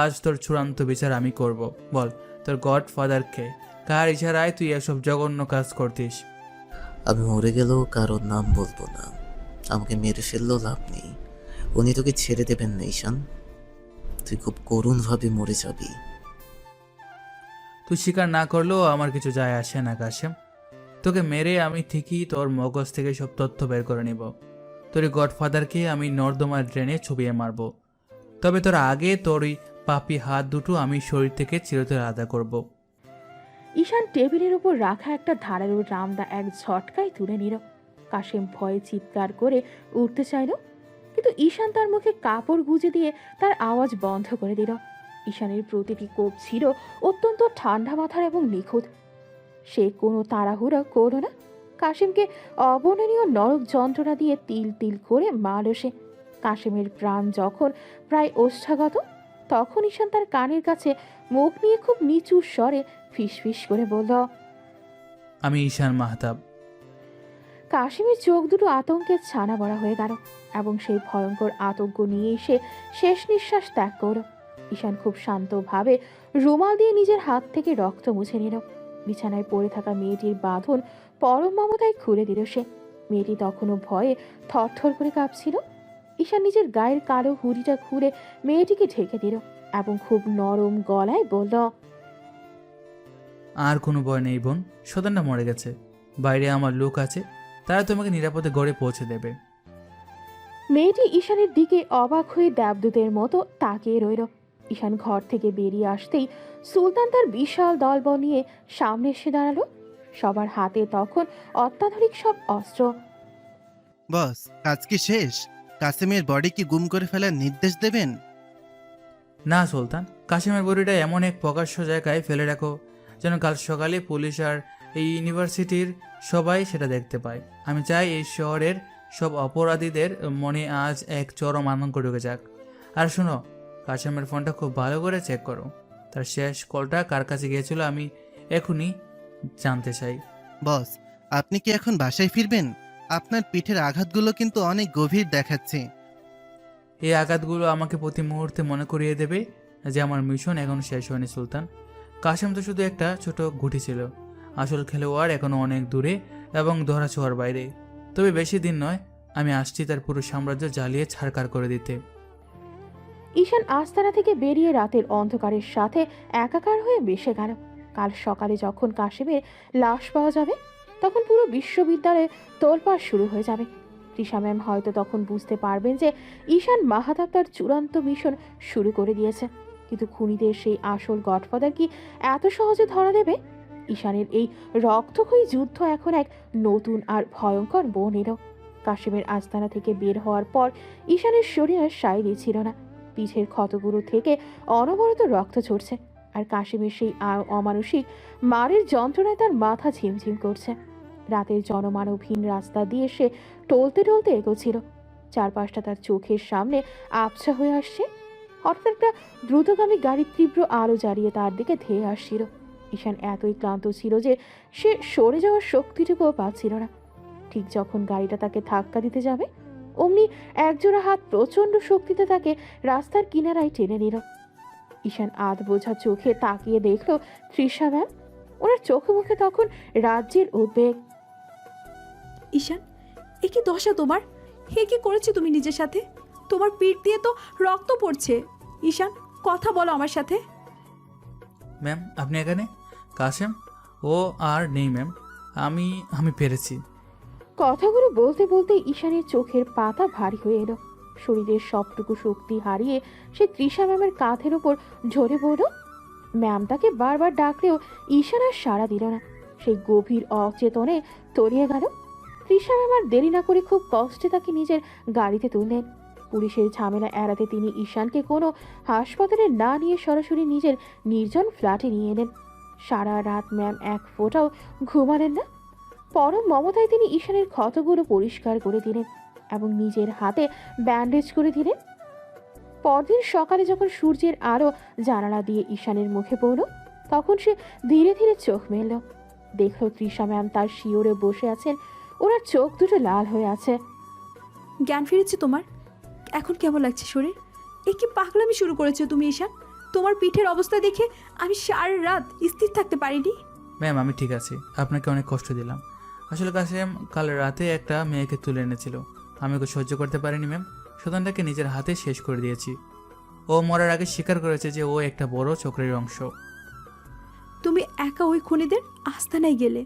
আজ তোর চূড়ান্ত বিচার আমি করব। বল, তোর গডফাদারকে কার ইশারায় তুই এসব জঘন্য কাজ করতিস? আমি মরে গেলেও কারোর নাম বলবো না। আমাকে মেরে ফেললেও লাভ নেই। উনি তোকে ছেড়ে দেবেন না ঈশান। তুই খুব করুণভাবে মরে যাবি। তুই স্বীকার না করলেও আমার কিছু যায় আসে না কাশেম। তোকে মেরে আমি ঠিকই তোর মগজ থেকে সব তথ্য বের করে নিব। তোর গডফাদারকে আমি নর্দমার ড্রেনে ছুপিয়ে মারব। তবে তোর আগে তোর ওই পাপি হাত দুটো আমি শরীর থেকে চিরতরে আলাদা করব। ঈশান টেবিলের উপর রাখা একটা ধারালো রামদা এক ঝটকায় তুলে নিল। কাশেম ভয়ে চিৎকার করে উঠতে চাইল, কিন্তু ঈশান তার মুখে কাপড় গুজে দিয়ে তার আওয়াজ বন্ধ করে দিল। ঈশানের প্রতিটি কোপ ছিল অত্যন্ত ঠান্ডা মাথার এবং নিখুঁত। সে কোনো তাড়াহুড়া করল না। কাশেমকে অবর্ণনীয় নরক যন্ত্রণা দিয়ে তিল তিল করে মারল সে। কাশেমের প্রাণ যখন প্রায় ওষ্ঠাগত, তখন ঈশান তার কানের কাছে মুখ নিয়ে খুব নিচু স্বরে ফিসফিস করে বলল, আমি ঈশান মাহতাব, কাশিমের চোখ দুটো আতঙ্কে ছানা বড়া হয়ে গেল এবং সেই ভয়ঙ্কর আতঙ্ক নিয়েই সে শেষ নিঃশ্বাস ত্যাগ করল। ঈশান খুব শান্তভাবে রুমাল দিয়ে নিজের হাত থেকে রক্ত মুছে নিল। বিছানায় পড়ে থাকা মেয়েটির বাঁধন পরম মমতায় খুলে দিল সে। মেয়েটি তখনও ভয়ে থরথর করে কাঁপছিল। ঈশান নিজের গায়ের কালো হুডিটা খুলে মেয়েটিকে ঢেকে দিল এবং খুব নরম গলায় বলল, আর কোনো ভয় নেই বোন, সদানটা মরে গেছে। বাইরে আমার লোক আছে, তারা তোমাকে নিরাপদে গড়ে পৌঁছে দেবে। মেয়েটি ঈশানের দিকে অবাক হয়ে দেবদূতের মতো তাকিয়ে রইল। ঈশান ঘর থেকে বেরিয়ে আসতেই সুলতান তার বিশাল দলবল নিয়ে সামনে এসে দাঁড়ালো। সবার হাতে তখন অত্যাধুনিক সব অস্ত্র। বস, কাজ কি শেষ? কাসিমের বডি কি গুম করে ফেলার নির্দেশ দেবেন? না সুলতান, কাশিমের বড়িটা এমন এক প্রকাশ্য জায়গায় ফেলে রাখো যেন কাল সকালে পুলিশ আর এই ইউনিভার্সিটির সবাই সেটা দেখতে পায়। আমি চাই এই শহরের সব অপরাধীদের মনে আজ এক চরম আতঙ্ক ঢুকে যাক। আর শোনো, কাশিমের ফোনটা খুব ভালো করে চেক করো। তার শেষ কলটা কার কাছে গিয়েছিল আমি এখনই জানতে চাই। বস, আপনি কি এখন বাসায় ফিরবেন? আপনার পিঠের আঘাতগুলো কিন্তু অনেক গভীর দেখাচ্ছে। এই আঘাতগুলো আমাকে প্রতি মুহূর্তে মনে করিয়ে দেবে যে আমার মিশন এখনো শেষ হয়নি সুলতান। কাশিম তো শুধু একটা ছোট গুটি ছিল, আসল খেলোয়াড় এখনো অনেক দূরে এবং ধরা ছোঁয়ার বাইরে। তবে বেশি দিন নয়, আমি আসছি তার পুরো সাম্রাজ্য জ্বালিয়ে ছাড়কার করে দিতে। ঈশান আস্তানা থেকে বেরিয়ে রাতের অন্ধকারের সাথে একাকার হয়ে মিশে গেল। কাল সকালে যখন কাশিমের লাশ পাওয়া যাবে তখন পুরো বিশ্ববিদ্যালয়ে তোলপাড় শুরু হয়ে যাবে। তৃষা ম্যাম হয়তো তখন বুঝতে পারবেন যে ঈশান মাহাতাব তার চূড়ান্ত মিশন শুরু করে দিয়েছে। কিন্তু খুনিদের সেই আসল গডফাদার কি এত সহজে ধরা দেবে? ঈশানের এই রক্তক্ষয়ী যুদ্ধ এখন এক নতুন আর ভয়ঙ্কর বন এলো। কাশিমের আস্তানা থেকে বের হওয়ার পর ঈশানের শরীর আর সায় ছিল না। পিঠের ক্ষতগুলো থেকে অনবরত রক্ত ঝরছে আর কাশিমের সেই অমানসিক মারের যন্ত্রণায় তার মাথা ঝিমঝিম করছে। রাতের জনমানবহীন রাস্তা দিয়ে সে টলতে টলতে এগোচ্ছিল। চারপাশটা তার চোখের সামনে আবছা হয়ে আসছে। হঠাৎ একটা দ্রুতগামী গাড়ির তীব্র আলো জ্বালিয়ে তার দিকে ধেয়ে আসছিল। ঈশান এতই ক্লান্ত ছিল যে সে সরে যাওয়ার শক্তিটুকুও পাচ্ছিল না। ঠিক যখন গাড়িটা তাকে ধাক্কা দিতে যাবে অমনি একজোড়া হাত প্রচণ্ড শক্তিতে তাকে রাস্তার কিনারায় টেনে নিল। ঈশান আধ বোঝা চোখে তাকিয়ে দেখল তৃষা ম্যাম। ওনার চোখে মুখে তখন রাজ্যের উদ্বেগ। ঈশান, এ কি দশা তোমার? হে কি করেছো তুমি নিজের সাথে? তোমার পিঠ দিয়ে তো রক্ত পড়ছে। ঈশান, কথা বলো আমার সাথে। ম্যাম আপনি এখানে? কাশিম ও আর নেই ম্যাম, আমি পেরেছি। কথাগুলো বলতে বলতে ঈশানের চোখের পাতা ভারী হয়ে এলো। শরীরের সবটুকু শক্তি হারিয়ে সে তৃষা ম্যামের কাঁধের ওপর ঝরে পড়ল। ম্যাম তাকে বারবার ডাকলেও ঈশান আর সাড়া দিল না। সেই গভীর অচেতনে তলিয়ে গেল। তৃষা ম্যাম আর দেরি না করে খুব কষ্টে তাকে নিজের গাড়িতে তুললেন। পুলিশের ঝামেলা এড়াতে তিনি ঈশানকে কোনো হাসপাতালে না নিয়ে সরাসরি নিজের নির্জন ফ্ল্যাটে নিয়ে এলেন। সারা রাত ম্যাম এক ফোঁটাও ঘুমালেন না। পরম মমতায় তিনি ঈশানের ক্ষতগুলো পরিষ্কার করে দিলেন এবং নিজের হাতে ব্যান্ডেজ করে দিলেন। পরদিন সকালে যখন সূর্যের আলো জানালা দিয়ে ঈশানের মুখে পড়ল তখন সে ধীরে ধীরে চোখ মেলল। দেখল তৃষা ম্যাম তার শিওরে বসে আছেন। ওনার চোখ দুটো লাল হয়ে আছে। জ্ঞান ফিরেছে তোমার? এখন কেমন লাগছে শরীর? এ কি পাগলামি শুরু করেছো তুমি ঈশান? তোমার পিঠের অবস্থা দেখে আমি সারা রাত স্থির থাকতে পারিনি। ম্যাম আমি ঠিক আছি, আপনাকে অনেক কষ্ট দিলাম। আসলে কাশিম কাল রাতে একটা মেয়েকে তুলে এনেছিল, আমি ওকে সহ্য করতে পারিনি ম্যাম। সুতরাংটাকে নিজের হাতে শেষ করে দিয়েছি। ও মরার আগে স্বীকার করেছে যে ও একটা বড় চক্রের অংশ। তুমি একা ওই খুনিদের আস্তানায় গেলে।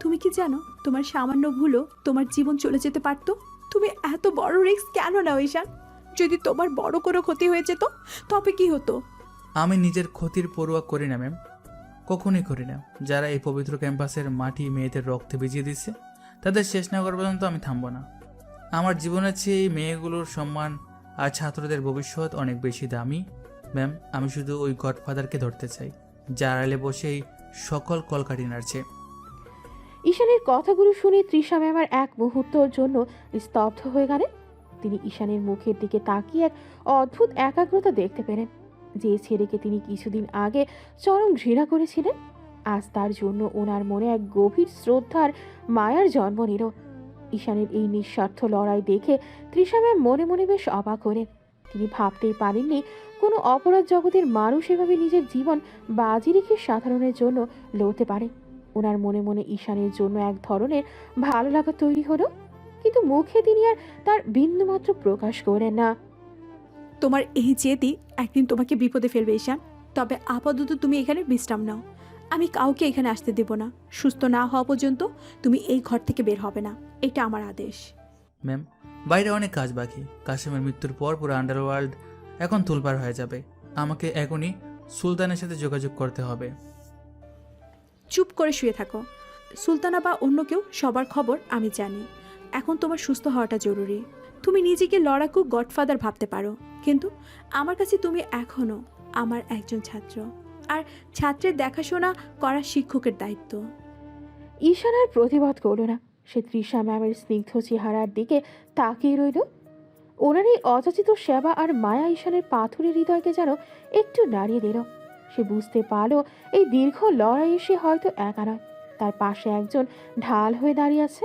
তুমি কি জানো তোমার সামান্য ভুলও তোমার জীবন চলে যেতে পারতো? তুমি এত বড় রিস্ক কেন নাও ঈশান? যদি তোমার বড় কোনো ক্ষতি হয়ে যেত তবে কি হতো? আমি নিজের ক্ষতির পরোয়া করি না ম্যাম, কখনোই করি না। যারা এই পবিত্র ক্যাম্পাসের মাটি মেয়েদের রক্তে ভিজিয়ে দিচ্ছে তাদের শেষ না করা পর্যন্ত আমি থামবো না। আমার জীবনের চেয়ে এই মেয়েগুলোর সম্মান আর ছাত্রদের ভবিষ্যৎ অনেক বেশি দামি ম্যাম। আমি শুধু ওই গডফাদারকে ধরতে চাই যার আড়ালে বসে এই সকল কলকাঠি নাড়ছে। ঈশানের কথাগুলো শুনে তৃষা ম্যাম আর এক মুহূর্তের জন্য স্তব্ধ হয়ে গেলেন। তিনি ঈশানের মুখের দিকে তাকিয়ে এক অদ্ভুত একাগ্রতা দেখতে পেলেন। যে ছেলেকে তিনি কিছুদিন আগে চরম ঘৃণা করেছিলেন আজ তার জন্য ওনার মনে এক গভীর শ্রদ্ধার মায়ার জন্ম নিল। ঈশানের এই নিঃস্বার্থ লড়াই দেখে তৃষা ম্যাম মনে মনে বেশ অবাক হলেন। তিনি ভাবতেই পারেননি কোনো অপরাধ জগতের মানুষ এভাবে নিজের জীবন বাজি রেখে সাধারণের জন্য লড়তে পারে। ওনার মনে মনে ঈশানের জন্য এক ধরনের ভালো লাগা তৈরি হলো, কিন্তু মুখে তিনি আর তার বিন্দুমাত্র প্রকাশ করেন না। তোমার এই জেদই একদিন তোমাকে বিপদে ফেলবে ঈশান। তবে আপাতত তুমি এখানে বিশ্রাম নাও। আমি কাউকে এখানে আসতে দেব না। সুস্থ না হওয়া পর্যন্ত তুমি এই ঘর থেকে বের হবে না, এটা আমার আদেশ। ম্যাম, বাইরে অনেক কাজ বাকি। কাশিমের মৃত্যুর পর পুরো আন্ডারওয়ার্ল্ড এখন তুলপার হয়ে যাবে। আমাকে এখনই সুলতানের সাথে যোগাযোগ করতে হবে। চুপ করে শুয়ে থাকো। সুলতানা বা অন্য কেউ, সবার খবর আমি জানি। এখন তোমার সুস্থ হওয়াটা জরুরি। তুমি নিজেকে লড়াকু গডফাদার ভাবতে পারো, কিন্তু আমার কাছে তুমি এখনও আমার একজন ছাত্র, আর ছাত্রের দেখাশোনা করা শিক্ষকের দায়িত্ব। ঈশান আর প্রতিবাদ করল না। সে তৃষা ম্যামের স্নিগ্ধ চেহারার দিকে তাকিয়ে রইল। ওনার এই অযাচিত সেবা আর মায়া ঈশানের পাথুরে হৃদয়কে যেন একটু নাড়িয়ে দিল। সে বুঝতে পারল এই দীর্ঘ লড়াইয়ে সে হয়তো একা নয়, তার পাশে একজন ঢাল হয়ে দাঁড়িয়ে আছে।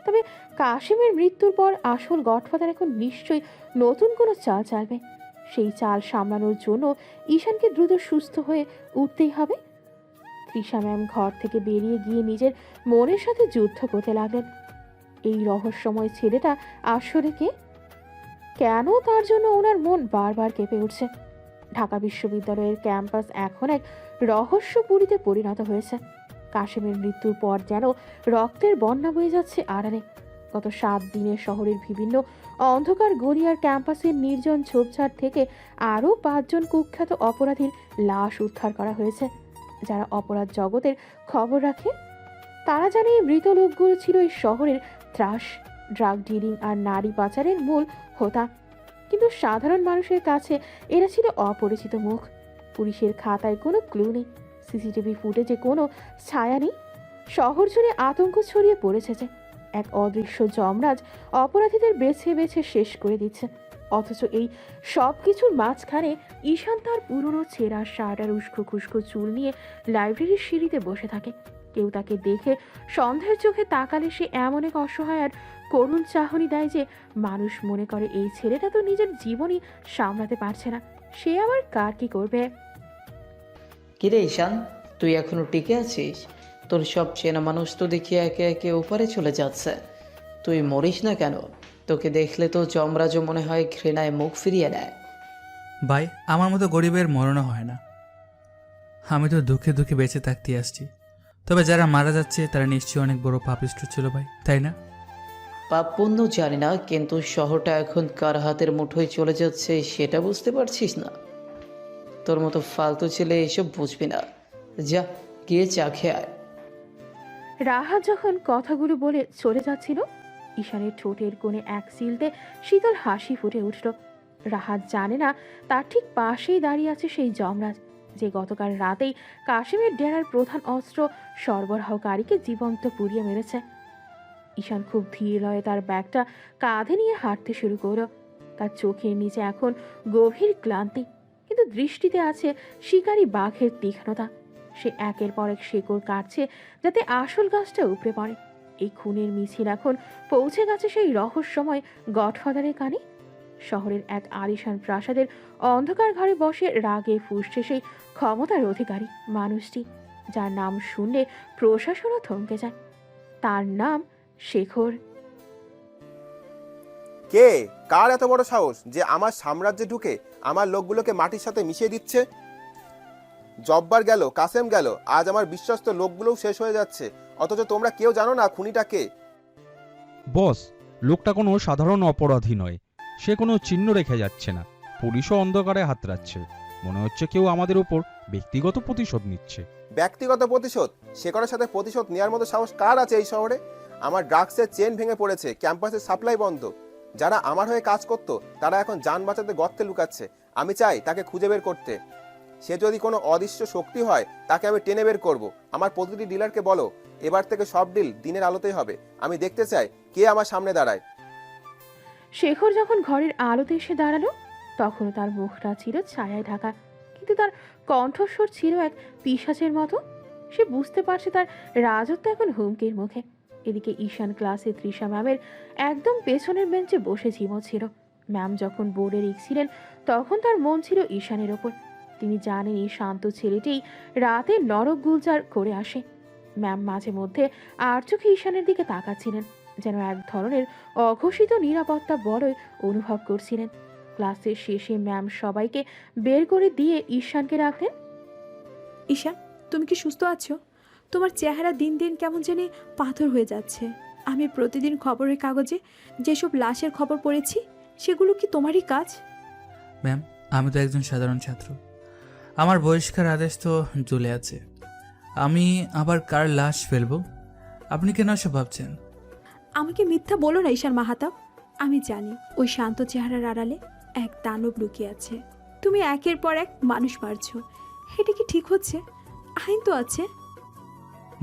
তবে কাশিমের মৃত্যুর পর আসল গডফাদার এখন নিশ্চয়ই নতুন কোনো চাল চালবে। সেই চাল সামলানোর জন্য ঈশানকে দ্রুত সুস্থ হয়ে উঠতেই হবে। তৃষা ম্যাম ঘর থেকে বেরিয়ে গিয়ে নিজের মনের সাথে যুদ্ধ করতে লাগলেন। এই রহস্যময় ছেলেটা আসলে কে? কেন তার জন্য ওনার মন বারবার কেঁপে উঠছে? ঢাকা বিশ্ববিদ্যালয়ের ক্যাম্পাস এখন এক রহস্যপুরীতে পরিণত হয়েছে। কাশিমের মৃত্যুর পর যেন রক্তের বন্যা বয়ে যাচ্ছে আড়ালে। গত 7 দিনে শহরের বিভিন্ন অন্ধকার গলি আর ক্যাম্পাসের নির্জন ঝোপঝাড় থেকে আরও 5 জন কুখ্যাত অপরাধীর লাশ উদ্ধার করা হয়েছে, যারা অপরাধ জগতের খবর রাখে। তারা জানে এই মৃত লোকগুলো ছিল এই শহরের ত্রাস, ড্রাগ ডিলিং আর নারী পাচারের মূল হোতা। কিন্তু সাধারণ মানুষের কাছে এরা ছিল অপরিচিত মুখ। পুলিশের খাতায় কোনো ক্লু নেই, সিসিটিভি ফুটেজে কোনো ছায়া নেই। শহর জুড়ে আতঙ্ক ছড়িয়ে পড়েছে যে এক অদৃশ্য যমরাজ অপরাধীদের বেছে বেছে শেষ করে দিচ্ছে। অথচ এই সব কিছুর মাঝখানে ঈশান তার পুরনো ছেঁড়া শার্ট আর উস্কো খুস্কো চুল নিয়ে লাইব্রেরির সিঁড়িতে বসে থাকে। কেউ তাকে দেখে সন্দেহের চোখে তাকালে সে এমন এক অসহায় আর করুণ চাহনি দেয় যে মানুষ মনে করে এই ছেলেটা তো নিজের জীবনই সামলাতে পারছে না, সে আবার কার কি করবে। কিরে ঈশান, তুই এখনো টিকে আছিস? তোর সব চেনা মানুষ তো দেখি একে একে উপরে চলে যাচ্ছে। তুই মরিস না কেন? তোকে দেখলে তো যমরাজও মনে হয় ঘৃণায় মুখ ফিরিয়ে নেয়। ভাই, আমার মতো গরিবের মরণও হয় না। আমি তো দুঃখে দুঃখে বেঁচে থাকতে আসছি। তবে যারা মারা যাচ্ছে তারা নিশ্চয়ই অনেক বড় পাপিষ্ঠ ছিল ভাই, তাই না? পাপ পুণ্য জানি না, কিন্তু শহরটা এখন কার হাতের মুঠোয় চলে যাচ্ছে সেটা বুঝতে পারছিস না? তোর মতো ফালতু ছেলে এসব বুঝবি না। যা, গিয়ে চা খেয়ে আয়। রাহাত যখন কথাগুলো বলে চলে যাচ্ছিল, ঈশানের ঠোঁটের কোণে এক সিলতে শীতল হাসি ফুটে উঠল। রাহাত জানে না তার ঠিক পাশেই দাঁড়িয়ে আছে সেই যমরাজ, যে গতকাল রাতেই কাশিমের ডেরার প্রধান অস্ত্র সরবরাহকারীকে জীবন্ত পুড়িয়ে মেরেছে। ঈশান খুব ধীর লয়ে তার ব্যাগটা কাঁধে নিয়ে হাঁটতে শুরু করল। তার চোখের নিচে এখন গভীর ক্লান্তি, কিন্তু দৃষ্টিতে আছে শিকারী বাঘের তীক্ষ্ণতা। সে একের পর এক শেকড় কাটছে যাতে আসল গাছটা উপড়ে পড়ে। এই খুনের মিছিল এখন পৌঁছে গেছে সেই রহস্যময় গডফাদারের কানে। শহরের এক আলিশান প্রাসাদের অন্ধকার ঘরে বসে রাগে ফুঁসছে সেই ক্ষমতার অধিকারী মানুষটি, যার নাম শুনলে প্রশাসনও থমকে যায়। তার নাম শেখর। কে? কার এত বড় সাহস যে আমার সাম্রাজ্যে ঢুকে আমার লোকগুলোকে মাটির সাথে মিশিয়ে দিচ্ছে? জব্বার গেল, কাসেম গেল, আজ আমার বিশ্বস্ত লোকগুলোও শেষ হয়ে যাচ্ছে, অথচ তোমরা কেউ জানো না খুনিটা কে। বস, লোকটা কোনো সাধারণ অপরাধী নয়। সে কোনো চিহ্ন রেখে যাচ্ছে না। পুলিশও অন্ধকারে হাতড়াচ্ছে। মনে হচ্ছে কেউ আমাদের উপর ব্যক্তিগত প্রতিশোধ নিচ্ছে। ব্যক্তিগত প্রতিশোধ? শেখরের সাথে প্রতিশোধ নেওয়ার মতো সাহস কার আছে এই শহরে? আমার ড্রাগসের চেন ভেঙে পড়েছে, ক্যাম্পাসের সাপ্লাই বন্ধ। যারা আমার হয়ে কাজ করতো তারা এখন যান বাঁচাতে গর্তে লুকাচ্ছে। আমি চাই তাকে খুঁজে বের করতে। সে যদি কোনো অদৃশ্য শক্তি হয় তাকে আমি টেনে বের করব। আমার প্রতিটি ডিলারকে বলো এবার থেকে সব ডিল দিনের আলোতেই হবে। আমি দেখতে চাই কে আমার সামনে দাঁড়ায়। শেখর যখন ঘরের আলোতে এসে দাঁড়ালো, তখনও তার মুখটা ছিল ছায়ায় ঢাকা, কিন্তু তার কণ্ঠস্বর ছিল এক পিশাচের মতো। সে বুঝতে পারছে তার রাজত্ব এখন হুমকির মুখে। এদিকে ঈশান ক্লাসে তৃষা ম্যামের একদম পেছনের বেঞ্চে বসে ঝিমোচ্ছিল। ম্যাম যখন বোর্ডে লিখছিলেন তখন তার মন ছিল ঈশানের ওপর। তিনি জানেন এই শান্ত ছেলেটি রাতে নরক গুলজার করে আসে। ম্যাম মাঝে মধ্যে আর চোখে ঈশানের দিকে তাকাচ্ছিলেন, যেন এক ধরনের অঘোষিত নিরাপত্তা বলয় অনুভব করছিলেন। ক্লাসের শেষে ম্যাম সবাইকে বের করে দিয়ে ঈশানকে রাখলেন। ঈশান, তুমি কি সুস্থ আছো? তোমার চেহারা দিন দিন কেমন জানি পাথর হয়ে যাচ্ছে। আমি প্রতিদিন খবরের কাগজে যেসব লাশের খবর পড়েছি সেগুলো কি তোমারই কাজ? ম্যাম, আমি তো একজন সাধারণ ছাত্র। আমার বহিষ্কার আদেশ তো ঝুলে আছে। আমি আবার কার লাশ ফেলবো? আপনি কেন এসব ভাবছেন? আমাকে মিথ্যা বলো না ঈশান মাহাতাব। আমি জানি ওই শান্ত চেহারার আড়ালে এক দানব লুকিয়ে আছে। তুমি একের পর এক মানুষ মারছো, এটা কি ঠিক হচ্ছে? আইন তো আছে।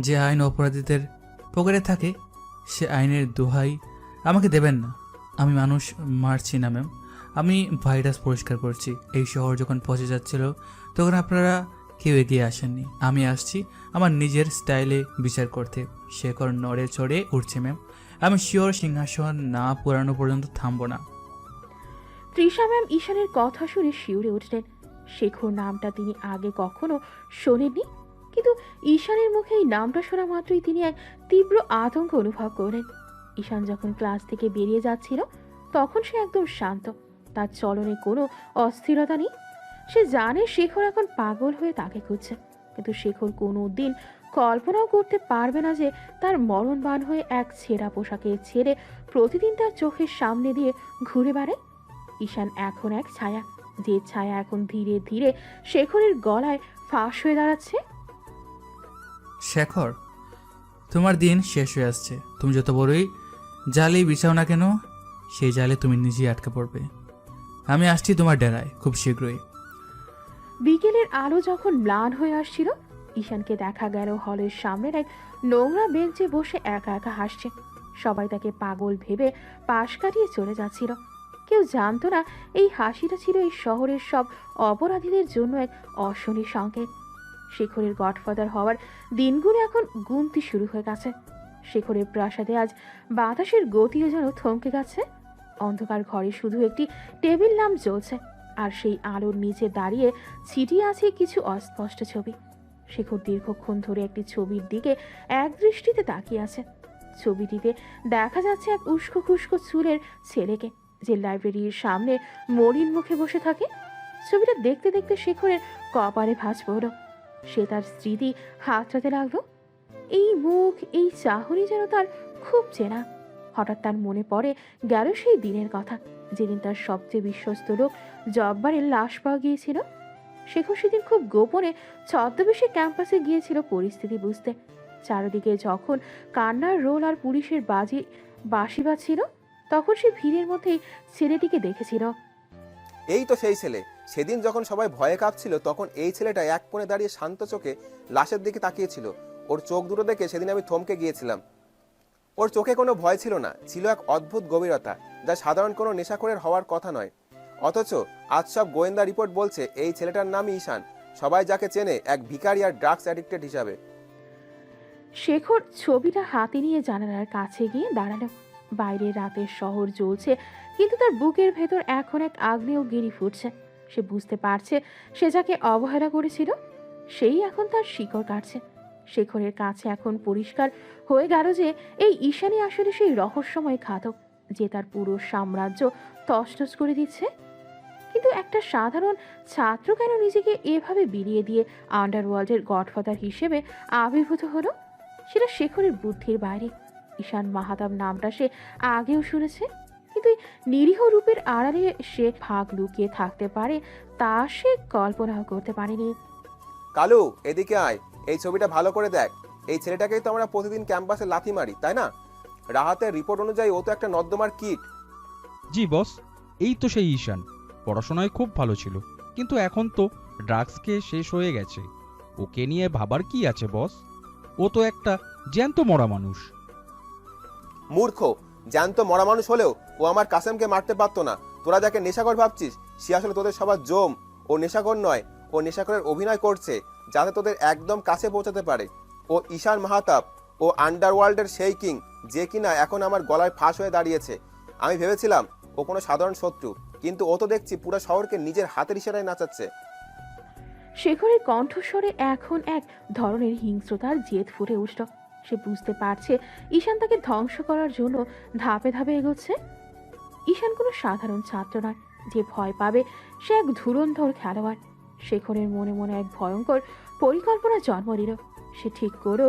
যে আইন অপরাধীদের পকেটে থাকে সে আইনের দোহাই আমাকে দেবেন না। আমি মানুষ মারছি না ম্যাম, আমি ভাইরাস পরিষ্কার করছি। এই শহর যখন পচে যাচ্ছিল তখন আপনারা কেউ এগিয়ে আসেননি। আমি আসছি আমার নিজের স্টাইলে বিচার করতে। শেখর নড়ে চড়ে উঠছে ম্যাম। আমি শিওর সিংহাসন না পুরানো পর্যন্ত থামবো না। তৃষা ম্যাম ঈশানের কথা শুনে শিউরে উঠলেন। শেখর নামটা তিনি আগে কখনো শোনেননি, কিন্তু ঈশানের মুখে এই নামটা শোনা মাত্রই তিনি এক তীব্র আতঙ্ক অনুভব করলেন। ঈশান যখন ক্লাস থেকে বেরিয়ে যাচ্ছিল তখন সে একদম শান্ত, তার চলনে কোনো অস্থিরতা নেই। সে জানে শেখর এখন পাগল হয়ে তাকে খুঁজছে, কিন্তু শেখর কোনো দিন কল্পনাও করতে পারবে না যে তার মরণবান হয়ে এক ছেঁড়া পোশাকে ছেড়ে প্রতিদিন তার চোখের সামনে দিয়ে ঘুরে বেড়ায়। ঈশান এখন এক ছায়া, যে ছায়া এখন ধীরে ধীরে শেখরের গলায় ফাঁস হয়ে দাঁড়াচ্ছে। শেখর, তোমার দিন শেষ হয়ে আসছে। তুমি যত বড়ই জালে বিছাও না কেন, সেই জালে তুমি নিজেই আটকে পড়বে। আমি আসছি তোমার ডেরায় খুব শীঘ্রই। বিকেলের আলো যখন ম্লান হয়ে আসছিল, ঈশানকে দেখা গেল হলের সামনের এক নোংরা বেঞ্চে বসে একা একা হাসছে। সবাই তাকে পাগল ভেবে পাশ কাটিয়ে চলে যাচ্ছিল। কেউ জানতো না এই হাসিটা ছিল এই শহরের সব অপরাধীদের জন্য এক অশনি সংকেত। শেখরের গডফাদার হওয়ার দিনগুলো এখন গুনতি শুরু হয়ে গেছে। শেখরের প্রাসাদে আজ বাতাসের গতিও যেন থমকে গেছে। অন্ধকার ঘরে শুধু একটি টেবিল ল্যাম্প জ্বলছে, আর সেই আলোর নিচে দাঁড়িয়ে ছিটিয়ে আছে কিছু অস্পষ্ট ছবি। শেখর দীর্ঘক্ষণ ধরে একটি ছবির দিকে এক দৃষ্টিতে তাকিয়ে আছে। ছবিটিতে দেখা যাচ্ছে এক উস্কো খুস্কো চুলের ছেলেকে, যে লাইব্রেরির সামনে মলিন মুখে বসে থাকে। ছবিটা দেখতে দেখতে শেখরের কপালে ভাঁজ পড়ল। সে তার স্মৃতি হাতড়াতে লাগলো। এই মুখ, এই চাহনি যেন তার খুব চেনা। হঠাৎ তার মনে পড়ে গেল সেই দিনের কথা, যেদিন তার সবচেয়ে বিশ্বস্ত লোক জব্বারের লাশ পাওয়া গিয়েছিল। শেখর সেদিন খুব গোপনে ছদ্মবেশে ক্যাম্পাসে গিয়েছিল পরিস্থিতি বুঝতে। চারিদিকে যখন কান্নার রোল আর পুলিশের বাঁশি বাজছিল, তখন সে ভিড়ের মধ্যেই ছেলেটিকে দেখেছিল। এই তো সেই ছেলে। সেদিন যখন সবাই ভয়ে কাঁপছিল তখন এই ছেলেটা এক কোণে দাঁড়িয়ে শান্ত চোখে লাশের দিকে তাকিয়েছিল। ওর চোখ দুটো দেখে সেদিন আমি থমকে গিয়েছিলাম। ওর চোখে কোনো ভয় ছিল না, ছিল এক অদ্ভুত গভীরতা, যা সাধারণ কোনো নেশাখোরের হওয়ার কথা নয়। অথচ আজ সব গোয়েন্দা রিপোর্ট বলছে এই ছেলেটার নামই ঈশান। সবাই যাকে চেনে এক ভিখারি আর ড্রাগস অ্যাডিক্টেড হিসাবে। শেখর ছবিটা হাতে নিয়ে জানালার কাছে গিয়ে দাঁড়ালো। বাইরে রাতের শহর জ্বলছে, কিন্তু তার বুকের ভেতর এখন এক আগ্নেয়গিরি ফুটছে। সে বুঝতে পারছে সে যাকে অবহেলা করেছিল সেই এখন তার শিকড় কাটছে। শেখরের কাছে এখন পরিষ্কার হয়ে গেল যে এই ঈশানই আসলে সেই রহস্যময় ঘাতক, যে তার পুরো সাম্রাজ্য তছনছ করে দিচ্ছে। কিন্তু একটা সাধারণ ছাত্র কেন নিজেকে এভাবে বিলিয়ে দিয়ে আন্ডারওয়ার্ল্ডের গডফাদার হিসেবে আবির্ভূত হলো, সেটা শেখরের বুদ্ধির বাইরে। ঈশান মাহাতাব নামটা সে আগেও শুনেছে, কিন্তু নিরীহ রূপের আড়ালে সে ভাগ লুকিয়ে থাকতে পারে তা সে কল্পনাও করতে পারেনি। কালু, এদিকে আয়, এই ছবিটা ভালো করে দেখ। এই ছেলেটাকেই তো আমরা প্রতিদিন ক্যাম্পাসে লাথি মারি, তাই না? রাহাতের রিপোর্ট অনুযায়ী ও তো একটা নর্দমার কিট। জি বস, এই তো সেই ঈশান। পড়াশোনায় খুব ভালো ছিল, কিন্তু এখন তো ড্রাগস খেয়ে শেষ হয়ে গেছে। ওকে নিয়ে ভাবার কি আছে বস? ও তো একটা জ্যান্ত মরা মানুষ। মূর্খ, জ্যান্ত মরা মানুষ হলেও ও আমার কাসেমকে মারতে পারতো না। তোরা যাকে নেশাখোর ভাবছিস সে আসলে তোদের সবার জম। ও নেশাখোর নয়, ও নেশাখোরের অভিনয় করছে যাতে তোদের একদম কাছে পৌঁছাতে পারে। ও ঈশান মাহাতাব, ও আন্ডারওয়ার্ল্ডের সেই কিং, যে কিনা এখন আমার গলায় ফাঁস হয়ে দাঁড়িয়েছে। আমি ভেবেছিলাম ও কোনো সাধারণ শত্রু, কিন্তু ও তো দেখছি পুরো শহরকে নিজের হাতের ইশারায় নাচাচ্ছে। শেখরের কণ্ঠস্বরে এখন এক ধরনের হিংস্রতার জেদ ফুটে উঠল। সে বুঝতে পারছে ঈশান তাকে ধ্বংস করার জন্য ধাপে ধাপে এগোচ্ছে। ঈশান কোনো সাধারণ ছাত্র নয় যে ভয় পাবে, সে এক ধুরন্ধর খেলোয়াড়। শেখরের মনে মনে এক ভয়ঙ্কর পরিকল্পনা জন্ম দিল। সে ঠিক করল,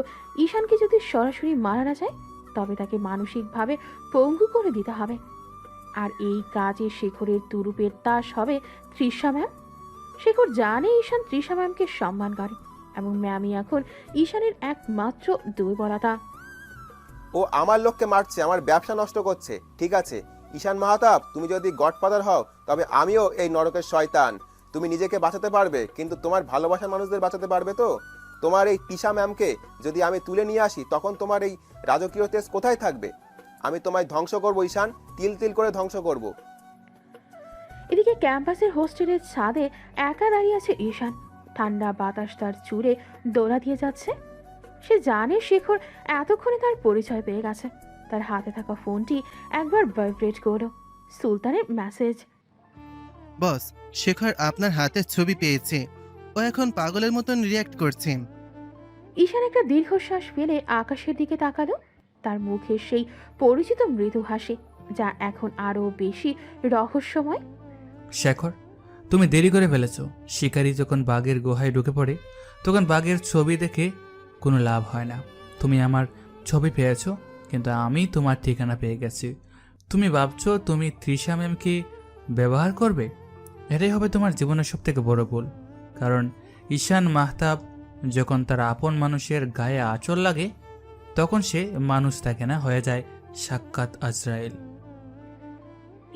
ঈশানকে যদি সরাসরি মারা না যায় তবে তাকে মানসিকভাবে পঙ্গু করে দিতে হবে। আর এই কাজে শেখরের তুরুপের তাস হবে তৃষা ম্যাম। শেখর জানে ঈশান তৃষা ম্যামকে সম্মান করে এবং ম্যামই এখন ঈশানের একমাত্র দুর্বলতা। ও আমার লোককে মারছে, আমার ব্যবসা নষ্ট করছে। ঠিক আছে ঈশান মাহতাব, তুমি যদি গডফাদার হও তবে আমিও এই নরকের শয়তান। তুমি নিজেকে বাঁচাতে পারবে, কিন্তু তোমার ভালোবাসার মানুষদের বাঁচাতে পারবে তো? তোমার এই তিশা ম্যামকে যদি আমি তুলে নিয়ে আসি তখন তোমার এই রাজকীয় তেজ কোথায় থাকবে? আমি তোমায় ধ্বংস করবো ঈশান, তিল তিল করে ধ্বংস করব। এদিকে ক্যাম্পাসের হোস্টেলের ছাদে একা দাঁড়িয়ে আছে ঈশান। ঠান্ডা বাতাস তার চুলে দোলা দিয়ে যাচ্ছে। সে জানে শেখর এতক্ষণে তার পরিচয় পেয়ে গেছে। তার হাতে থাকা ফোনটি একবার ভাইব্রেট করল। সুলতানের মেসেজ। বস, শেখর আপনার হাতের ছবি পেয়েছে। ও এখন পাগলের মতন রিয়্যাক্ট করছে। ঈশান একটা দীর্ঘশ্বাস ফেলে আকাশের দিকে তাকালো। তার মুখের সেই পরিচিত মৃদু হাসি, যা এখন আরো বেশি রহস্যময়। শেখর, তুমি দেরি করে ফেলেছ। শিকারী যখন বাঘের গুহায় ঢুকে পড়ে তখন বাঘের ছবি দেখে কোনো লাভ হয় না। তুমি আমার ছবি পেয়েছো, কিন্তু আমি তোমার ঠিকানা পেয়ে গেছি। তুমি ভাবছো তুমি তৃষা ম্যামকে ব্যবহার করবে? এটাই হবে তোমার জীবনের সবথেকে বড় ভুল। কারণ ঈশান মাহতাব যখন তার আপন মানুষের গায়ে আঁচড় লাগে তখন সে মানুষ থাকে না, হয়ে যায় সাক্ষাৎ আজরাইল।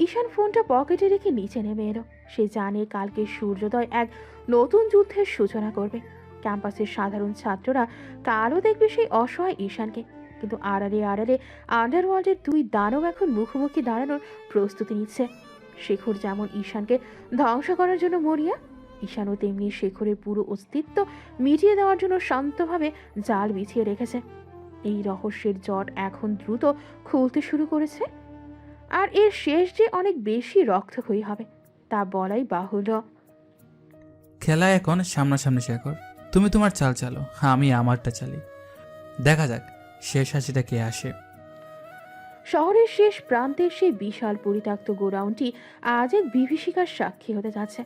ঈশান ফোনটা পকেটে রেখে নিচে নেমে এলো। সে জানে কালকে সূর্যোদয় এক নতুন যুদ্ধের সূচনা করবে। ক্যাম্পাসের সাধারণ ছাত্ররা কালও দেখবে সেই অসহায় ঈশানকে, কিন্তু আড়ালে আড়ালে আন্ডারওয়ার্ল্ডের দুই দানব এখন মুখোমুখি দাঁড়ানোর প্রস্তুতি নিচ্ছে। শেখর যেমন ঈশানকে ধ্বংস করার জন্য মরিয়া, ঈশানও তেমনি শেখরের পুরো অস্তিত্ব মিটিয়ে দেওয়ার জন্য শান্তভাবে জাল বিছিয়ে রেখেছে। এই রহস্যের জট এখন দ্রুত খুলতে শুরু করেছে, আর এর শেষ যে অনেক বেশি রক্তক্ষয়ী হবে তা বলাই বাহুল্য। খেলা এখন সামনাসামনি শেখর। তুমি তোমার চাল চালো, আমি আমারটা চালি। দেখা যাক শেষ হাসিটা কে আসে। শহরের শেষ প্রান্তের সেই বিশাল পরিত্যক্ত গোডাউনটি আজ এক বিভীষিকার সাক্ষী হতে যাচ্ছে।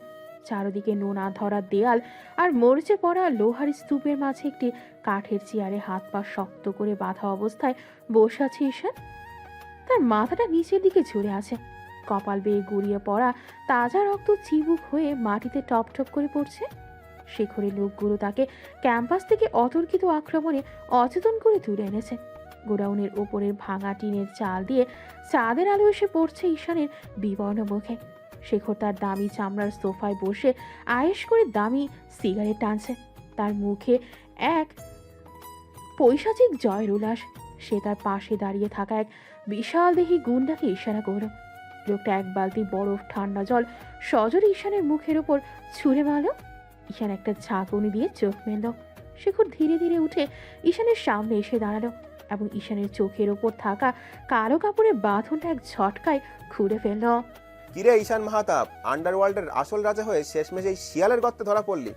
চারদিকে নোনা ধরা দেয়াল আর মরচে পড়া লোহার স্তূপের মাঝে একটি কাঠের চেয়ারে হাত পা শক্ত করে বাঁধা অবস্থায় বসে আছে ঈশান। তার মাথাটা নিচের দিকে ঝুলে আছে। কপাল বেয়ে গড়িয়ে পড়া তাজা রক্ত চিবুক হয়ে মাটিতে টপ টপ করে পড়ছে। শেখরের লোকগুলো তাকে ক্যাম্পাস থেকে অতর্কিত আক্রমণে অচেতন করে তুলে এনেছে। গোডাউনের ওপরের ভাঙা টিনের চাল দিয়ে চাঁদের আলো এসে পড়ছে ঈশানের বিবর্ণ মুখে। শেখর তার দামি চামড়ার সোফায় বসে আয়েশ করে দামি সিগারেট টানছে। তার মুখে এক পৈশাচিক জয়ের উল্লাস। সে তার পাশে দাঁড়িয়ে থাকা এক বিশাল দেহী গুন্ডাকে ইশারা করল। লোকটা এক বালতি বরফ ঠান্ডা জল সজোরে ঈশানের মুখের ওপর ছুঁড়ে মারল। ঈশান একটা ঝাঁকুনি দিয়ে চোখ মেলল। শেখর ধীরে ধীরে উঠে ঈশানের সামনে এসে দাঁড়ালো এবং ঈশানের চোখের ওপর থাকা কালো কাপড়ের বাঁধনটা এক ঝটকায় খুঁড়ে ফেলল। কিরে ঈশান মাহতাব, আন্ডারওয়ার্ল্ডের আসল রাজা হয়ে শেষমেশ এই শিয়ালের গর্তে ধরা পড়লি।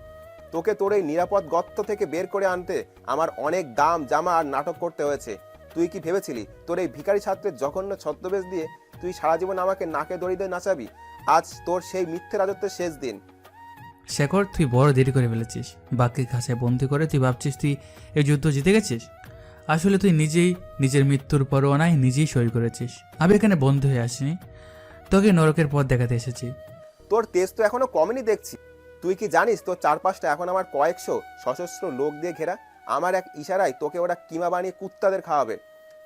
তোকে তোর এই নিরাপদ গর্ত থেকে বের করে আনতে আমার অনেক দাম জামা আর নাটক করতে হয়েছে। তুই কি ভেবেছিলি তোর এই ভিখারি ছাত্রের জঘন্য ছদ্মবেশ দিয়ে তুই সারা জীবন আমাকে নাকে দড়ি দিয়ে নাচাবি? আজ তোর সেই মিথ্যে রাজত্বের শেষ দিন। শেখর, তুই বড় দেরি করে ফেলেছিস। বাঘকে ঘাসে বন্দি করে তুই ভাবছিস তুই এই যুদ্ধ জিতে গেছিস। আসলে তুই নিজেই নিজের মৃত্যুর পরোয়ানায় নিজেই সই করেছিস। আমি এখানে বন্ধু হয়ে আসিনি, তোকে নরকের পথ দেখাতে এসেছি। তোর তেজ তো এখনো কমেনি দেখছি। তুই কি জানিস তোর চারপাশটা এখন আমার কয়েকশো সশস্ত্র লোক দিয়ে ঘেরা। আমার এক ইশারায় তোকে ওরা কিমা বানিয়ে কুত্তাদের খাওয়াবে।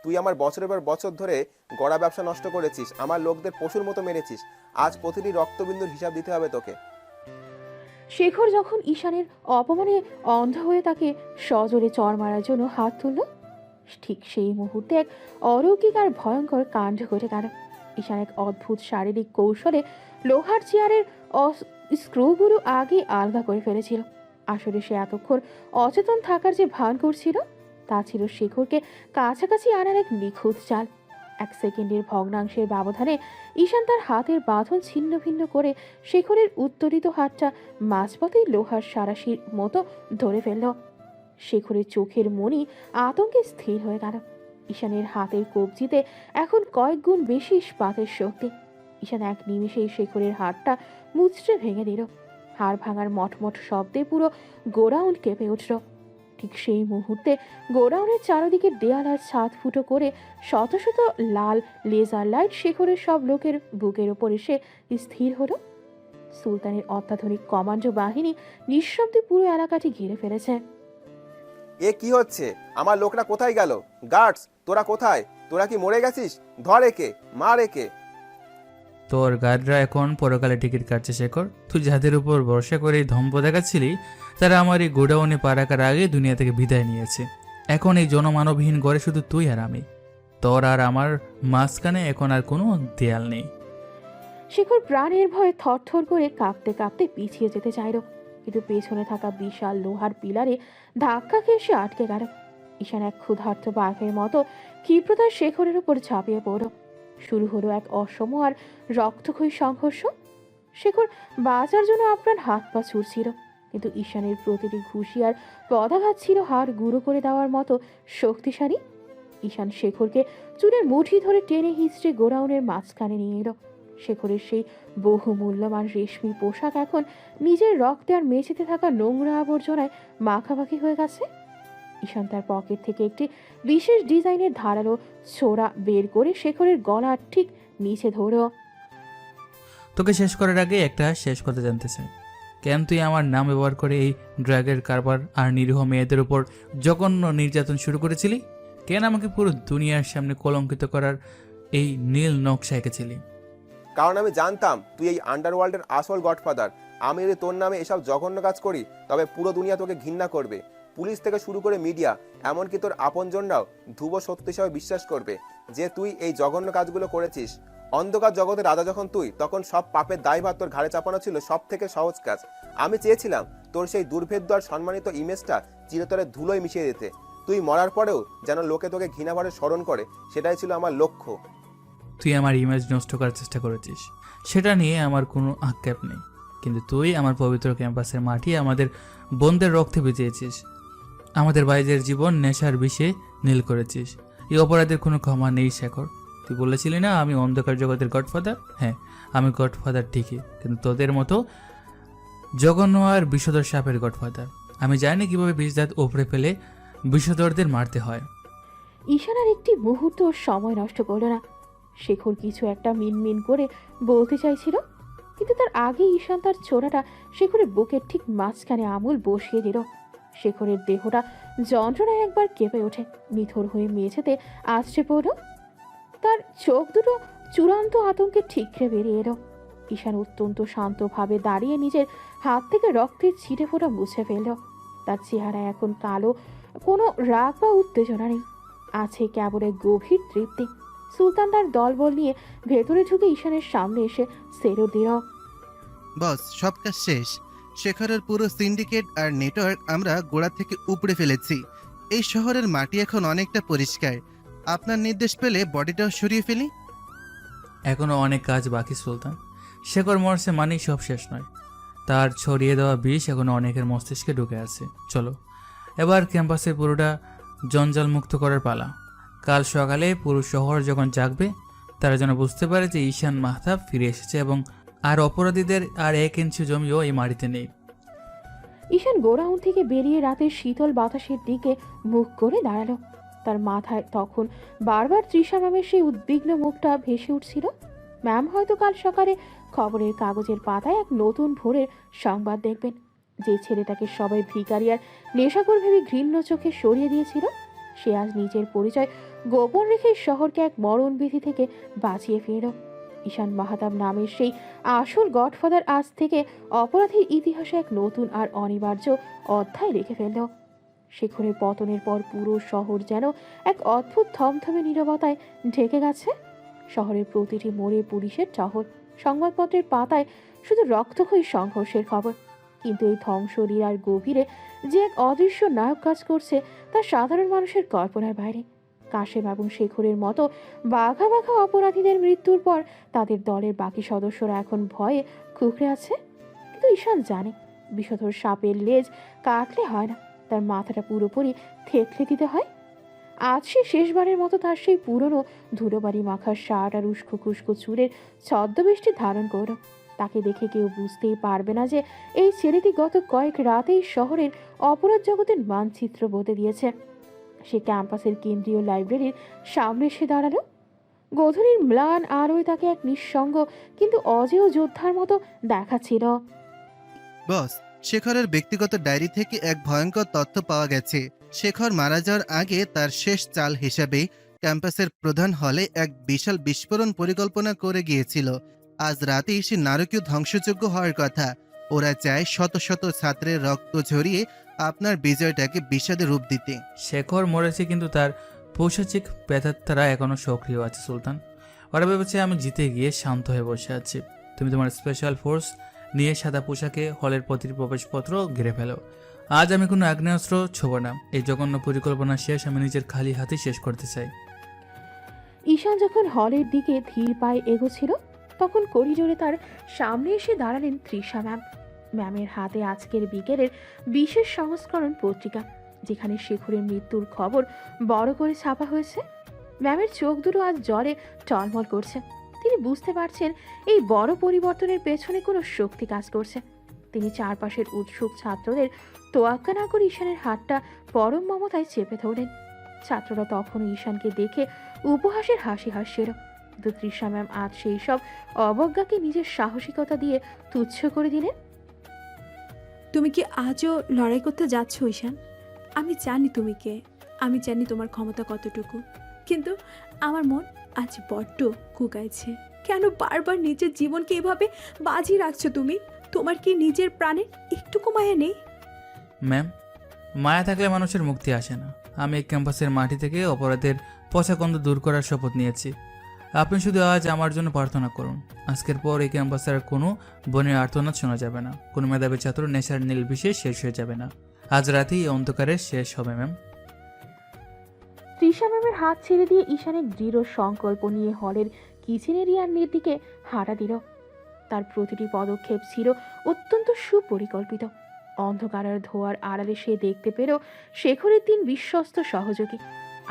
তুই আমার বছরের পর বছর ধরে গড়া ব্যবসা নষ্ট করেছিস, আমার লোকদের পশুর মতো মেরেছিস। আজ প্রতিটি রক্তবিন্দুর হিসাব দিতে হবে তোকে। শেখর যখন ঈশানের অপমানে অন্ধ হয়ে তাকে সজোরে চড় মারার জন্য হাত তুলল, ঠিক সেই মুহূর্তে এক অলৌকিক আর ভয়ঙ্কর কাণ্ড ঘটে গেল। ঈশান এক অদ্ভুত শারীরিক কৌশলে লোহার চেয়ারের স্ক্রুগুলো আগে আলগা করে ফেলেছিল। আসলে সে এতক্ষণ অচেতন থাকার যে ভান করছিল তা ছিল শেখরকে কাছাকাছি আনার এক নিখুঁত চাল। এক সেকেন্ডের ভগ্নাংশের ব্যবধানে ঈশান তার হাতের বাঁধন ছিন্ন ভিন্ন করে শেখরের উত্তোলিত হাতটা মাঝপথেই লোহার সারাশির মতো ধরে ফেলল। শেখরের চোখের মনি আতঙ্কে স্থির হয়ে গেল। ঈশানের হাতের কবজিতে এখন কয়েক গুণ বেশি ইস্পাতের শক্তি। ঈশান এক নিমিষেই শেখরের হাতটা মুচড়ে ভেঙে দিল। হাড় ভাঙার মটমট শব্দে পুরো গোডাউন কেঁপে উঠল। ঠিক সেই মুহূর্তে গোডাউনের চারদিকে দেয়াল আর ছাদ ফুটো করে শত শত লাল লেজার লাইট শেখরের সব লোকের বুকের ওপর এসে স্থির হলো। সুলতানের অত্যাধুনিক কমান্ডো বাহিনী নিঃশব্দে পুরো এলাকাটি ঘিরে ফেলেছে। এ কি হচ্ছে? আমার লোকরা কোথায় গেল? গার্ডস, তোরা কোথায়? তোরা কি মরে গেছিস? ধর একে, মার একে। তোর গার্ডরা এখন পরকালে টিকিট কাটছে শেখর। তুই যাদের উপর ভরসা করে এই ধম্প দেখাচ্ছিলি তারা আমার এই গোডাউনে পা রাখার আগে দুনিয়া থেকে বিদায় নিয়েছে। এখন এই জনমানবহীন ঘরে শুধু তুই আর আমি। তোর আর আমার মাঝখানে এখন আর কোনো দেয়াল নেই। শেখর প্রাণের ভয়ে থরথর করে কাঁপতে কাঁপতে পিছিয়ে যেতে চাইল, কিন্তু পেছনে থাকা বিশাল লোহার পিলারে ধাক্কা খেয়ে সে আটকে গেল। ঈশান এক ক্ষুধার্ত বাঘের মতো ক্ষিপ্রতার শেখরের উপর ঝাঁপিয়ে পড়ল। শুরু হলো এক অসম আর রক্তক্ষয়ী সংঘর্ষ। শেখর বাঁচার জন্য আপ্রাণ হাত পা ছুড়ছিল, কিন্তু ঈশানের প্রতিটি ঘুষি আর পদাঘাত ছিল হাড় গুঁড়ো করে দেওয়ার মতো শক্তিশালী। ঈশান শেখরকে চুলের মুঠি ধরে টেনে হিঁচড়ে গোডাউনের মাঝখানে নিয়ে এলো। শেখরের সেই বহু মূল্যবান রেশমি পোশাক এখন নিজের রক্তে আর মেঝেতে থাকা নোংরা আবর্জনায় মাখামাখি হয়ে গেছে। ঈশান তার পকেট থেকে একটি বিশেষ ডিজাইনের ধারালো ছোরা বের করে শেখরের গলার ঠিক নিচে ধরো। তোকে শেষ করার আগে একটা শেষ কথা জানতে চাই। কেন তুই আমার নাম ব্যবহার করে এই ড্রাগের কারবার আর নিরীহ মেয়েদের উপর জঘন্য নির্যাতন শুরু করেছিলি? কেন আমাকে পুরো দুনিয়ার সামনে কলঙ্কিত করার এই নীল নকশা এঁকেছিলি? কারণ আমি জানতাম তুই এই আন্ডারওয়ার্ল্ডের আসল গডফাদার। আমি যদি তোর নামে এসব জঘন্য কাজ করি তবে পুরো দুনিয়া তোকে ঘৃণা করবে। পুলিশ থেকে শুরু করে মিডিয়া, এমনকি তোর আপনজনরাও ধ্রুব সত্য হিসাবে বিশ্বাস করবে যে তুই এই জঘন্য কাজগুলো করেছিস। অন্ধকার জগতের রাজা যখন তুই, তখন সব পাপের দায়ভার তোর ঘাড়ে চাপানো ছিল সব থেকে সহজ কাজ। আমি চেয়েছিলাম তোর সেই দুর্ভেদ্য আর সম্মানিত ইমেজটা চিরতরে ধুলোয় মিশিয়ে দিতে। তুই মরার পরেও যেন লোকে তোকে ঘৃণাভরে স্মরণ করে, সেটাই ছিল আমার লক্ষ্য। তুই আমার ইমেজ নষ্ট করার চেষ্টা করেছিস, সেটা নিয়ে আমার কোনো আক্ষেপ নেই। কিন্তু তুই আমার পবিত্র ক্যাম্পাসের মাটি আমাদের বোনদের রক্তে ভিজিয়েছিস। আমাদের বাইরের জীবন নেশার বিষে নীল করেছিস। এই অপরাধের কোনো ক্ষমা নেই শেখর। তুই বলেছিলি না আমি অন্ধকার জগতের গডফাদার? হ্যাঁ, আমি গডফাদার ঠিকই, কিন্তু তোদের মতো জঘন্য আর বিষধর সাপের গডফাদার। আমি জানি কিভাবে বিষদাঁত ওপরে ফেলে বিষধরদের মারতে হয়। ঈশান আর একটি মুহূর্ত সময় নষ্ট করল না। শেখর কিছু একটা মিনমিন করে বলতে চাইছিল, কিন্তু তার আগে ঈশান তার ছোড়াটা শেখরের বুকের ঠিক মাঝখানে আমূল বসিয়ে দিল। শেখরের দেহটা যন্ত্রণায় একবার কেঁপে ওঠে, নিথর হয়ে মেঝেতে আছড়ে পড়ল। তার চোখ দুটো চূড়ান্ত আতঙ্কে ঠিকরে বেরিয়ে এলো। ঈশান অত্যন্ত শান্তভাবে দাঁড়িয়ে নিজের হাত থেকে রক্তের ছিটে ফোঁটা মুছে ফেলল। তার চেহারা এখন কালো, কোনো রাগ বা উত্তেজনা নেই, আছে কেবল এক গভীর তৃপ্তি। সুলতান তার দলবল নিয়ে ভেতরে ঢুকে ঈশানের সামনে এসে সেরো দিল। বস, সব কাজ শেষ। শেখরের পুরো সিন্ডিকেট আর নেটওয়ার্ক আমরা গোড়া থেকে উপড়ে ফেলেছি। এই শহরের মাটি এখন অনেকটা পরিষ্কার। আপনার নির্দেশ পেলে বডিটাও সরিয়ে ফেলি। এখনও অনেক কাজ বাকি সুলতান। শেখর মরছে মানেই সব শেষ নয়। তার ছড়িয়ে দেওয়া বিষ এখনও অনেকের মস্তিষ্কে ঢুকে আছে। চলো এবার ক্যাম্পাসের পুরোটা জঞ্জাল মুক্ত করার পালা। কাল সকালে পুরো শহর যখন জাগবে তারা যেন বুঝতে পারে যে ঈশান মাহতাব ফিরে এসেছে এবং আর অপরাধীদের আর 1 ইঞ্চি জমিও এই মাটিতে নেই। ঈশান গোডাউন থেকে বেরিয়ে রাতের শীতল বাতাসের দিকে মুখ করে দাঁড়ালো। তার মাথায় তখন বারবার তৃষা ম্যামের সেই উদ্বিগ্ন মুখটা ভেসে উঠছিল। ম্যাম হয়তো কাল সকালে খবরের কাগজের পাতায় এক নতুন ভোরের সংবাদ দেখবেন। যে ছেলেটাকে সবাই ভিখারি আর নেশাখোর ভেবে ঘৃণ্য চোখে সরিয়ে দিয়েছিল, সে আজ নিজের পরিচয় গোপন রেখে শহরকে এক মরণবিধি থেকে বাঁচিয়ে ফিরল। ঈশান মাহতাব নামের সেই আসল গডফাদার আজ থেকে অপরাধীর ইতিহাসে এক নতুন আর অনিবার্য অধ্যায় লিখে ফেলল। শেখরের পতনের পর পুরো শহর যেন এক অদ্ভুত থমথমে নীরবতায় ঢেকে গেছে। শহরের প্রতিটি মোড়ে পুলিশের টহল, সংবাদপত্রের পাতায় শুধু রক্তক্ষয়ী সংঘর্ষের খবর। কিন্তু এই ধ্বংসলীলার গভীরে যে এক অদৃশ্য নায়ক কাজ করছে তা সাধারণ মানুষের কল্পনার বাইরে। কাশেম এবং শেখরের মতো বাঘা বাঘা অপরাধীদের মৃত্যুর পর তাদের দলের বাকি সদস্যরা এখন ভয়ে কুঁকড়ে আছে। কিন্তু ঈশান জানে বিষধর সাপের লেজ কাটলে হয় না, তার মাথাটা পুরোপুরি থেতলে দিতে হয়। আজ সে শেষবারের মতো তার সেই পুরনো ধুলোবাড়ি মাখা শার্ট আর উস্কো খুস্কো চুলের ছদ্মবেশটি ধারণ করল। তাকে দেখে কেউ বুঝতেই পারবে না যে এই ছেলেটি গত কয়েক রাতেই শহরের অপরাধ জগতের মানচিত্র বদলে দিয়েছে। সে ক্যাম্পাসের কেন্দ্রীয় লাইব্রেরির সামনে এসে দাঁড়ালো। গধূলির ম্লান আলোয় তাকে এক নিঃসঙ্গ কিন্তু অজেয় যোদ্ধার মতো দেখাচ্ছিল। বস, শেখরের ব্যক্তিগত ডায়েরি থেকে এক ভয়ঙ্কর তথ্য পাওয়া গেছে। শেখর মারা যাওয়ার আগে তার শেষ চাল হিসাবে ক্যাম্পাসের প্রধান হলে এক বিশাল বিস্ফোরণ পরিকল্পনা করে গিয়েছিল। আজ রাতেই সে নারকীয় ধ্বংসযোগ্য হওয়ার কথা। ওরা চায় শত শত ছাত্রের রক্ত ঝরিয়ে আপনার বিজয়টাকে বিষাদে রূপ দিতে। শেখর মরেছে কিন্তু তার পৈশাচিক প্রেতাত্মারা এখনও সক্রিয় আছে সুলতান। ওরা ভেবেছে আমি জিতে গিয়ে শান্ত হয়ে বসে আছি। তুমি তোমার স্পেশাল ফোর্স নিয়ে সাদা পোশাকে হলের প্রতিটি প্রবেশপত্র ঘিরে ফেলো। আজ আমি কোনো আগ্নেয়াস্ত্র ছোব না। এই জঘন্য পরিকল্পনা শেষ আমি নিজের খালি হাতে শেষ করতে চাই। ঈশান যখন হলের দিকে ধীর পায়ে এগোছিল তখন করিডোরে তার সামনে এসে দাঁড়ালেন তৃষা ম্যাম। ম্যামের হাতে আজকের বিকেলের বিশেষ সংস্করণ পত্রিকা, যেখানে শেখরের মৃত্যুর খবর বড় করে ছাপা হয়েছে। ম্যামের চোখ দুটো আজ জলে টলমল করছে। তিনি বুঝতে পারছেন এই বড় পরিবর্তনের পেছনে কোনো শক্তি কাজ করছে। তিনি চারপাশের উৎসুক ছাত্রদের তোয়াক্কা না করে ঈশানের হাতটা পরম মমতায় চেপে ধরলেন। ছাত্ররা তখনও ঈশানকে দেখে উপহাসের হাসি হাসছিল। কিন্তু তৃষা ম্যাম আজ সেই সব অবজ্ঞাকে নিজের সাহসিকতা দিয়ে তুচ্ছ করে দিলেন। তুমি কি আজও লড়াই করতে যাচ্ছ ঈশান? আমি জানি তুমি কে, আমি জানি তোমার ক্ষমতা কতটুকু, কিন্তু আমার মন আজ বড্ড কুকাইছে। কেন বারবার নিজের জীবনকে এভাবে বাজি রাখছো তুমি? তোমার কি নিজের প্রাণের একটুকু মায়া নেই? ম্যাম, মায়া থাকলে মানুষের মুক্তি আসে না। আমি এই ক্যাম্পাসের মাটি থেকে অপরাধের পচা গন্ধ দূর করার শপথ নিয়েছি। আপনি শুধু আজ আমার জন্য প্রার্থনা করুন। আজকের পর এই ক্যাম্পাসে আর কোনো বনের আর্তনাদ শোনা যাবে না। কোনো মেধাবী ছাত্র নেশার নীল বিষে শেষ হয়ে যাবে না। আজ রাতেই এই অন্ধকারে শেষ হবে ম্যাম। তৃষা ম্যামের হাত ছেড়ে দিয়ে ঈশানের দৃঢ় সংকল্প নিয়ে হলের কিচেন এরিয়ার দিকে হাঁটা দিল। তার প্রতিটি পদক্ষেপ ছিল অত্যন্ত সুপরিকল্পিত। অন্ধকারের ধোয়ার আড়ালে সে দেখতে পেল শেখরের 3 বিশ্বস্ত সহযোগী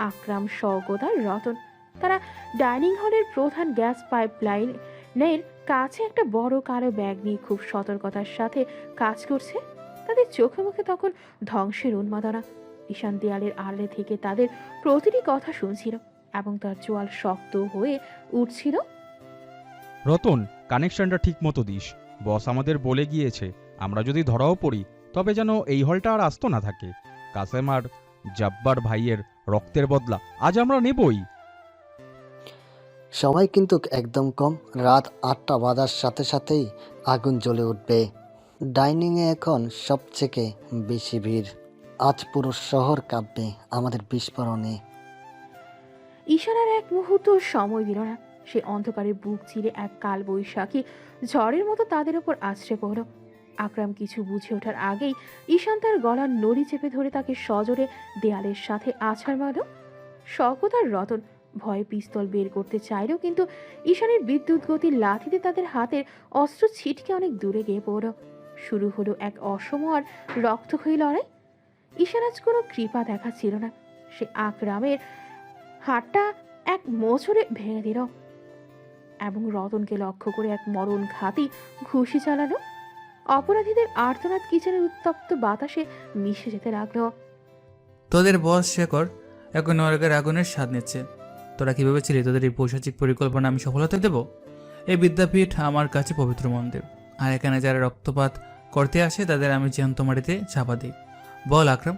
আকরাম, শওকত আর রতন। তারা ডাইনিং হলের প্রধান গ্যাস পাইপলাইনের কাছে একটা বড় কালো ব্যাগ নিয়ে খুব সতর্কতার সাথে কাজ করছে। তাদের চোখে মুখে তখন ধ্বংসের উন্মাদনা। ঈশান দেয়ালের আড়ালে থেকে তাদের প্রতিটি কথা শুনছিল এবং তার চোয়াল শক্ত হয়ে উঠছিল। রতন, কানেকশনটা ঠিক মতো দিস। বস আমাদের বলে গিয়েছে আমরা যদি ধরাও পড়ি তবে যেন এই হলটা আর আস্ত না থাকে। কাসেম আর জব্বার ভাইয়ের রক্তের বদলা আজ আমরা নেবই। সময় কিন্তু একদম কম। রাত 8টা বাজার সাথে সাথেই আগুন জ্বলে উঠবে। ডাইনিংয়ে এখন সবথেকে বেশি ভিড়। আজ পুরো শহর কাঁপবে আমাদের বিস্ফোরণে। ঈশান আর এক মুহূর্ত সময় দিল না। সে অন্ধকারের বুক চিরে এক কাল বৈশাখী ঝড়ের মতো তাদের উপর আছড়ে পড়ল। আকরাম কিছু বুঝে ওঠার আগেই ঈশান তার গলার নড়ি চেপে ধরে তাকে সজোরে দেয়ালের সাথে আছাড় মারল। শওকত আর রতন ভয়ে পিস্তল বের করতে চাইল, কিন্তু ঈশানের বিদ্যুৎ গতির লাথিতে তাদের হাতের অস্ত্র ছিটকে অনেক দূরে গিয়ে পড়ল। শুরু হলো এক অসম আর রক্তক্ষয়ী লড়াই। ঈশান আজ কোনো কৃপা দেখাচ্ছিল না। সে আকরামের হাতটা এক মোচড়ে ভেঙে দিল এবং রতনকে লক্ষ্য করে এক মরণ ঘাতি ঘুষি চালালো। অপরাধীদের আর্তনাদ কিচেনের উত্তপ্ত বাতাসে মিশে যেতে লাগলো। তোদের বস শেখর এখন নরকের আগুনের স্বাদ নিচ্ছে। তোরা কি ভেবেছিলি তোদের এই পৈশাচিক পরিকল্পনা আমি সফলতা দেব? এই বিদ্যাপীঠ আমার কাছে পবিত্র মন্দির, আর এখানে যারা রক্তপাত করতে আসে তাদের আমি জ্যান্ত মাটিতে চাপা দিই। বল আকরাম,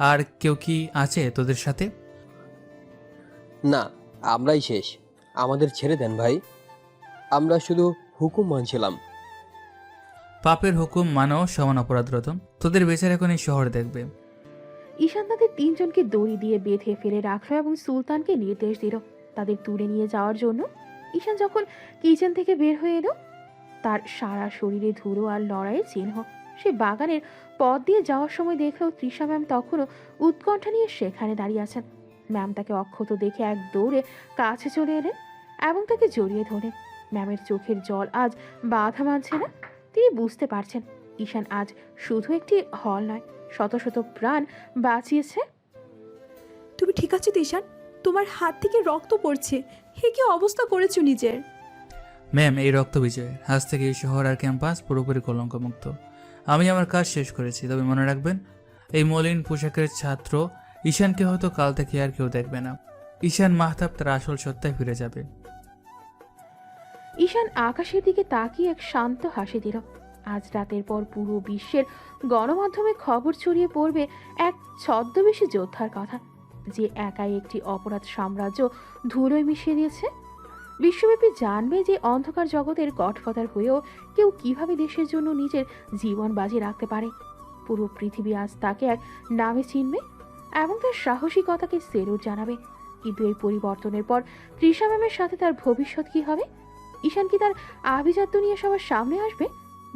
আর কেউ কি আছে তোদের সাথে? না, আমরাই শেষ। আমাদের ছেড়ে দেন ভাই, আমরা শুধু হুকুম মানছিলাম। পাপের হুকুম মানাও সমান অপরাধ রতন। তোদের বেচার এখন এই শহর দেখবে। ঈশান তাদের 3 জনকে দড়ি দিয়ে বেঁধে ফেলে রাখলো এবং সুলতানকে নির্দেশ দিল তাদের তুলে নিয়ে যাওয়ার জন্য। ঈশান যখন কিচেন থেকে বের হয়ে এলো, তার সারা শরীরে ধুলো আর লড়াইয়ের চিহ্ন। সে বাগানের পথ দিয়ে যাওয়ার সময় দেখলেও তৃষা ম্যাম তখনও উৎকণ্ঠা নিয়ে সেখানে দাঁড়িয়ে আছেন। ম্যাম তাকে অক্ষত দেখে এক দৌড়ে কাছে চলে এলেন এবং তাকে জড়িয়ে ধরেন। ম্যামের চোখের জল আজ বাধা মানছে না। তিনি বুঝতে পারছেন ঈশান আজ শুধু একটি হল নয়, শত শত প্রাণ বাঁচিয়েছে। তুমি ঠিক আছো তো ঈশান? তোমার হাত থেকে রক্ত পড়ছে, হে কি অবস্থা করেছো নিজের? ম্যাম, এই রক্ত বিজয় আজ থেকে এই শহর আর ক্যাম্পাস পুরোপুরি কলঙ্কমুক্ত। আমি আমার কাজ শেষ করেছি, তবে মনে রাখবেন এই মলিন পোশাকের ছাত্র ঈশানকে হয়তো কাল থেকে আর কেউ দেখবে না। ঈশান মাহতাব তার আসল সত্তায় ফিরে যাবে। ঈশান আকাশের দিকে তাকিয়ে এক শান্ত হাসি দিল। আজ রাতের পর পুরো বিশ্বের গণমাধ্যমে খবর ছড়িয়ে পড়বে এক ছদ্মবেশী যোদ্ধার কথা, যে একাই একটি অপরাধ সাম্রাজ্য ধুলোয় মিশিয়ে দিয়েছে। বিশ্বব্যাপী জানবে যে অন্ধকার জগতের গডফাদার হয়েও কেউ কিভাবে দেশের জন্য নিজের জীবন বাজি রাখতে পারে। পুরো পৃথিবী আজ তাকে এক নামে চিনবে এবং তার সাহসিকতাকে সেলুট জানাবে। কিন্তু এই পরিবর্তনের পর তৃষা ম্যামের সাথে তার ভবিষ্যৎ কি হবে? ঈশান কি তার আভিজাত্য নিয়ে সবার সামনে আসবে,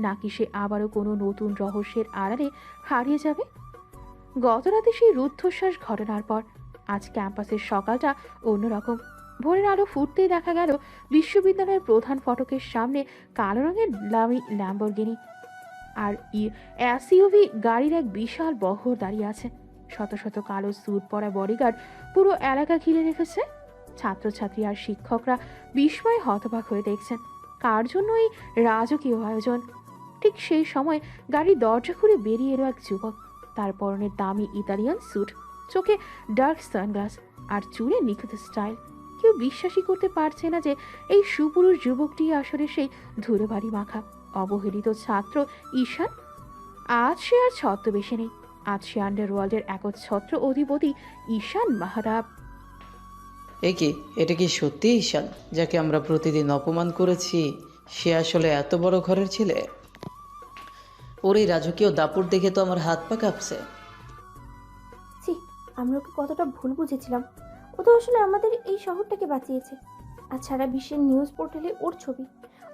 নাকি সে আবারও কোনো নতুন রহস্যের আড়ালে হারিয়ে যাবে? গতরাতে সেই রুদ্ধশ্বাস ঘটনার পর আজ ক্যাম্পাসের সকালটা অন্যরকম। ভোরের আলো ফুটতেই দেখা গেল বিশ্ববিদ্যালয়ের প্রধান ফটকের সামনে কালো রঙের দামি ল্যাম্বরগিনি আর এসইউভি গাড়ির এক বিশাল বহর দাঁড়িয়ে আছে। শত শত কালো স্যুট পরা বডিগার্ড পুরো এলাকা ঘিরে রেখেছে। ছাত্রছাত্রী আর শিক্ষকরা বিস্ময়ে হতবাক হয়ে দেখছেন কার জন্য এই রাজকীয় আয়োজন। ঠিক সেই সময় গাড়ির দরজা খুলে বেরিয়ে এলো এক যুবক। তার পরনে দামি ইতালিয়ান স্যুট, চোখে ডার্ক সানগ্লাস আর চুলে নিখুঁত স্টাইল। কেউ বিশ্বাসই করতে পারছে না যে এই সুপুরুষ যুবকটি আসলে সেই ধুলোবাড়ি মাখা অবহেলিত ছাত্র ঈশান। আজ সে আর ছদ্মবেশে নেই, আজ সে আন্ডারওয়ার্ল্ডের একচ্ছত্র অধিপতি ঈশান মাহতাব। এটা কি সত্যি ঈশান, যাকে আমরা প্রতিদিন অপমান করেছি? সে আসলে এত বড় ঘরের ছেলে? ওর এই রাজকীয় দাপট দেখে তো আমার হাত পা কাঁপছে। ছি, আমরা ওকে কতটা ভুল বুঝেছিলাম। ও তো আসলে আমাদের এই শহরটাকে বাঁচিয়েছে। আর সারা বিশ্বের নিউজ পোর্টালে ওর ছবি।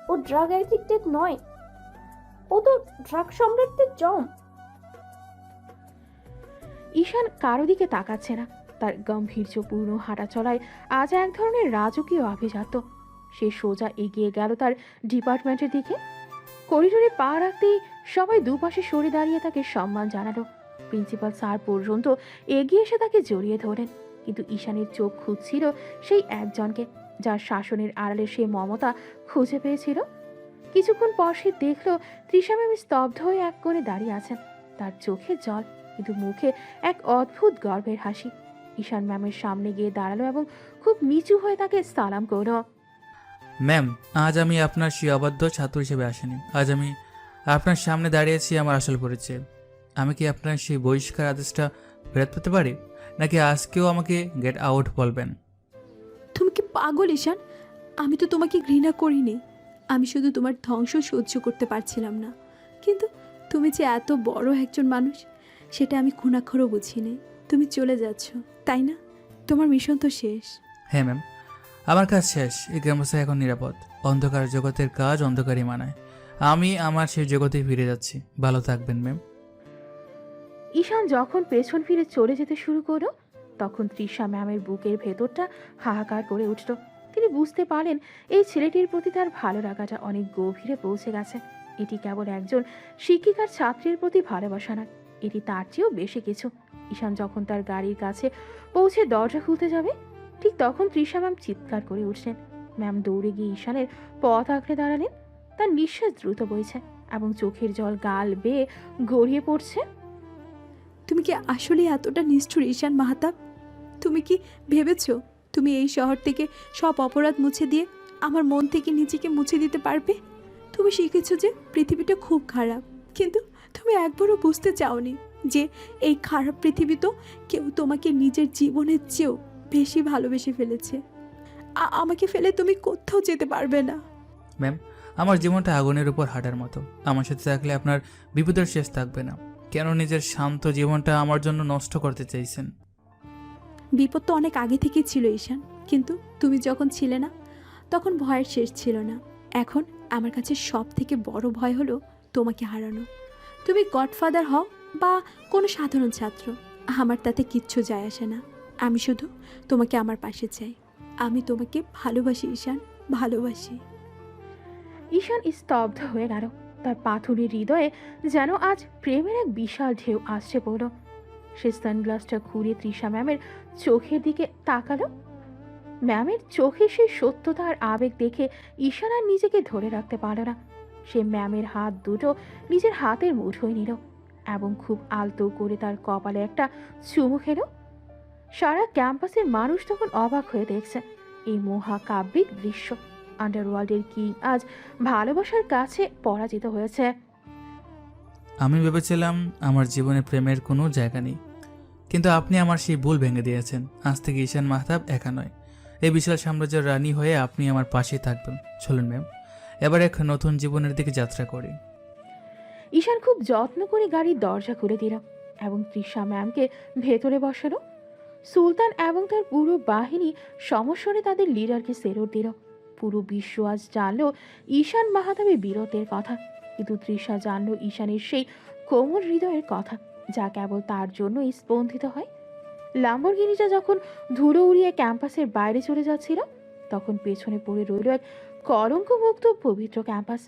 ও ড্রাগ অ্যাডিক্টেড নয়, ও তো ড্রাগ সম্রাটদের জম। ঈশান কারো দিকে তাকাচ্ছে না। তার গম্ভীর্যপূর্ণ হাঁটা চলায় আজ এক ধরনের রাজকীয় আভিজাত্য। সে সোজা এগিয়ে গেল তার ডিপার্টমেন্টের দিকে। করিডোরে পা রাখতেই সবাই দুপাশে সরে দাঁড়িয়ে তাকে সম্মান জানালো। প্রিন্সিপাল স্যার পর্যন্ত এগিয়ে এসে তাকে জড়িয়ে ধরেন। কিন্তু ঈশানের চোখ খুঁজছিল সেই একজনকে, যার শাসনের আড়ালে সে মমতা খুঁজে পেয়েছিল। কিছুক্ষণ পর সে দেখল তৃষা ম্যাম স্তব্ধ হয়ে এক কোণে দাঁড়িয়ে আছেন। তার চোখে জল, কিন্তু মুখে এক অদ্ভুত গর্বের হাসি। ঈশান ম্যামের সামনে গিয়ে দাঁড়ালো এবং খুব নিচু হয়ে তাকে সালাম করল। ম্যাম, আজ আমি আপনার সেই অবাধ্য ছাত্র হিসেবে আসিনি। আজ আমি আপনার সামনে দাঁড়িয়েছি আমার আসল পরিচয়। আমি কি আপনার সেই বহিষ্কার আদেশটা ফেরত পেতে পারি, নাকি আজকেও আমাকে গেট আউট বলবেন? তুমি কি পাগল ঈশান? আমি তো তোমাকে ঘৃণা করিনি, আমি শুধু তোমার ধ্বংস সহ্য করতে পারছিলাম না। কিন্তু তুমি যে এত বড় একজন মানুষ সেটা আমি খুনাক্ষরও বুঝিনি। তুমি চলে যাচ্ছ, তাই না? তোমার মিশন তো শেষ। হ্যাঁ ম্যাম, আমার কাজ শেষ। এই ক্যাম্পাসে এখন নিরাপদ। অন্ধকার জগতের কাজ অন্ধকারই মানায়। আমি আমার সেই জগতে ফিরে যাচ্ছি। ভালো থাকবেন ম্যাম। ঈশান যখন পেছন ফিরে চলে যেতে শুরু করলো, তখন তৃষা ম্যামের বুকের ভেতরটা হাহাকার করে উঠল। তিনি বুঝতে পারলেন এই ছেলেটির প্রতি তার ভালো লাগাটা অনেক গভীরে পৌঁছে গেছে। এটি কেবল একজন শিক্ষিকার ছাত্রের প্রতি ভালোবাসা নয়, এটি তার চেয়েও বেশি কিছু। ঈশান যখন তার গাড়ির কাছে পৌঁছে দরজা খুলতে যাবে, ঠিক তখন তৃষা ম্যাম চিৎকার করে উঠলেন। ম্যাম দৌড়ে গিয়ে ঈশানের পথ আঁকড়ে দাঁড়ালেন। তার নিঃশ্বাস দ্রুত বইছে এবং চোখের জল গাল বেয়ে গড়িয়ে পড়ছে। তুমি কি আসলে এতটা নিষ্ঠুর ঈশান মাহতাব? তুমি কি ভেবেছো তুমি এই শহর থেকে সব অপরাধ মুছে দিয়ে আমার মন থেকে নিজেকে মুছে দিতে পারবে? তুমি শিখেছো যে পৃথিবীটা খুব খারাপ, কিন্তু তুমি একবারও বুঝতে চাওনি যে এই খারাপ পৃথিবী তো কেউ তোমাকে নিজের জীবনের চেয়েও বেশি ভালোবেসে ফেলেছে। আমাকে ফেলে তুমি কোথাও যেতে পারবে না। ম্যাম, আমার জীবনটা আগুনের উপর হাঁটার মতো। আমার সাথে থাকলে আপনার বিপদের শেষ থাকবে না। কেন নিজের শান্ত জীবনটা আমার জন্য নষ্ট করতে চাইছেন? বিপদ তো অনেক আগে থেকেই ছিল ঈশান, কিন্তু তুমি যখন ছিলে না তখন ভয়ের শেষ ছিল না। এখন আমার কাছে সব থেকে বড় ভয় হলো তোমাকে হারানো। তুমি গডফাদার হও বা কোনো সাধারণ ছাত্র, আমার তাতে কিচ্ছু যায় আসে না। আমি শুধু তোমাকে আমার পাশে চাই। আমি তোমাকে ভালোবাসি ঈশান, ভালোবাসি। ঈশান স্তব্ধ হয়ে গেল। তার পাথুরে হৃদয়ে যেন আজ প্রেমের এক বিশাল ঢেউ আসছে পড়ল। সে সানগ্লাসটা ঘুরে তৃষা ম্যামের চোখের দিকে তাকালো। ম্যামের চোখে সেই সত্যতা আর আবেগ দেখে ঈশান আর নিজেকে ধরে রাখতে পারল না। সে ম্যামের হাত দুটো নিজের হাতের মুঠোয় নিল এবং খুব আলতো করে তার কপালে একটা চুমু খেল। সারা ক্যাম্পাসের মানুষ তখন অবাক হয়ে দেখছে এই মহাকাব্যিক দৃশ্য। আন্ডারওয়ার্ল্ডের কিং আজ ভালোবাসার কাছে পরাজিত হয়েছে। আমি ভেবেছিলাম আমার জীবনে প্রেমের কোনো জায়গা নেই, কিন্তু আপনি আমার সেই ভুল ভেঙে দিয়েছেন। আজ থেকে ঈশান মাহতাব একা নয়, এই বিশাল সাম্রাজ্যের রানী হয়ে আপনি আমার পাশেই থাকবেন। চলুন ম্যাম, এবার এক নতুন জীবনের দিকে যাত্রা করি। ঈশান খুব যত্ন করে গাড়ির দরজা খুলে দিল এবং তৃষা ম্যামকে ভেতরে বসালো। সুলতান এবং তার পুরো বাহিনী সমস্বরে তাদের লিডারকে সেলুট দিল। পুরো বিশ্ব আজ জানলো ঈশান মাহতাবের বীরত্বের কথা, কিন্তু তৃষা জানলো ঈশানের সেই কোমল হৃদয়ের কথা যা কেবল তার জন্যই স্পন্দিত হয়। ল্যাম্বরগিনিটা যখন ধুলো উড়িয়ে ক্যাম্পাসের বাইরে চলে যাচ্ছিল, তখন পেছনে পড়ে রইল এক কলঙ্কমুক্ত পবিত্র ক্যাম্পাস।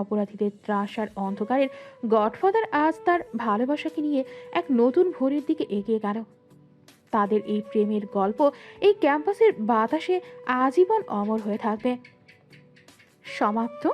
অপরাধীদের ত্রাস আর অন্ধকারের গডফাদার আজ তার ভালোবাসাকে নিয়ে এক নতুন ভোরের দিকে এগিয়ে গেল। তাদের এই প্রেমের গল্প এই ক্যাম্পাসের বাতাসে আজীবন অমর হয়ে থাকবে। সমাপ্ত।